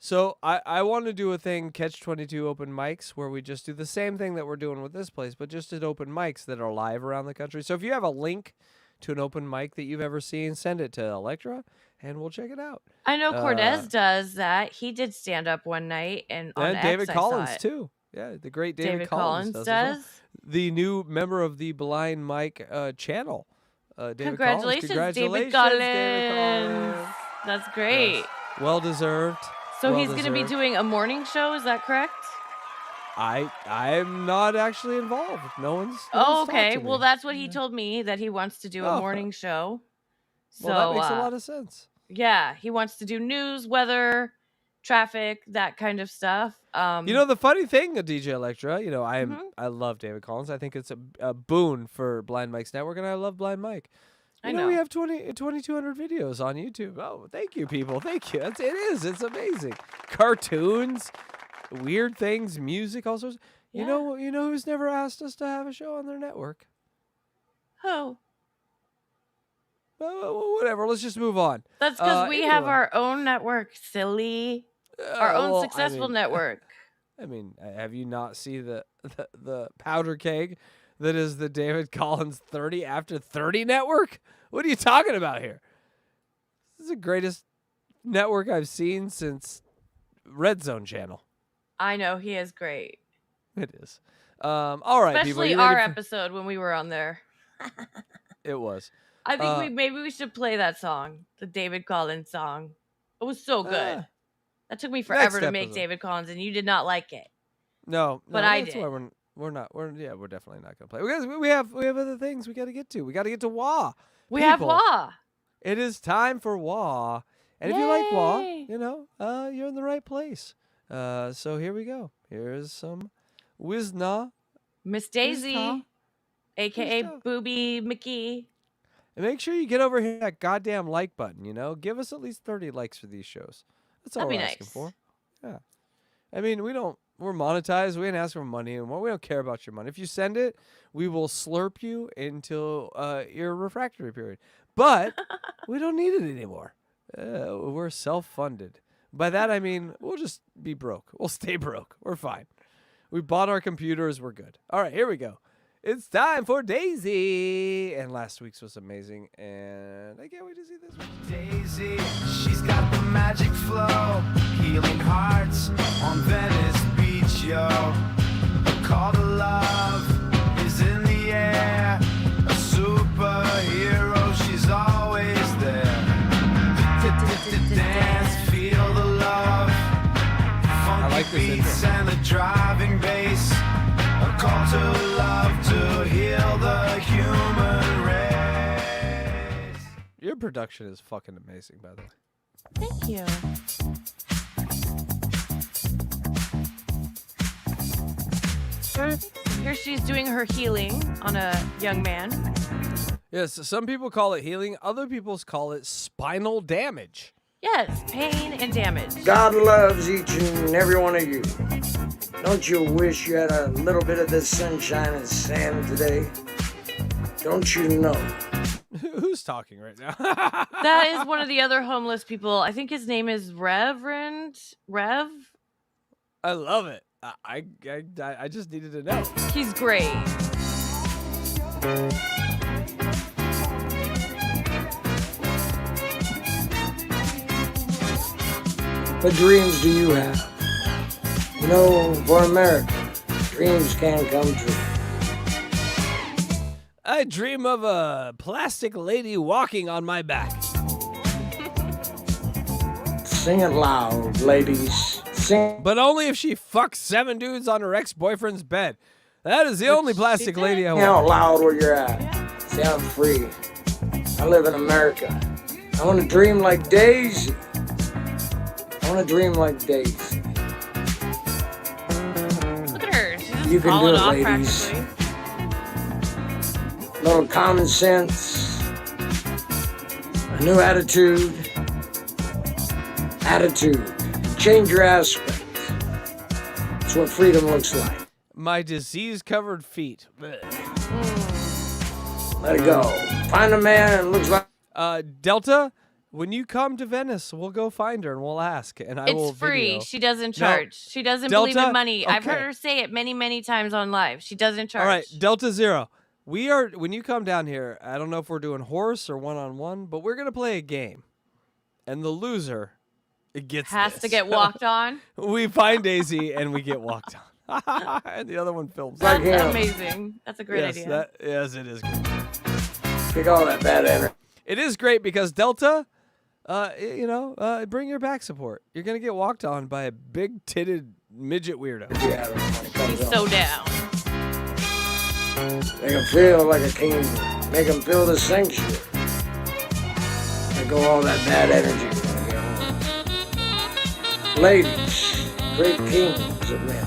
So I want to do a thing, CATCH22 open mics, where we just do the same thing that we're doing with this place, but just at open mics that are live around the country. So if you have a link to an open mic that you've ever seen, send it to ELECTRA, and we'll check it out. I know Cortez does that. He did stand-up one night, and on And David X, I saw Collins, it. too. Yeah, the great David David Collins Collins does. as well. does? The new member of the Blind Mike channel. David Congratulations, Collins. David David Collins. Collins. That's great. Yes. Well deserved. So Well he's going to be deserved. doing a morning show, is that correct? I'm not actually involved. No one's. Oh, okay. talked to Well, me. that's what he told me, that he wants to do a Oh. morning show. So, Well, that makes a lot of sense. Yeah, he wants to do news, weather, traffic, that kind of stuff. You know, the funny thing, DJ Electra, you know, Mm-hmm. I love David Collins. I think it's a boon for Blind Mike's network, and I love Blind Mike. I You know, know. we have 2,200 videos on YouTube. Oh, thank you, people. Thank you. It's amazing. Cartoons, weird things, music, all sorts. You know who's never asked us to have a show on their network? Who? Whatever. Let's just move on. That's because we have anyway. our own network, silly. Our own well, I successful mean- network. I mean, have you not seen the powder keg that is the David Collins 30 after 30 network? What are you talking about here? This is the greatest network I've seen since Red Zone Channel. I know, he is great. It is. All right, people. Especially you our ready for- episode when we were on there. It was. I think maybe we should play that song, the David Collins song. It was so good. That took me forever to make episode. David Collins, and you did not like it. No, But I that's did. why we're definitely not gonna play because we have other things we got to get to. We got to get to WA. We have People, WA. It is time for WA, and if you like WA, Yay. you know, you're in the right place. So here we go. Here's some Wizna. Miss Daisy, Wizna. a.k.a. Booby McGee. And make sure you get over here that goddamn like button. You know, give us at least 30 likes for these shows. That's all That'd we're be asking nice. for. Yeah. I mean, we're monetized. We ain't asking for money anymore. We don't care about your money. If you send it, we will slurp you until your refractory period. But we don't need it anymore. We're self-funded. By that, I mean, we'll just be broke. We'll stay broke. We're fine. We bought our computers. We're good. All right, here we go. It's time for Daisy. And last week's was amazing. And I can't wait to see this one. Daisy, she's got the magic flow, healing hearts on Venice Beach, yo. A call to love is in the air. A superhero, she's always there. Dance, feel the love. Funky beats and the driving bass. A call to love to heal the human race. Your production is fucking amazing, by the way. Thank you. Here she's doing her healing on a young man. Yes, some people call it healing. Other people call it spinal damage. Yes, pain and damage. God loves each and every one of you. Don't you wish you had a little bit of this sunshine and sand today? Don't you know? Who's talking right now? That is one of the other homeless people. I think his name is Rev. I love it. I just needed to know. He's great. What dreams do you have? You know, for America, dreams can come true. I dream of a plastic lady walking on my back. Sing it loud, ladies. Sing. But only if she fucks 7 dudes on her ex-boyfriend's bed. That is the only plastic lady I want. Out loud where you're at. See, I'm free. I live in America. I want to dream like Daisy. I want to dream like Daisy. Look at her. She's just You can do falling it, off ladies. practically. Little common sense. A new attitude. Attitude. Change your aspect. That's what freedom looks like. My disease-covered feet. Let it go. Find a man that looks like... Delta, when you come to Venice, we'll go find her and we'll ask. And I will It's free. video. She doesn't No. charge. She doesn't Delta? believe in money. I've Okay. heard her say it many, many times on live. She doesn't charge. All right, Delta Zero. When you come down here, I don't know if we're doing horse or one-on-one, but we're going to play a game. And the loser gets Has this. to get walked on. We find Daisy and we get walked on. And the other one films. That's him. amazing. That's a great yes, idea. Yes, it is good. Kick all that bad energy. It is great because Delta, bring your back support. You're going to get walked on by a big-titted midget weirdo. He's so down. Make him feel like a king. Make him feel the sanctuary. Let go all that bad energy. Ladies, great kings of men.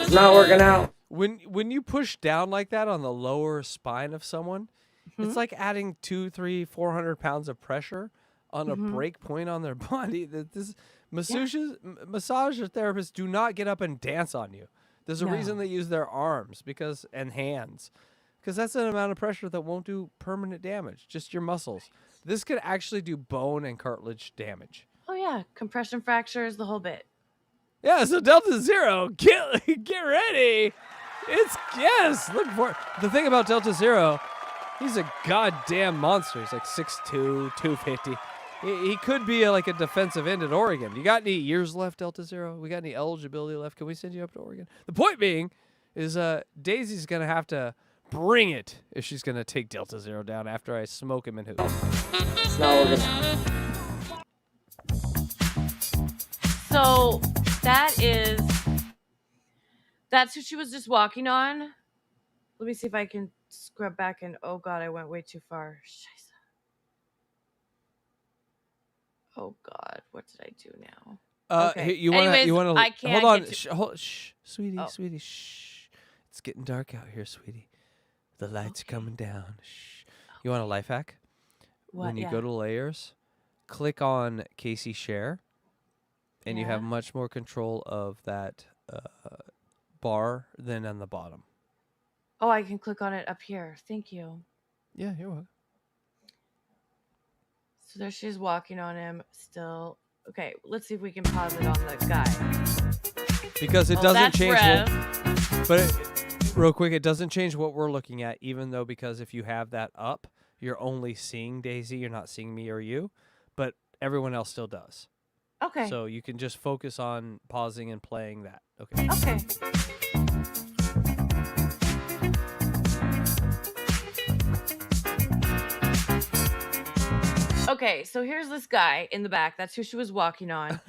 It's not working out. When you push down like that on the lower spine of someone, it's like adding 200, 300, 400 pounds of pressure on a break point on their body. This massage therapists do not get up and dance on you. There's a reason they use their arms and hands, because that's an amount of pressure that won't do permanent damage, just your muscles. This could actually do bone and cartilage damage. Oh yeah, compression fractures, the whole bit. Yeah, so Delta Zero, get ready. Look for it. The thing about Delta Zero, he's a goddamn monster. He's like 6'2", 250. He could be like a defensive end at Oregon. You got any years left, Delta Zero? We got any eligibility left? Can we send you up to Oregon? The point being is Daisy's going to have to bring it if she's going to take Delta Zero down after I smoke him in hoops. It's not working out. So that's who she was just walking on. Let me see if I can scrub back and oh god, I went way too far. Scheiße. Oh god, what did I do now? Okay. You want to I can't hold on, get sweetie, Oh. sweetie, shh. It's getting dark out here, sweetie. The lights coming down. Shh. You want a life hack? What? When you Yeah. go to layers, click on Casey Share, and you have much more control of that bar than on the bottom. Oh, I can click on it up here. Thank you. Yeah, you're welcome. So there she's walking on him still. Okay, let's see if we can pause it on the guy. Because it Oh, doesn't that's change Rev. it. But Real quick, it doesn't change what we're looking at, even though because if you have that up, you're only seeing Daisy. You're not seeing me or you, but everyone else still does. Okay. So you can just focus on pausing and playing that. Okay. Okay. Okay, so here's this guy in the back. That's who she was walking on.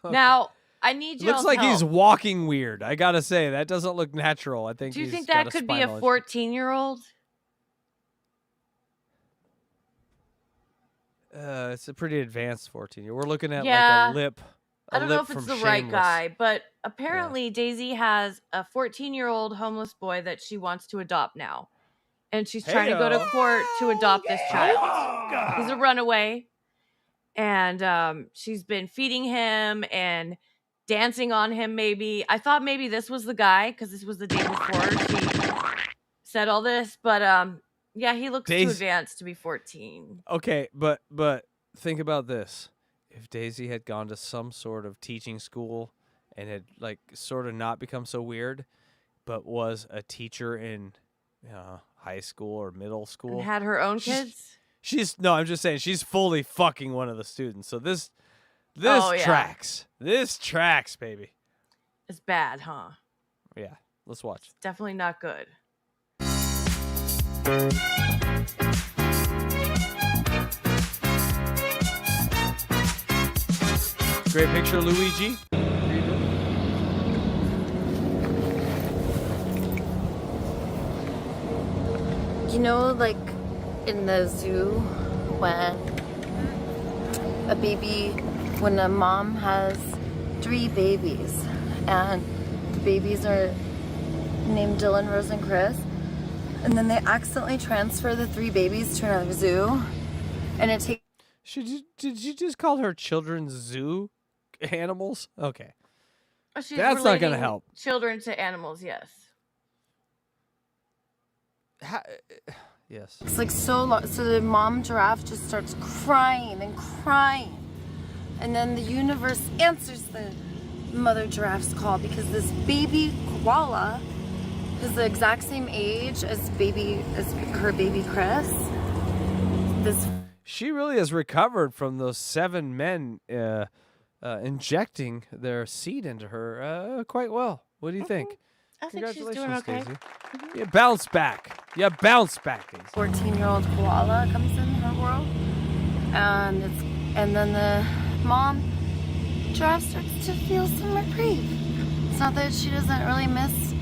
Now, I need you. Looks like he's walking weird. I gotta say that doesn't look natural. I think. Do you he's think got that could be a spinal issue. 14-year-old? It's a pretty advanced 14-year. We're looking at Yeah. like a lip. I don't know if it's the right Shameless. guy, but apparently Daisy has a 14-year-old homeless boy that she wants to adopt now. And she's trying to go to court to adopt this child. He's a runaway. And she's been feeding him and dancing on him maybe. I thought maybe this was the guy because this was the day before she said all this. But yeah, he looks too advanced to be 14. Okay, but think about this. If Daisy had gone to some sort of teaching school and had like sort of not become so weird, but was a teacher in high school or middle school. And had her own kids? I'm just saying she's fully fucking one of the students. So this Oh, yeah. tracks. This tracks, baby. It's bad, huh? Yeah. Let's watch. Definitely not good. Great picture, Luigi. You know, like in the zoo when when a mom has 3 babies and the babies are named Dylan, Rose, and Chris, and then they accidentally transfer the 3 babies to another zoo, and it takes. Did you just call her children's zoo animals? Okay. She's That's not gonna relating help. Children to animals, yes. Yes. It's like so long. So the mom giraffe just starts crying and crying. And then the universe answers the mother giraffe's call because this baby koala is the exact same age as her baby Chris. She really has recovered from those 7 men injecting their seed into her quite well. What do you think? I think she's doing Congratulations, okay. Daisy. You bounce back. You bounce back, Daisy. 14-year-old koala comes in her world, and then the mom giraffe starts to feel some reprieve. It's not that she doesn't really miss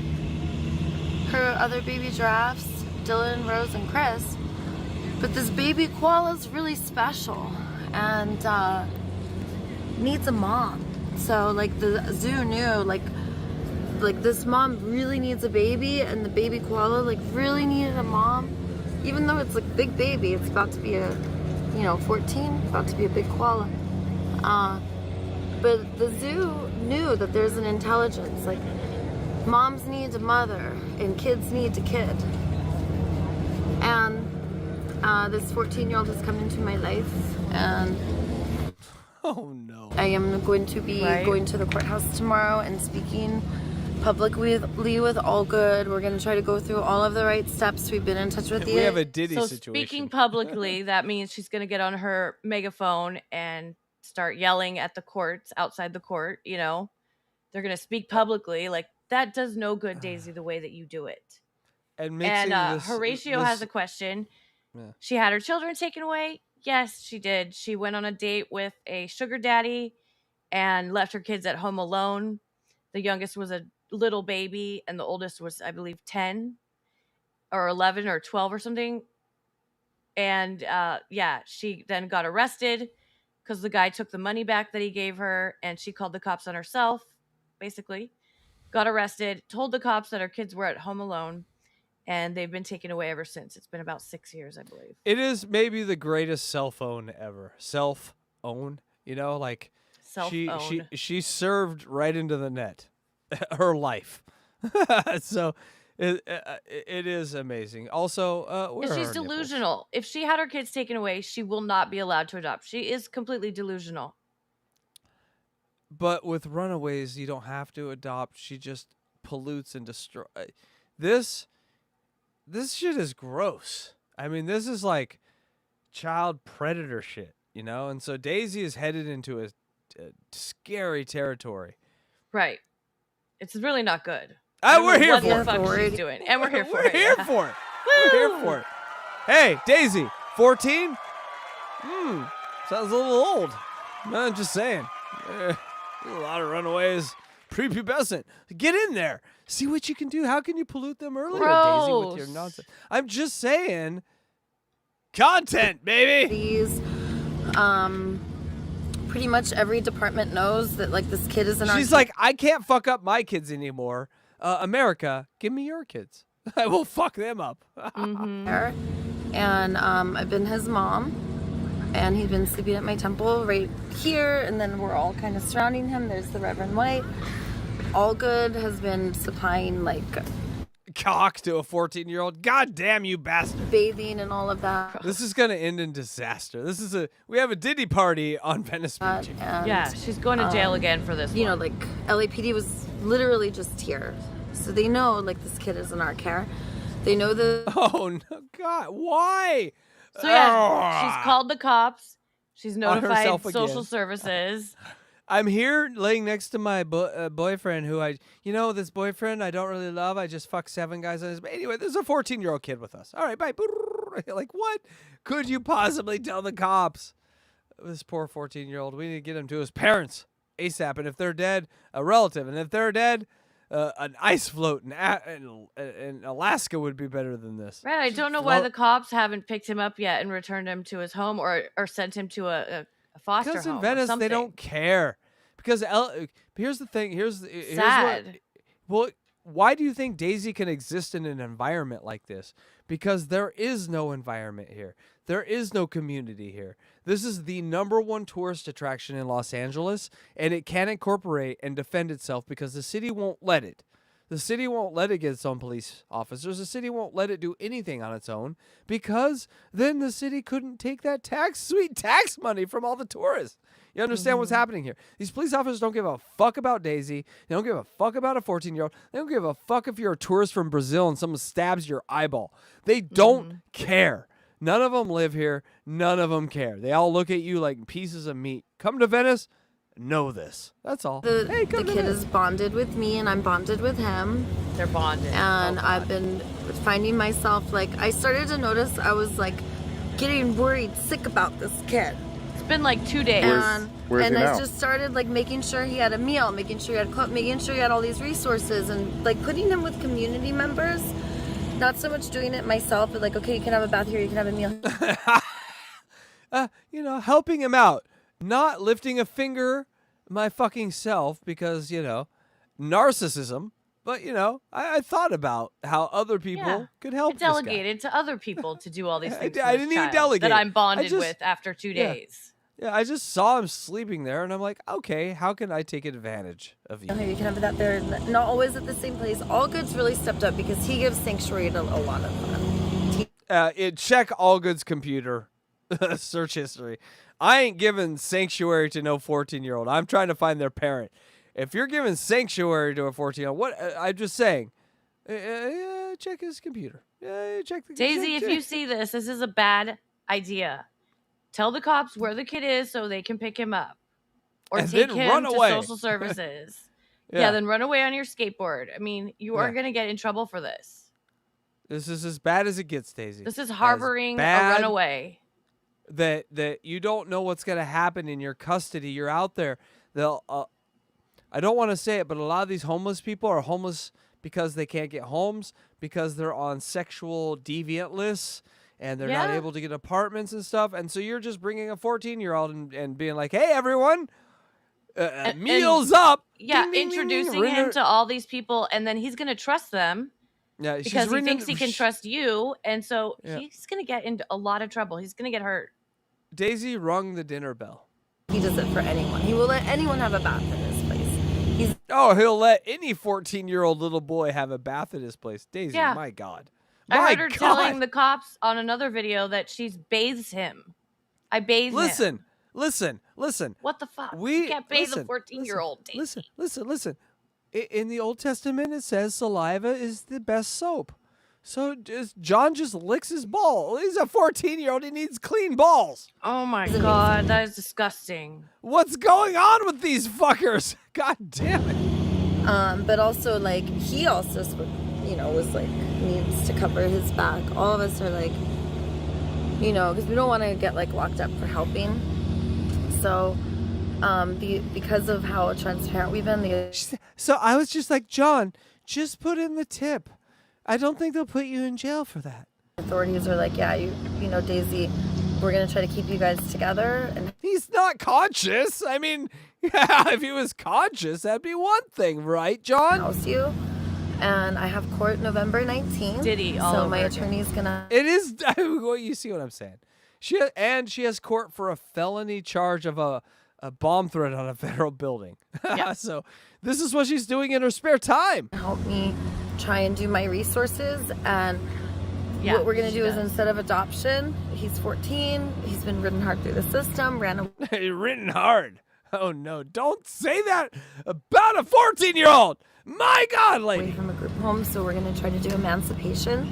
her other baby giraffes, Dylan, Rose, and Chris, but this baby koala is really special and needs a mom. So like the zoo knew like this mom really needs a baby, and the baby koala like really needed a mom, even though it's like big baby. It's about to be 14, about to be a big koala. But the zoo knew that there's an intelligence, like moms need a mother and kids need a kid. And this 14-year-old has come into my life, and oh no, I am going to be going to the courthouse tomorrow and speaking publicly with All Good. We're going to try to go through all of the right steps. We've been in touch with We have a Diddy So situation. speaking publicly, that means she's going to get on her megaphone and start yelling at the courts, outside the court, They're going to speak publicly. Like, that does no good, Daisy, the way that you do it. And mixing this, Horatio has a question. Yeah. She had her children taken away? Yes, she did. She went on a date with a sugar daddy and left her kids at home alone. The youngest was a little baby, and the oldest was, I believe, 10 or 11 or 12 or something. And she then got arrested because the guy took the money back that he gave her, and she called the cops on herself, basically. Got arrested, told the cops that her kids were at home alone, and they've been taken away ever since. It's been about 6 years, I believe. It is maybe the greatest cell phone ever. Self-own, like Self-owned. she served right into the net. Her life. So it is amazing. Also, where are she's her delusional. If she had her kids taken away, she will not be allowed to adopt. She is completely delusional. But with runaways, you don't have to adopt. She just pollutes and destroys. this shit is gross. I mean, this is like child predator shit, you know? And so Daisy is headed into a scary territory. Right. It's really not good. We're here for what the fuck she's doing. And we're here for it. We're here for it. We're here for it. Hey, Daisy, 14? Sounds a little old. No, I'm just saying. A lot of runaways. Prepubescent. Get in there. See what you can do. How can you pollute them earlier, Daisy, with your nonsense? I'm just saying. Content, baby. These, pretty much every department knows that like this kid is in our. She's like, I can't fuck up my kids anymore. America, give me your kids. I will fuck them up. And I've been his mom, and he's been sleeping at my temple right here, and then we're all kind of surrounding him. There's the Reverend White. All Good has been supplying like cock to a 14-year-old. God damn you bastard. Bathing and all of that. This is gonna end in disaster. We have a Diddy party on Venice Beach. Yeah, she's going to jail again for this. You know, like LAPD was literally just here. So they know like this kid is in our care. They know the Oh no, God, why? So yeah, she's called the cops. She's notified herself social again. services. I'm here laying next to my boyfriend who this boyfriend I don't really love. I just fucked 7 guys on his. Anyway, there's a 14-year-old kid with us. All right, bye. Like, what could you possibly tell the cops? This poor 14-year-old, we need to get him to his parents ASAP. And if they're dead, a relative. And if they're dead, an ice float in Alaska would be better than this. Right, I don't know why the cops haven't picked him up yet and returned him to his home or sent him to a foster because home. in Venice or they don't care. Because here's the thing. Here's sad. Why do you think Daisy can exist in an environment like this? Because there is no environment here. There is no community here. This is the #1 tourist attraction in Los Angeles, and it can't incorporate and defend itself because the city won't let it. The city won't let it get its own police officers. The city won't let it do anything on its own because then the city couldn't take that sweet tax money from all the tourists. You understand what's happening here? These police officers don't give a fuck about Daisy. They don't give a fuck about a 14-year-old. They don't give a fuck if you're a tourist from Brazil and someone stabs your eyeball. They don't care. None of them live here. None of them care. They all look at you like pieces of meat. Come to Venice. Know this. That's all. The kid is bonded with me, and I'm bonded with him. They're bonded. And I've been finding myself like I started to notice I was like getting worried, sick about this kid. It's been like 2 days. Where's he now? I just started like making sure he had a meal, making sure he had clothes, making sure he had all these resources, and like putting him with community members. Not so much doing it myself, but like, okay, you can have a bath here, you can have a meal. Helping him out. Not lifting a finger my fucking self because, narcissism. But, I thought about how other people could help I delegated to other people to do all these things. I didn't even delegate. That I'm bonded with after 2 days. Yeah, I just saw him sleeping there, and I'm like, okay, how can I take advantage of you? Okay, you can have that there. Not always at the same place. All Good's really stepped up because he gives sanctuary to a lot of them. Check All Good's computer search history. I ain't giving sanctuary to no 14-year-old. I'm trying to find their parent. If you're giving sanctuary to a 14-year-old, what? I'm just saying, check his computer. Check the Daisy, if you see this is a bad idea. Tell the cops where the kid is so they can pick him up. Or and take then him run to away. social services. Yeah, then run away on your skateboard. I mean, you are going to get in trouble for this. This is as bad as it gets, Daisy. This is harboring a runaway. That you don't know what's going to happen in your custody. You're out there. I don't want to say it, but a lot of these homeless people are homeless because they can't get homes, because they're on sexual deviant lists, and they're not able to get apartments and stuff. And so you're just bringing a 14-year-old and being like, hey, everyone, meals up. Yeah, ding, ding, introducing ding, ding. him to all these people, and then he's going to trust them. Yeah, because he thinks he can trust you, and so he's going to get into a lot of trouble. He's going to get hurt. Daisy rung the dinner bell. He does it for anyone. He will let anyone have a bath in his place. He'll let any 14-year-old little boy have a bath at his place. Daisy, my God. I heard her telling the cops on another video that she's bathes him. I bathe him. Listen. What the fuck? You can't bathe a 14-year-old. Listen. In the Old Testament, it says saliva is the best soap. So John just licks his ball. He's a 14-year-old. He needs clean balls. Oh my god, that is disgusting. What's going on with these fuckers? God damn it. But also, like, he also, was like, needs to cover his back. All of us are like, because we don't want to get, like, locked up for helping. So, because of how transparent we've been. So I was just like, John, just put in the tip. I don't think they'll put you in jail for that. Authorities are like, yeah, Daisy, we're going to try to keep you guys together. And he's not conscious. I mean, yeah, if he was conscious, that'd be one thing, right, John? House you. And I have court November 19th. Diddy all So over my again. attorney's going to... It is, well, you see what I'm saying. She has court for a felony charge of a bomb threat on a federal building. Yeah. So this is what she's doing in her spare time. Help me try and do my resources. And Yeah, what we're going to she do is, does. instead of adoption, he's 14. He's been ridden hard through the system, ran away. Written hard. Oh, no. Don't say that about a 14-year-old. My God, lady. Away from a group home. So we're going to try to do emancipation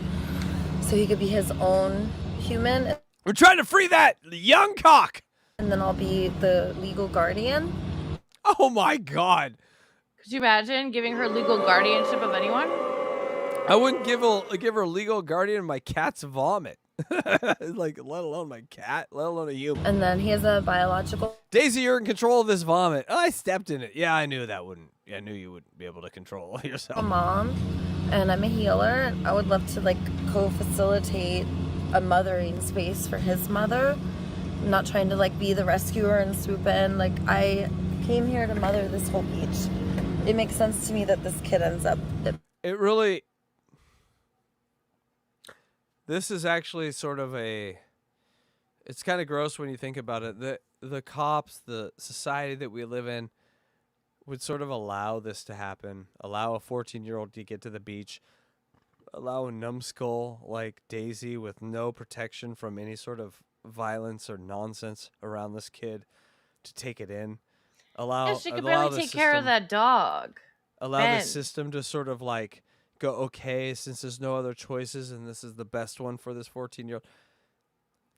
so he could be his own human. We're trying to free that young cock. And then I'll be the legal guardian. Oh, my God. Could you imagine giving her legal guardianship of anyone? I wouldn't give her legal guardian my cat's vomit. Like, let alone my cat, let alone a human. And then he has a biological... Daisy, you're in control of this vomit. Oh, I stepped in it. Yeah, I knew that wouldn't. I knew you wouldn't be able to control yourself. A mom, and I'm a healer. I would love to, like, co-facilitate a mothering space for his mother. I'm not trying to, like, be the rescuer and swoop in. Like, I came here to mother this whole beach. It makes sense to me that this kid ends up... It really... This is actually sort of a... It's kind of gross when you think about it. The cops, the society that we live in, would sort of allow this to happen. Allow a 14-year-old to get to the beach. Allow a numbskull like Daisy with no protection from any sort of violence or nonsense around this kid to take it in. Yeah, she could barely take care of that dog. Allow Ben. the system to sort of like go, okay, since there's no other choices and this is the best one for this 14-year-old.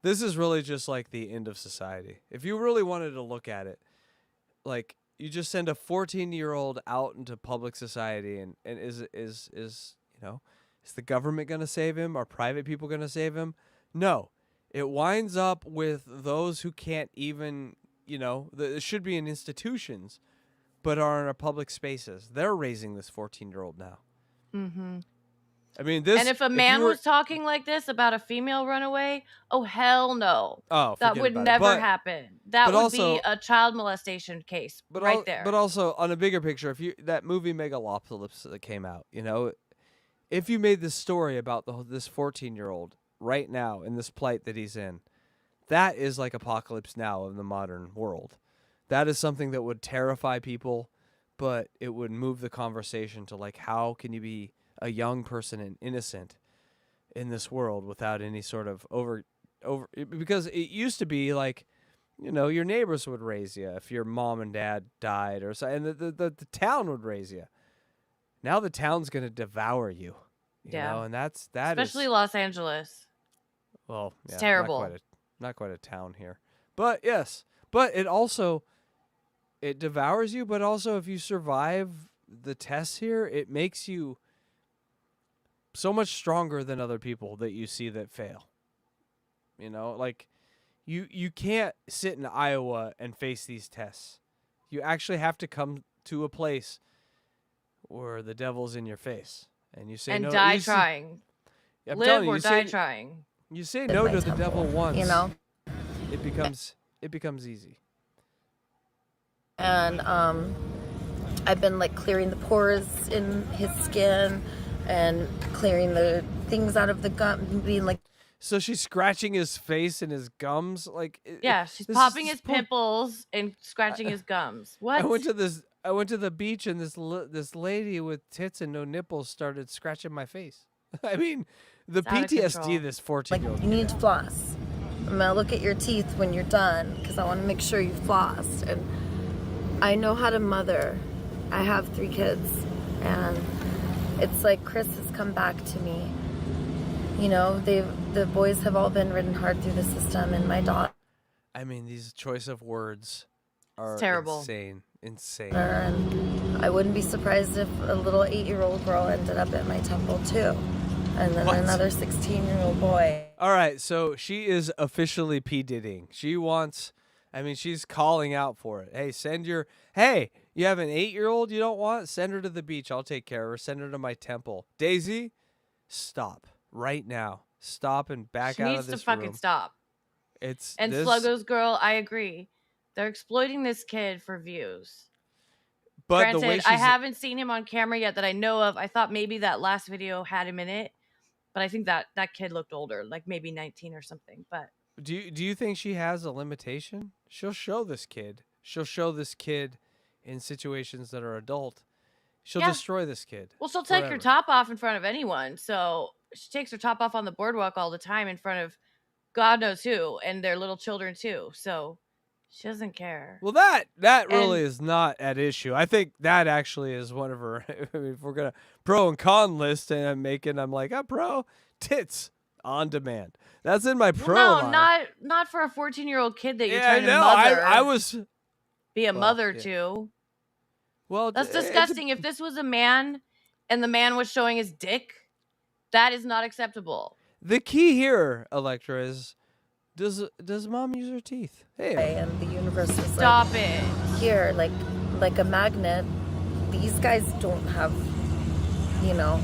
This is really just like the end of society. If you really wanted to look at it, like you just send a 14-year-old out into public society and is the government going to save him? Are private people going to save him? No. It winds up with those who can't even, it should be in institutions, but are in our public spaces. They're raising this 14-year-old now. Mm-hmm. I mean, this. And if a man was talking like this about a female runaway, oh hell no. Oh, that forget would about it. never But- happen. That but would also- be a child molestation case right there. But also on a bigger picture, if you that movie Megalopolis that came out, if you made this story about this 14-year-old right now in this plight that he's in, that is like Apocalypse Now in the modern world. That is something that would terrify people, but it would move the conversation to like, how can you be a young person and innocent in this world without any sort of over because it used to be like, your neighbors would raise you if your mom and dad died or so, and the town would raise you. Now the town's going to devour you. You know, and that especially is, Los Angeles. well, It's yeah, terrible. Not quite a town here. But yes, but it devours you, but also if you survive the tests here, it makes you so much stronger than other people that you see that fail. Like you can't sit in Iowa and face these tests. You actually have to come to a place where the devil's in your face and you say And no. die you say- trying. I'm Live telling you, or you die say- trying. You say no to the devil once. It becomes easy. And I've been like clearing the pores in his skin and clearing the things out of the gum, being like. So she's scratching his face and his gums, like. Yeah, she's this popping is his pimples and scratching his gums. What? I went to the beach and this lady with tits and no nipples started scratching my face. I mean, the It's out of control. PTSD this 14-year-old. You need to floss. I'm gonna look at your teeth when you're done because I want to make sure you flossed. And I know how to mother. I have 3 kids. And it's like Chris has come back to me. You know, the boys have all been ridden hard through the system, and my daughter. I mean, these choice of words are terrible. insane. And I wouldn't be surprised if a little 8-year-old girl ended up at my temple too. And then What? another 16-year-old boy. All right, so she is officially P. Diddying. She wants, I mean, she's calling out for it. Hey, you have an 8-year-old you don't want? Send her to the beach. I'll take care of her. Send her to my temple. Daisy, stop right now. Stop and back She out needs of to this fucking room. stop. And Sluggo's girl, I agree. They're exploiting this kid for views. But Granted, I haven't seen him on camera yet that I know of. I thought maybe that last video had him in it, but I think that kid looked older, like maybe 19 or something. But Do you think she has a limitation? She'll show this kid. She'll show this kid in situations that are adult. She'll Yeah. destroy this kid. well, she'll take her forever. top off in front of anyone. So she takes her top off on the boardwalk all the time in front of God knows who and their little children too. So she doesn't care. Well, that really And- is not at issue. I think that actually is one of her. I mean, if we're gonna pro and con list, and I'm like, pro tits on demand. That's in my pro. No, line. not for a 14-year-old kid that you're Yeah, trying to no, mother. I was. be a well, mother yeah. to. Well, That's it's a- disgusting. If this was a man and the man was showing his dick, that is not acceptable. The key here, Electra, is does mom use her teeth? Hey, And the universe was Stop like, it. here, like a magnet. These guys don't have, you know,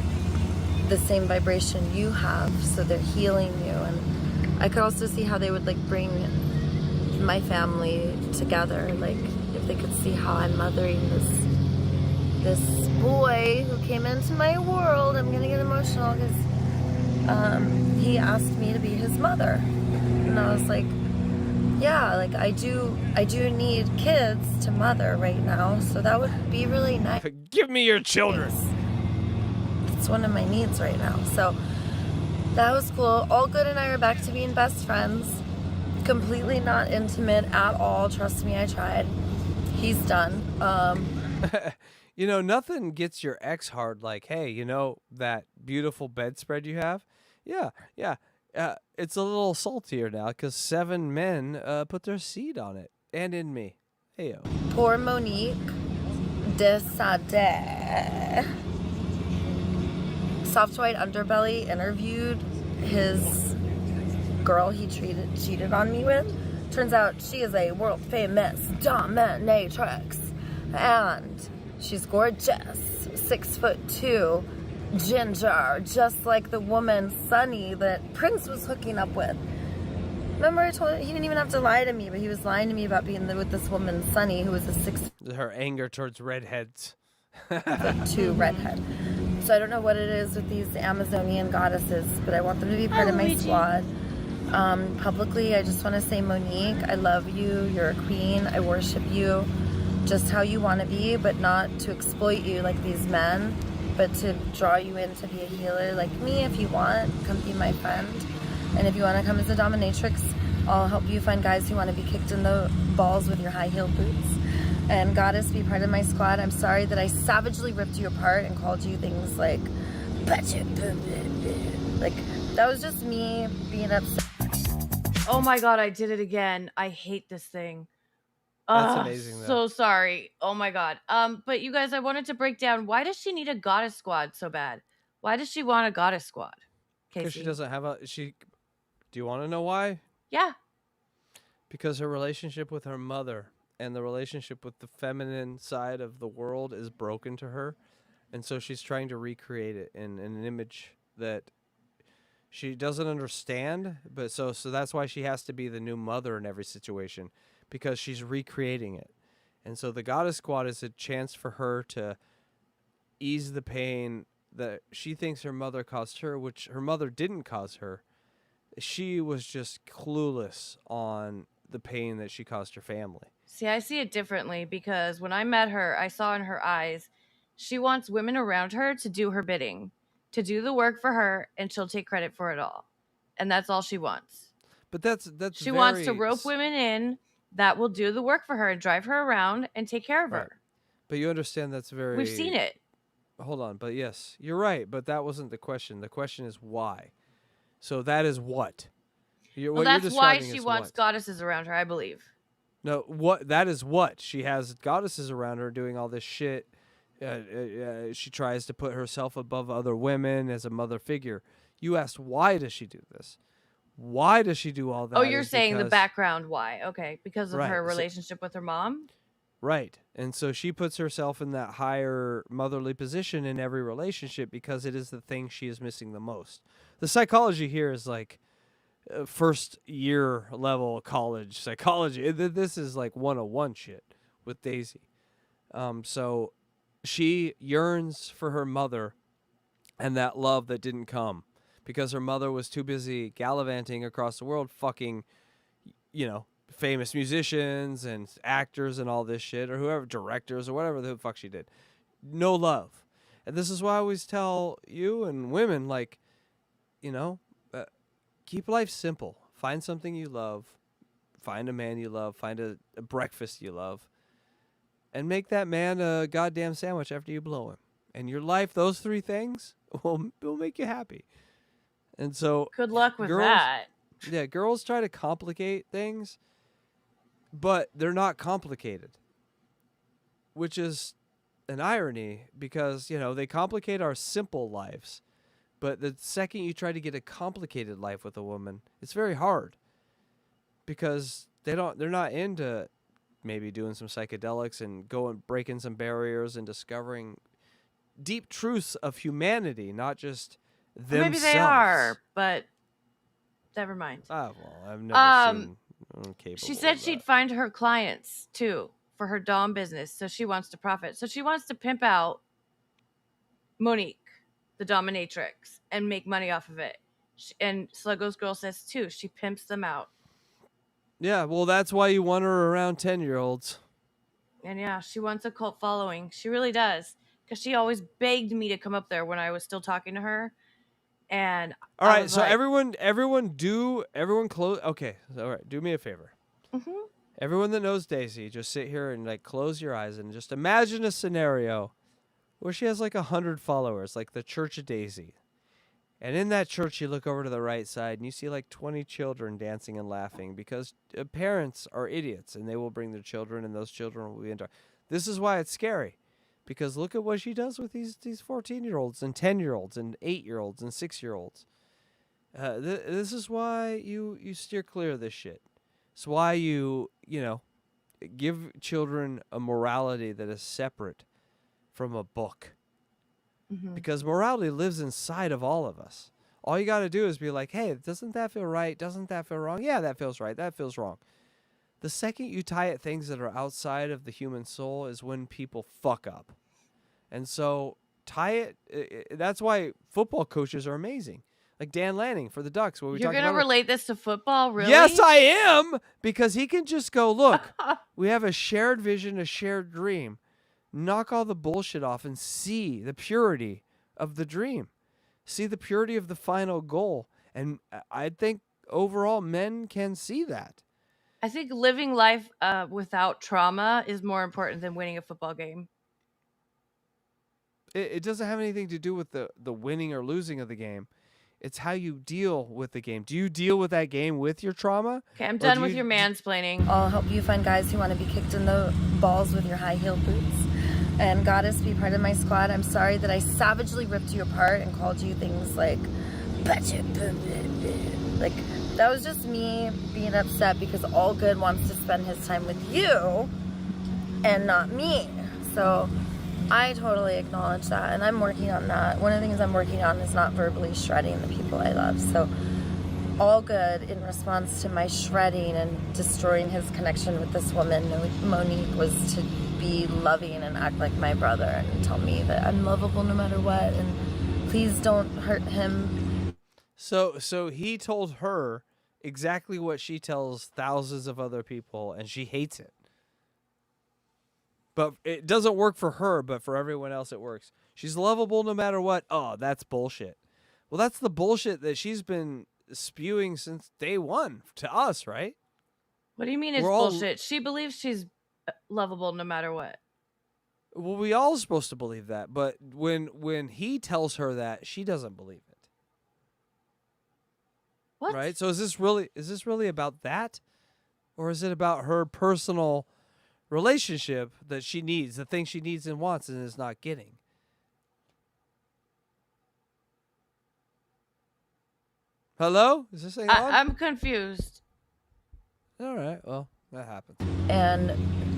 the same vibration you have, so they're healing you. And I could also see how they would like bring my family together, like if they could see how I'm mothering this boy who came into my world. I'm gonna get emotional because he asked me to be his mother, and I was like, yeah, like I do need kids to mother right now, so that would be really nice. Give me your children. It's one of my needs right now. So that was cool. All Good and I are back to being best friends. Completely not intimate at all. Trust me, I tried. He's done. You know, nothing gets your ex hard like, hey, you know that beautiful bedspread you have? Yeah. It's a little saltier now because 7 men put their seed on it and in me. Heyo. Poor Monique Desade. Soft White Underbelly interviewed his girl he cheated on me with. Turns out she is a world famous dominatrix, and she's gorgeous, 6'2", ginger, just like the woman Sunny that Prince was hooking up with. Remember, I told you, he didn't even have to lie to me, but he was lying to me about being with this woman Sunny, who was a 6'2" Her anger towards redheads. redhead. So I don't know what it is with these Amazonian goddesses, but I want them to be part of my squad. Publicly, I just want to say, Monique, I love you. You're a queen. I worship you just how you want to be, but not to exploit you like these men, but to draw you in to be a healer like me. If you want, come be my friend. And if you want to come as a dominatrix, I'll help you find guys who want to be kicked in the balls with your high-heeled boots. And Goddess, be part of my squad. I'm sorry that I savagely ripped you apart and called you things like, like, that was just me being upset. Oh my god, I did it again. I hate this thing. That's Ugh, amazing, though. So sorry. Oh my god. But you guys, I wanted to break down, why does she need a goddess squad so bad? Why does she want a goddess squad? Because she Casey? doesn't have a. Do you want to know why? Yeah. Because her relationship with her mother and the relationship with the feminine side of the world is broken to her. And so she's trying to recreate it in an image that she doesn't understand. But so that's why she has to be the new mother in every situation, because she's recreating it. And so the Goddess Squad is a chance for her to ease the pain that she thinks her mother caused her, which her mother didn't cause her. She was just clueless on the pain that she caused her family. See, I see it differently, because when I met her, I saw in her eyes, she wants women around her to do her bidding, to do the work for her, and she'll take credit for it all. And that's all she wants. But that's She wants to rope women in that will do the work for her and drive her around and take care of Right. her. But you understand that's very... We've seen it. hold on, but yes, you're right, but that wasn't the question. The question is why. So that is what? Well, that's why she wants goddesses around her, I believe. No, what that is what she has goddesses around her doing all this shit. She tries to put herself above other women as a mother figure. You asked why does she do this? Why does she do all that? Oh, you're Is saying the because- background why? Okay, because of Right, her so- relationship with her mom. Right. And so she puts herself in that higher motherly position in every relationship because it is the thing she is missing the most. The psychology here is like first year level college psychology. This is like 101 shit with Daisy. So she yearns for her mother and that love that didn't come because her mother was too busy gallivanting across the world fucking, famous musicians and actors and all this shit, or whoever, directors or whatever the fuck she did. No love. And this is why I always tell you and women, like, keep life simple. Find something you love. Find a man you love. Find a breakfast you love. And make that man a goddamn sandwich after you blow him. And your life, those three things will make you happy. And so Good luck with that. Yeah, girls try to complicate things, but they're not complicated, which is an irony because, they complicate our simple lives. But the second you try to get a complicated life with a woman, it's very hard because they're not into maybe doing some psychedelics and breaking some barriers and discovering deep truths of humanity, not just themselves. Maybe they are, but never mind. Oh, well, I've never seen capable She said of she'd that. find her clients too for her dom business, so she wants to profit. So she wants to pimp out Monique, the dominatrix, and make money off of it. And Sluggo's girl says too, she pimps them out. Yeah, well, that's why you want her around 10-year-olds. And yeah, she wants a cult following. She really does. Because she always begged me to come up there when I was still talking to her. And All I right, was so like, everyone close. Okay, all right, do me a favor. Mhm. Everyone that knows Daisy, just sit here and like close your eyes and just imagine a scenario where she has like 100 followers, like the Church of Daisy. And in that church, you look over to the right side and you see like 20 children dancing and laughing because parents are idiots and they will bring their children and those children will be into. This is why it's scary. Because look at what she does with these 14-year-olds and 10-year-olds and 8-year-olds and 6-year-olds. This is why you steer clear of this shit. It's why you give children a morality that is separate from a book. Mhm. Because morality lives inside of all of us. All you got to do is be like, hey, doesn't that feel right? Doesn't that feel wrong? Yeah, that feels right. That feels wrong. The second you tie it things that are outside of the human soul is when people fuck up. And so tie it. That's why football coaches are amazing. Like Dan Lanning for the Ducks. What we you're talking going to about. relate this to football, really? Yes, I am. Because he can just go, look, we have a shared vision, a shared dream. Knock all the bullshit off and see the purity of the dream. See the purity of the final goal. And I think overall men can see that. I think living life without trauma is more important than winning a football game. It doesn't have anything to do with the winning or losing of the game. It's how you deal with the game. Do you deal with that game with your trauma? Okay, I'm Or done do with you- your mansplaining. I'll help you find guys who want to be kicked in the balls with your high-heeled boots. And Goddess, be part of my squad. I'm sorry that I savagely ripped you apart and called you things like... Like, that was just me being upset because All Good wants to spend his time with you and not me. So I totally acknowledge that, and I'm working on that. One of the things I'm working on is not verbally shredding the people I love. So All Good, in response to my shredding and destroying his connection with this woman, Monique, was to be loving and act like my brother and tell me that I'm lovable no matter what, and please don't hurt him. So he told her exactly what she tells thousands of other people, and she hates it. But it doesn't work for her, but for everyone else it works. She's lovable no matter what. Oh, that's bullshit. Well, that's the bullshit that she's been spewing since day one to us, right? What do you mean it's We're all- bullshit? She believes she's lovable no matter what. Well, we all supposed to believe that, but when he tells her that, she doesn't believe it. What? Right? So is this really about that? Or is it about her personal relationship that she needs, the thing she needs and wants and is not getting? Hello? Is this thing on? I'm confused. All right. Well, that happens. And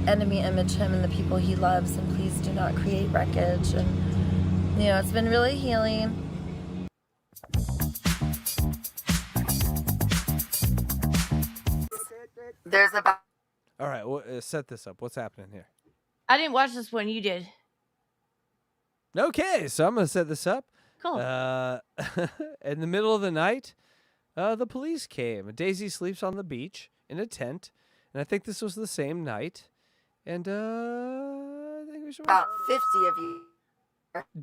enemy image him and the people he loves, and please do not create wreckage. And it's been really healing. There's about All right. Well, set this up. What's happening here? I didn't watch this one. You did. Okay, so I'm going to set this up. Cool. In the middle of the night, the police came. Daisy sleeps on the beach in a tent, and I think this was the same night. And I think we should about 50 of you.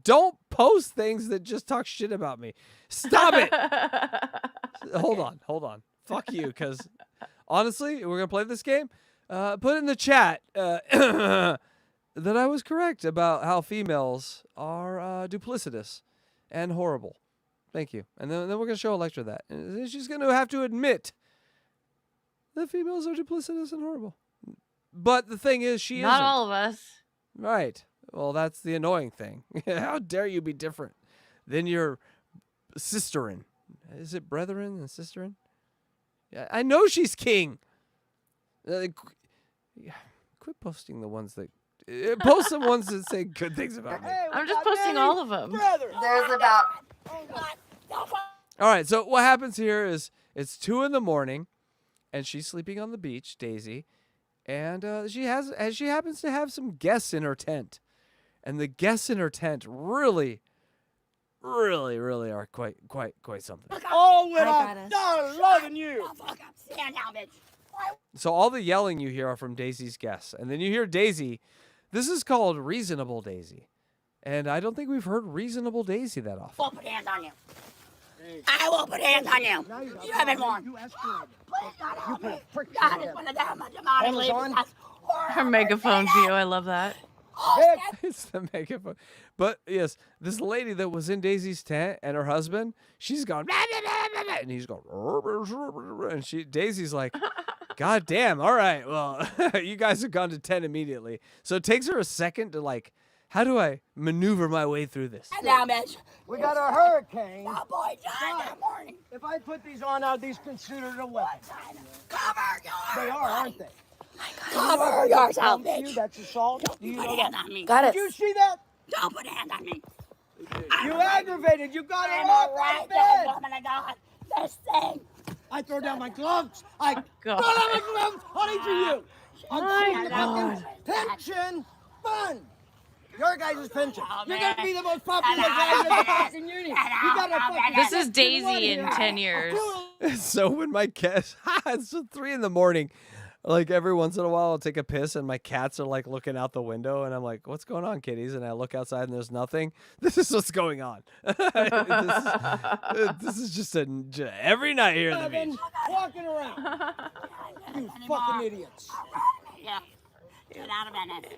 Don't post things that just talk shit about me. Stop it. Hold on. Fuck you, because honestly, we're going to play this game. Put in the chat that I was correct about how females are duplicitous and horrible. Thank you. And then we're going to show Electra that. And she's going to have to admit that females are duplicitous and horrible. But the thing is, she isn't. Not all of us. Right. Well, that's the annoying thing. How dare you be different than your sisterin? Is it brethren and sisterin? Yeah, I know she's king. Quit posting the ones that... post some ones that say good things about me. I'm just posting all of them. There's about... All right, so what happens here is it's 2 a.m, and she's sleeping on the beach, Daisy, and she happens to have some guests in her tent, and the guests in her tent really are quite something. Oh, when I'm done loving you. Stand down, bitch. So all the yelling you hear are from Daisy's guests, and then you hear Daisy. This is called Reasonable Daisy, and I don't think we've heard Reasonable Daisy that often. I'll put hands on you. I will put hands on you. You haven't won. Please, God, help me. God is one of them. Her megaphone view. I love that. It's the megaphone. But yes, this lady that was in Daisy's tent and her husband, she's gone, blah, blah, blah, blah, and he's going, and Daisy's like, God damn, all right, well, you guys have gone to 10 immediately. So it takes her a second to like, how do I maneuver my way through this? Now, bitch. We got a hurricane. Oh, boy, died that morning. If I put these on, are these considered a weapon? Cover yours. They are, aren't they? Cover yourself, bitch. That's assault. Don't Do you put know hands that? on me. Did you see that? Don't put hands on me. You aggravated. You got it I'm off a my right bed. woman of God. This thing. I throw down my gloves. I throw God. down my gloves. Honey, for you. I'm My taking the God. fucking pension fund. Your guys' pension. You're gonna be the most popular Get guy in the out. fucking union. You gotta fucking. This is get Daisy money in here. 10 years. So when my cat, it's 3 a.m, like every once in a while I'll take a piss and my cats are like looking out the window and I'm like, what's going on, kitties? And I look outside and there's nothing. This is what's going on. this is just every night here at the beach. Walking around. You fucking idiots. Yeah. Get out of Venice.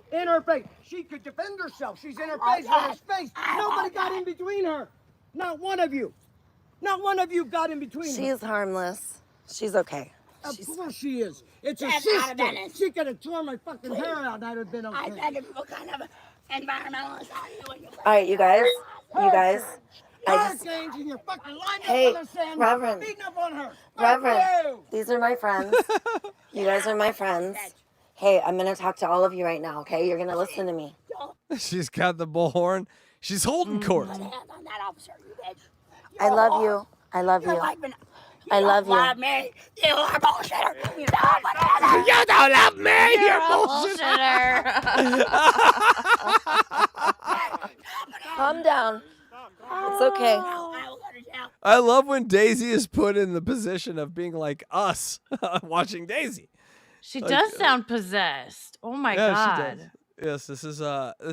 In her face. She could defend herself. She's in her face with her space. Nobody got in between her. Not one of you. Not one of you got in between her. She's harmless. She's okay. Of course she is. It's a Get out of sister. Venice. She could have torn my fucking hair out and I'd have been okay. I beg of you, what kind of environmentalist are you? And you All right, you guys. I just... Hurricanes and you're fucking lined Hey, up on the sand, Reverend. beating up on her. Reverend, Fuck you. these are my friends. You guys are my friends. Hey, I'm going to talk to all of you right now, okay? You're going to listen to me. She's got the bullhorn. She's holding court. put hands on that officer, you bitch. I love you. I love you. You're like, I love don't you. love me. You are a bullshitter. You don't put hands on me. You don't love me. You're a bullshitter. Calm down. It's okay. I will go to jail. I love when Daisy is put in the position of being like us watching Daisy. She Like, does sound possessed. Oh my yeah, God. she does. Yes, this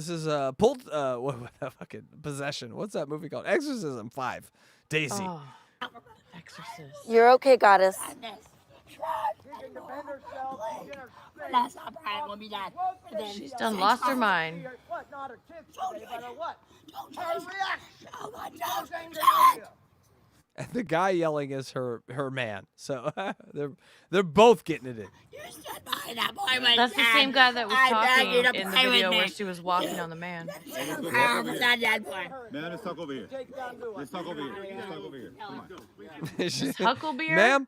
is pulled what fucking possession. What's that movie called? Exorcism 5. Daisy. Oh, Exorcist. You're okay, goddess. That's not right. We'll be done. She's done lost her mind. And the guy yelling is her man. So they're both getting it in. That's the same guy that was talking in the video where she was walking on the man. Man, let's talk over here. Let's talk over here. Let's talk over here. Come on. Hucklebeard?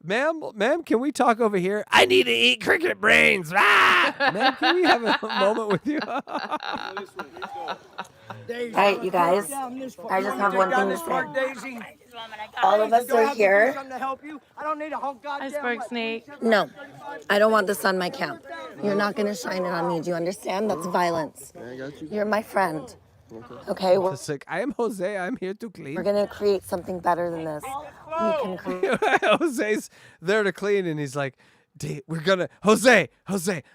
Ma'am, can we talk over here? I need to eat cricket brains. Ah! Ma'am, can we have a moment with you? All right, you guys. I just have one thing to say. All of us are here. Iceberg snake. No, I don't want this on my camp. You're not going to shine it on me. Do you understand? That's violence. You're my friend. Okay? I am Jose. I'm here to clean. We're going to create something better than this. We can create. Jose's there to clean, and he's like, we're going to... Jose,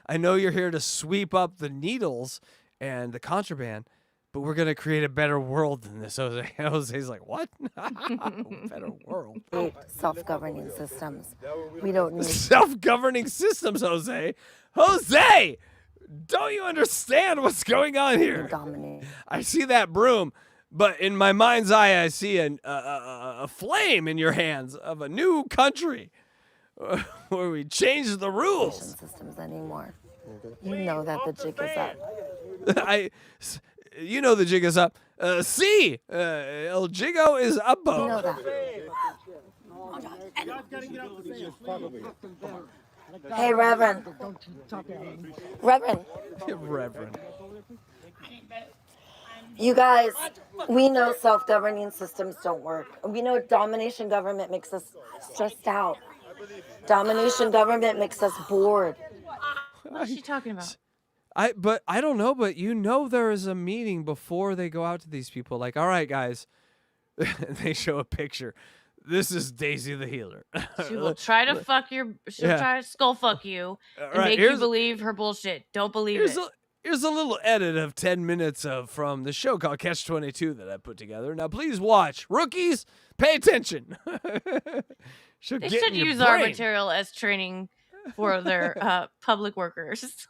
I know you're here to sweep up the needles and the contraband, but we're going to create a better world than this, Jose. Jose's like, what? Better world? Self-governing systems. We don't need... Self-governing systems, Jose. Jose! Don't you understand what's going on here? Dominate. I see that broom, but in my mind's eye, I see a flame in your hands of a new country where we change the rules. Systems anymore. You know that the jig is up. You know the jig is up. See, El Jigo is up. You know that. Hey, Reverend. Reverend. You guys, we know self-governing systems don't work. We know domination government makes us stressed out. Domination government makes us bored. What's she talking about? I don't know, but you know there is a meeting before they go out to these people. Like, all right, guys, they show a picture. This is Daisy the healer. She will try to she'll try to skull fuck you and make you believe her bullshit. Don't believe it. Here's a little edit of 10 minutes from the show called CATCH22 that I put together. Now, please watch. Rookies, pay attention. They should use our material as training for their public workers.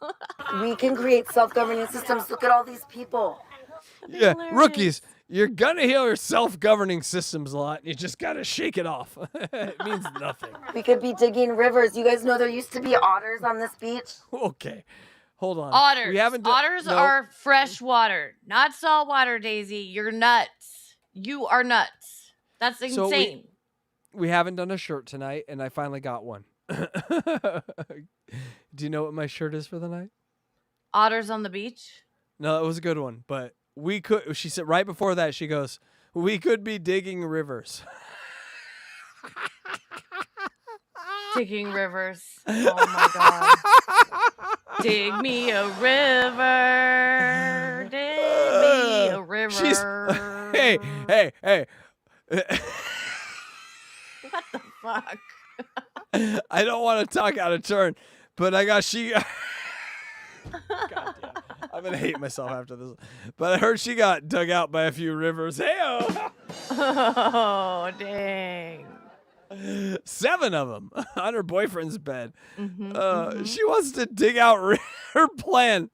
We can create self-governing systems. Look at all these people. Yeah, rookies, you're gonna hear self-governing systems a lot. You just gotta shake it off. It means nothing. We could be digging rivers. You guys know there used to be otters on this beach? Okay, hold on. Otters. We haven't Otters are fresh water, not salt water, Daisy. You're nuts. You are nuts. That's insane. So we haven't done a shirt tonight, and I finally got one. Do you know what my shirt is for the night? Otters on the beach? No, it was a good one, but we could. She said right before that, she goes, "We could be digging rivers." Digging rivers. Oh my god. Dig me a river. Dig me a river. Hey. What the fuck? I don't want to talk out of turn, but God damn. I'm going to hate myself after this. But I heard she got dug out by a few rivers. Hey-oh! Oh, dang. 7 of them on her boyfriend's bed. She wants to dig out her plan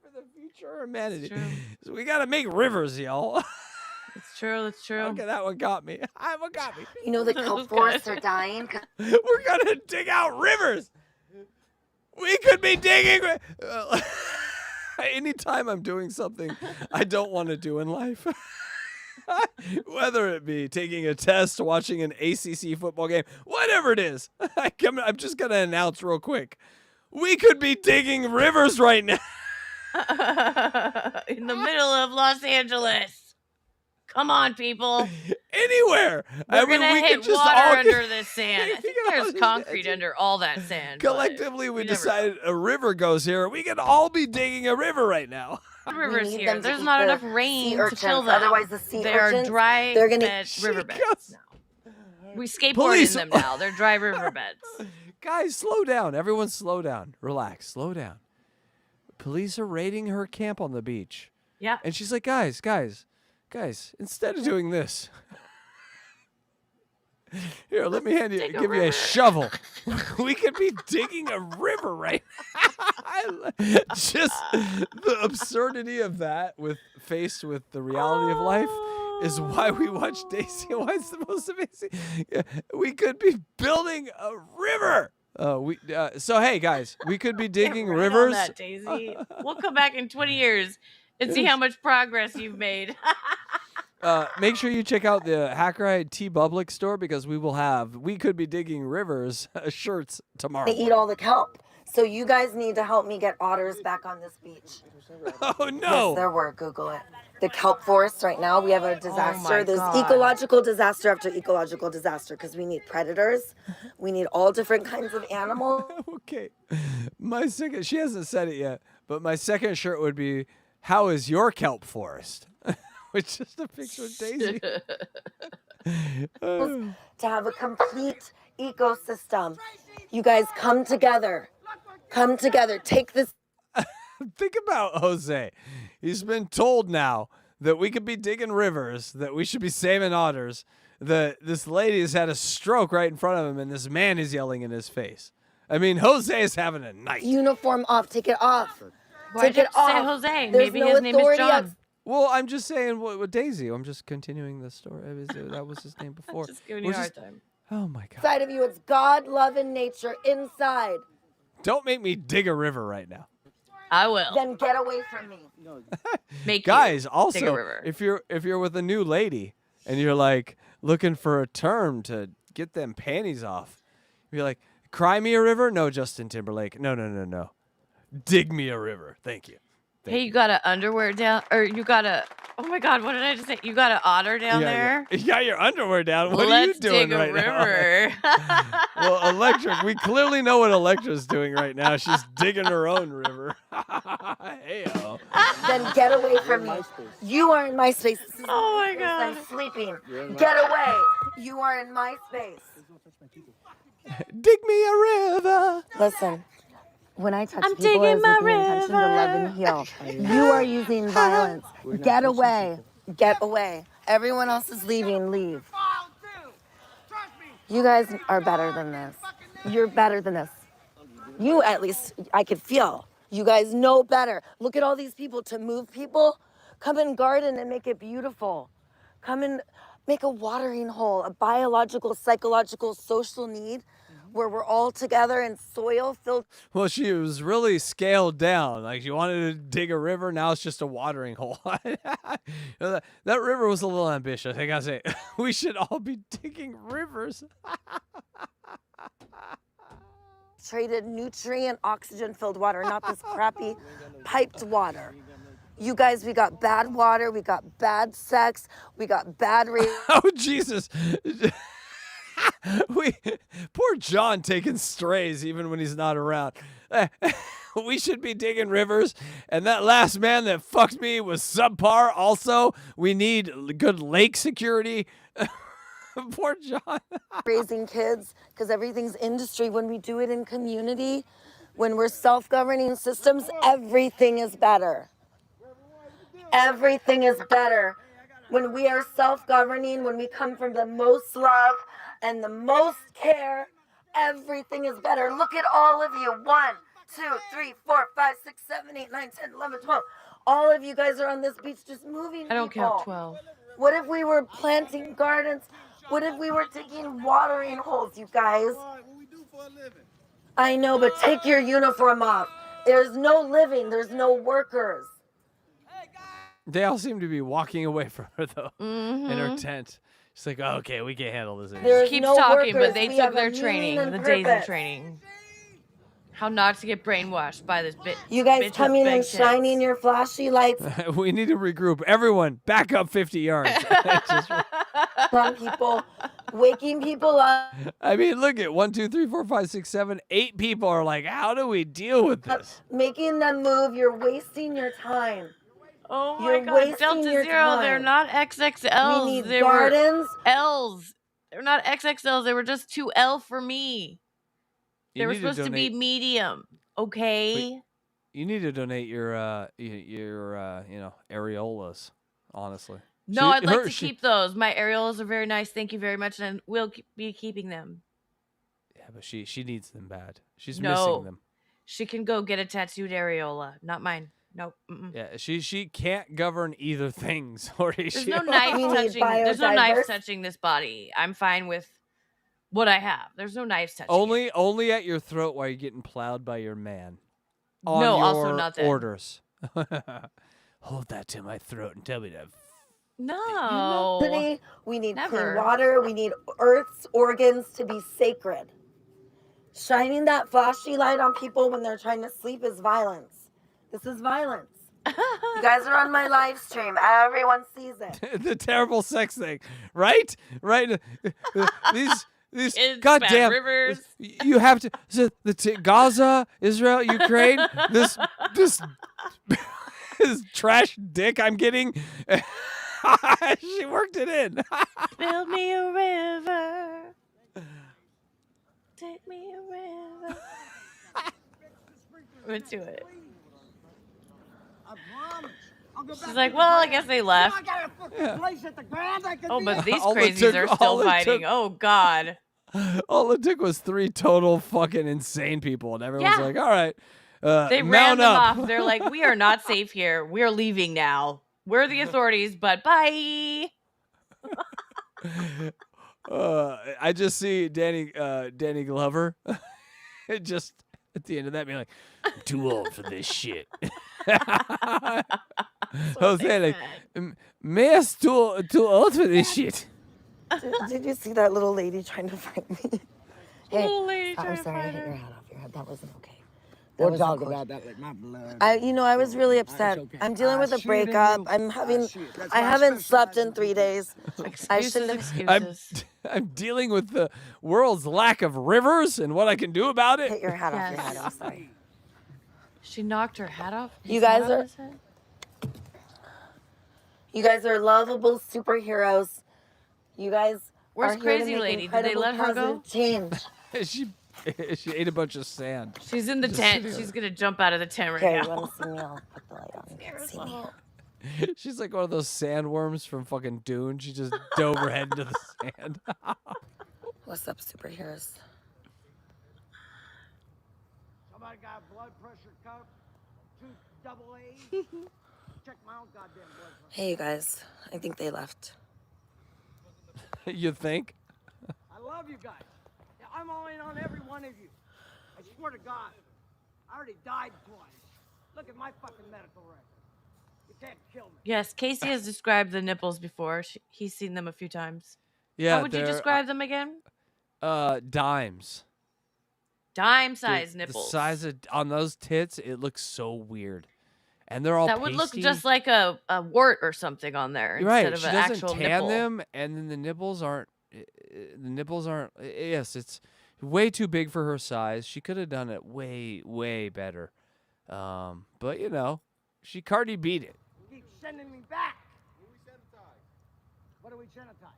for the future of humanity. So we got to make rivers, y'all. It's true. It's true. Okay, that one got me. What got me? You know the kelp forests are dying. We're going to dig out rivers. We could be digging. Anytime I'm doing something I don't want to do in life, whether it be taking a test, watching an ACC football game, whatever it is, I'm just going to announce real quick. We could be digging rivers right now. In the middle of Los Angeles. Come on, people. Anywhere. We're going to hit water under this sand. I think there's concrete under all that sand. Collectively, we decided a river goes here. We could all be digging a river right now. Rivers here. There's not enough rain to fill them. Otherwise, the sea They are urchins, dry they're gonna riverbeds now. We skateboard in them now. They're dry riverbeds. Guys, slow down. Everyone slow down. Relax. Slow down. Police are raiding her camp on the beach. Yeah. And she's like, guys, instead of doing this, here, let me give you a shovel. We could be digging a river right now. Just the absurdity of that faced with the reality of life is why we watch Daisy and why it's the most amazing. We could be building a river. So hey guys, we could be digging Get right on rivers. that, Daisy. We'll come back in 20 years and see how much progress you've made. Make sure you check out the Hackride T-Public store because we could be digging rivers shirts tomorrow. They eat all the kelp. So you guys need to help me get otters back on this beach. Oh no! Yes, there were. Google it. The kelp forest right now, we have a disaster. my There's God. ecological disaster after ecological disaster because we need predators. We need all different kinds of animals. Okay. She hasn't said it yet, but my second shirt would be, how is your kelp forest? Which is a picture of Daisy. To have a complete ecosystem. You guys come together. Come together. Take this. Think about Jose. He's been told now that we could be digging rivers, that we should be saving otters, that this lady has had a stroke right in front of him, and this man is yelling in his face. I mean, Jose is having a night. Uniform off. Take it off. Why'd Take you it have to say off. Jose? There's Maybe no his name is authority John. Well, I'm just saying with Daisy. I'm just continuing the story. That was his name before. Just giving you a hard time. Oh my God. Inside of you, it's God, love, and nature inside. Don't make me dig a river right now. I will. Then get away from me. Make Guys, you dig a also, river. if you're with a new lady and you're like looking for a term to get them panties off, you're like, cry me a river? No, Justin Timberlake. No. Dig me a river. Thank you. Hey, you got a underwear down, or you got a? Oh my God, what did I just say? You got an otter down there? You got your underwear down. What Let's are you doing dig a right river. now? Well, Electric, we clearly know what Electra's doing right now. She's digging her own river. Hey-o. Then get away from me. You are in my space. This is Oh my place. God. I'm sleeping. Get away. You are in my space. Dig me a river. Listen, when I touch I'm people, digging it's my with the intention to love and heal. You are using violence. Get away. Get away. Everyone else is leaving. Leave. You guys are better than this. You're better than this. You, at least, I could feel. You guys know better. Look at all these people. To move people, come and garden and make it beautiful. Come and make a watering hole, a biological, psychological, social need where we're all together in soil filled. Well, she was really scaled down. Like she wanted to dig a river. Now it's just a watering hole. That river was a little ambitious. I gotta say, we should all be digging rivers. Traded nutrient, oxygen-filled water, not this crappy piped water. You guys, we got bad water, we got bad sex, we got bad Oh, Jesus. Poor John taking strays even when he's not around. We should be digging rivers. And that last man that fucked me was subpar. Also, we need good lake security. Poor John. raising kids, because everything's industry. When we do it in community, when we're self-governing systems, everything is better. Everything is better. When we are self-governing, when we come from the most love and the most care, everything is better. Look at all of you. 1, 2, 3, 4, 5, 6, 7, 8, 9, 10, 11, 12. All of you guys are on this beach just moving I don't people. count 12. What if we were planting gardens? What if we were digging watering holes, you guys? I know, but take your uniform off. There's no living. There's no workers. They all seem to be walking away from her, though, in her tent. She's like, oh, okay, we can't handle this anymore. There's Keeps no talking, workers. but they We took have their a training, meaning the and days of purpose. training. How not to get brainwashed by this bitch. You guys bitch coming with and big tits. shining your flashy lights. We need to regroup. Everyone, back up 50 yards. Some people waking people up. I mean, look at 1, 2, 3, 4, 5, 6, 7, 8 people are like, how do we deal with this? Making them move. You're wasting your time. Oh my You're God, wasting Delta your Zero, they're time. not XXLs. We need they gardens. were L's. They're not XXLs. They were just 2L for me. They You were need to supposed to be donate- medium. Okay. Wait, you need to donate your areolas, honestly. No, I'd like to keep those. My areolas are very nice. Thank you very much, and we'll be keeping them. Yeah, Yeah, but she needs them bad. She's No. missing them. She can go get a tattooed areola. Not mine. Nope. Yeah, she can't govern either things. There's no knife touching. There's no knife touching this body. I'm fine with what I have. There's no knives touching. Only at your throat while you're getting plowed by your man. On No, your also nothing. orders. Hold that to my throat and tell me to. No. Brittany, we need Never. clean water. We need Earth's organs to be sacred. Shining that flashy light on people when they're trying to sleep is violence. This is violence. You guys are on my live stream. Everyone sees it. The terrible sex thing, right? Right. These Kids, goddamn bad rivers. You have to Gaza, Israel, Ukraine. This trash dick I'm getting. She worked it in. Build me a river. Take me a river. Let's do it. She's like, well, I guess they left. Oh, but these crazies are still fighting. Oh, God. All it took was 3 total fucking insane people, and everyone's Yeah. like, all right, They ran mount them up. off. They're like, we are not safe here. We're leaving now. We're the authorities, but bye. I just see Danny Glover just at the end of that being like, I'm too old for this shit. Jose, like, Mayor's too old for this shit. Did you see that little lady trying to fight me? Hey, Little lady I'm trying to sorry, I fight hit her. your head off your head. That wasn't okay. We'll talk about that like my blood. I was really upset. I'm dealing with a breakup. I haven't slept in 3 days. I shouldn't have. I'm dealing with the world's lack of rivers and what I can do about it. Hit your hat off your head. I'm sorry. She knocked her hat off. You guys are lovable superheroes. You guys. Where's are here to Crazy make Lady? Did they incredible let her go? positive Change. She ate a bunch of sand. She's in the Just tent. sitting there. She's gonna jump out of the tent right Okay, now. you want to see me? I'll put the light on. You can't see me. She's like one of those sandworms from fucking Dune. She just dove her head into the sand. What's up, superheroes? Somebody got a blood pressure cuff? 2 double A's? Check my own goddamn blood pressure. Hey, you guys. I think they left. You think? I love you guys. Yeah, I'm all in on every one of you. I swear to God. I already died twice. Look at my fucking medical record. You can't kill me. Yes, Casey has described the nipples before. He's seen them a few times. Yeah. How would you they're, describe them again? Dimes. Dime-sized The nipples. size of on those tits, it looks so weird, and they're all That would look pasty. just like a wart or something on there You're right. instead of She an doesn't actual tan nipple. them, and then the nipples aren't. Yes, it's way too big for her size. She could have done it way better. But you know, she Cardi beat it. You keep sending me back. What do we sanitize?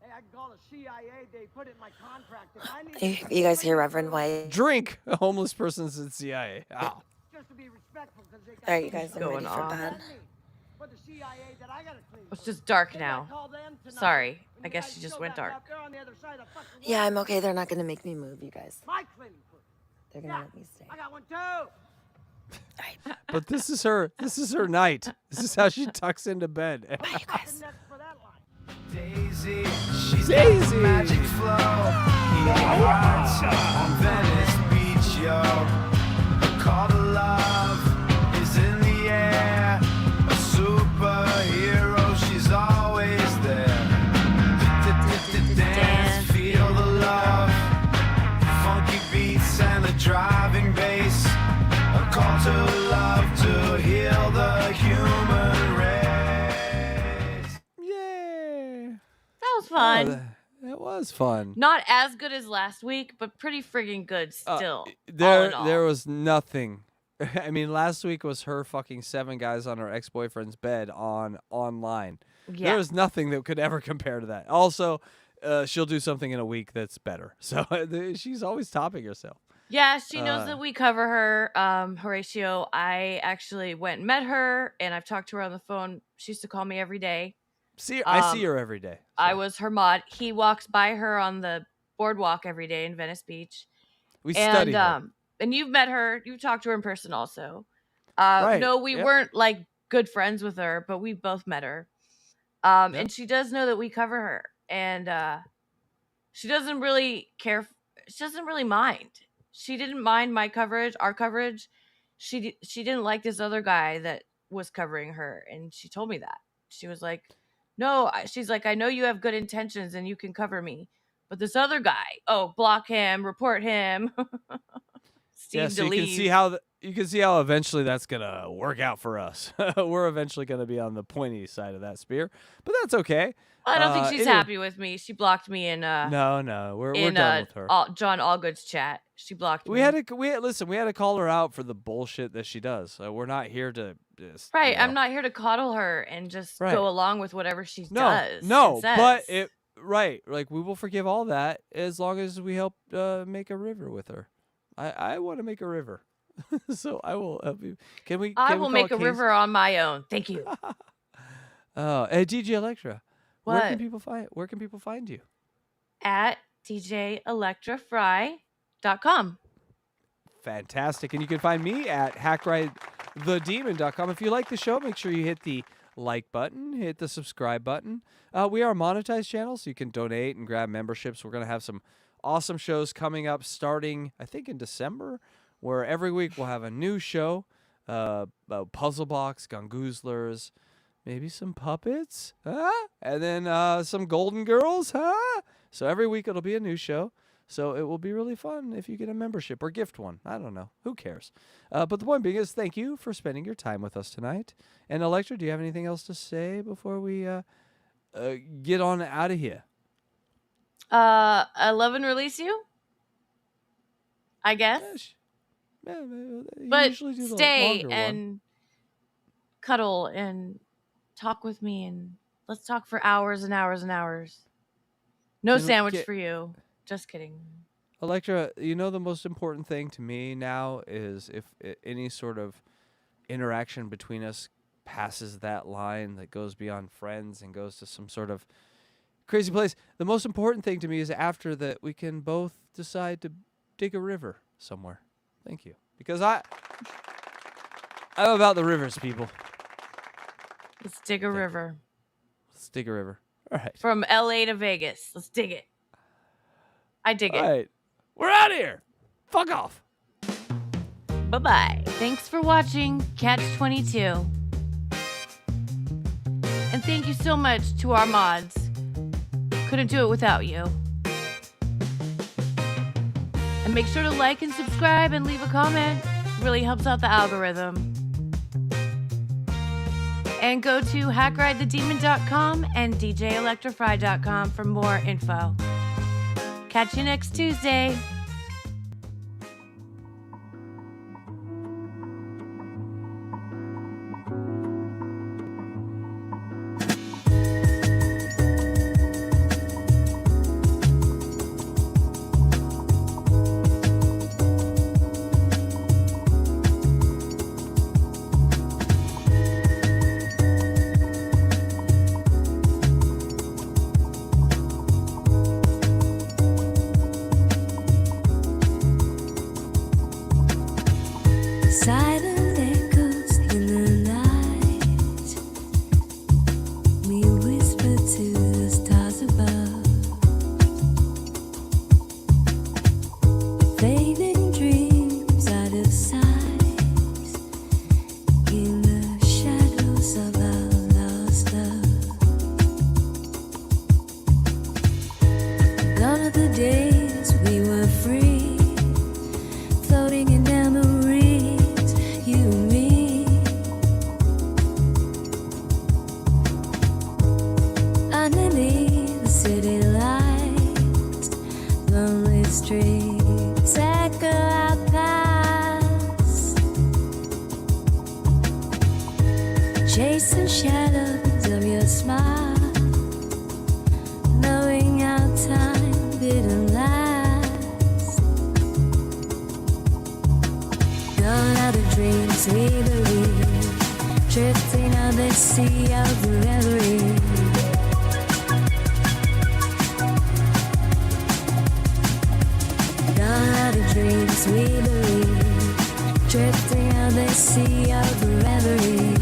Hey, I can call the CIA. They put it in my contract. If I need You guys hear Reverend White? Drink. A homeless person's in CIA. Ow. just to be respectful, because they got All right, you guys, I'm Going ready for on. bed. for the CIA that I gotta clean. It's just dark now. Sorry. I guess she just went dark. Yeah, I'm okay. They're not going to make me move, you guys. My cleaning crew. They're going to let me stay. I got one too. But this is her night. This is how she tucks into bed. Daisy, she's got the magic flow. Healing hearts on Venice Beach, yo. The call to love is in the air. A superhero, she's always there. Dance, feel the love. Funky beats and the driving bass. A call to love to heal the human race. That was fun. That was fun. Not as good as last week, but pretty friggin' good still. There was nothing. I mean, last week was her fucking 7 guys on her ex-boyfriend's bed online. Yeah. There was nothing that could ever compare to that. Also, she'll do something in a week that's better. So she's always topping herself. Yeah, she knows that we cover her. Horatio, I actually went and met her, and I've talked to her on the phone. She used to call me every day. I see her every day. I was her mod. He walks by her on the boardwalk every day in Venice Beach. We studied her. And you've met her. You've talked to her in person also. Right, No, we yep. weren't like good friends with her, but we both met her. And she does know that we cover her, and she doesn't really care. She doesn't really mind. She didn't mind my coverage, our coverage. She didn't like this other guy that was covering her, and she told me that. She was like, "No," she's like, "I know you have good intentions and you can cover me, but this other guy, block him, report him." Yeah, so you can see how eventually that's gonna work out for us. We're eventually gonna be on the pointy side of that spear, but that's okay. I don't think she's anyway. happy with me. She blocked me in No, we're done with her. John Allgood's chat. She blocked me. We had to call her out for the bullshit that she does. We're not here to just, Right, I'm not here to coddle her and just go along with whatever she does. No, and says. but like we will forgive all that as long as we help make a river with her. I want to make a river, so I will help you. I will make a river on my own. Thank you. Hey, DJ Electra, What? where can people find you? At DJElectraFry.com. Fantastic. And you can find me at HackrideTheDemon.com. If you like the show, make sure you hit the like button, hit the subscribe button. We are a monetized channel, so you can donate and grab memberships. We're going to have some awesome shows coming up starting, I think, in December, where every week we'll have a new show, Puzzle Box, Gungoozlers, maybe some puppets, and then some Golden Girls. So every week it'll be a new show. So it will be really fun if you get a membership or gift one. I don't know. Who cares? But the point being is, thank you for spending your time with us tonight. And Electra, do you have anything else to say before we get on out of here? I love and release you, I guess. But usually do the stay longer and one. cuddle and talk with me, and let's talk for hours and hours and hours. No sandwich for you. Just kidding. Electra, you know the most important thing to me now is if any sort of interaction between us passes that line that goes beyond friends and goes to some sort of crazy place. The most important thing to me is after that we can both decide to dig a river somewhere. Thank you. Because I'm about the rivers, people. Let's dig a river. Let's dig a river. All right. From LA to Vegas. Let's dig it. I dig it. All right. We're out of here. Fuck off. Bye-bye. Thanks for watching CATCH22. And thank you so much to our mods. Couldn't do it without you. And make sure to like and subscribe and leave a comment. It really helps out the algorithm. And go to HackrideTheDemon.com and DJElectraFry.com for more info. Catch you next Tuesday. Silent echoes in the night. We whisper to the stars above. Fading dreams out of sight in the shadows of our lost love. Gone are the days we were free, floating in memories. You and me, underneath the city lights, lonely streets echo our past, chasing shadows of your smile, knowing our time didn't last. Gone are the dreams we believe, drifting on the sea of reverie. the dreams we believe, drifting out the sea of reverie.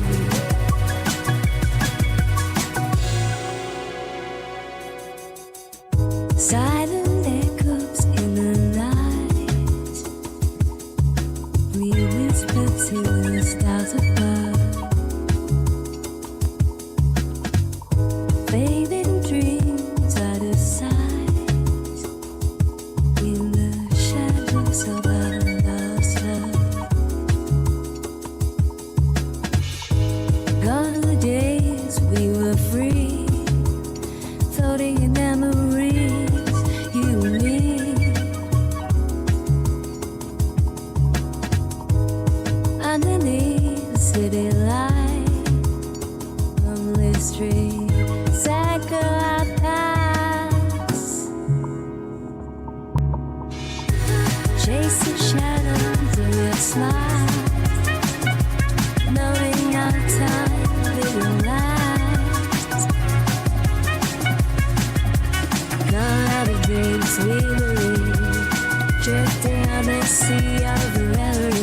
Silent echoes in the night, we whisper to the stars above. Fading dreams out of sight in the shadows of our lost love. Gone are the days we were free, floating in memories, you and me. Underneath the city light, lonely streets echo our past, chasing shadows of your smile, knowing our time didn't last. None of the dreams we believe, drifting on the sea of reverie.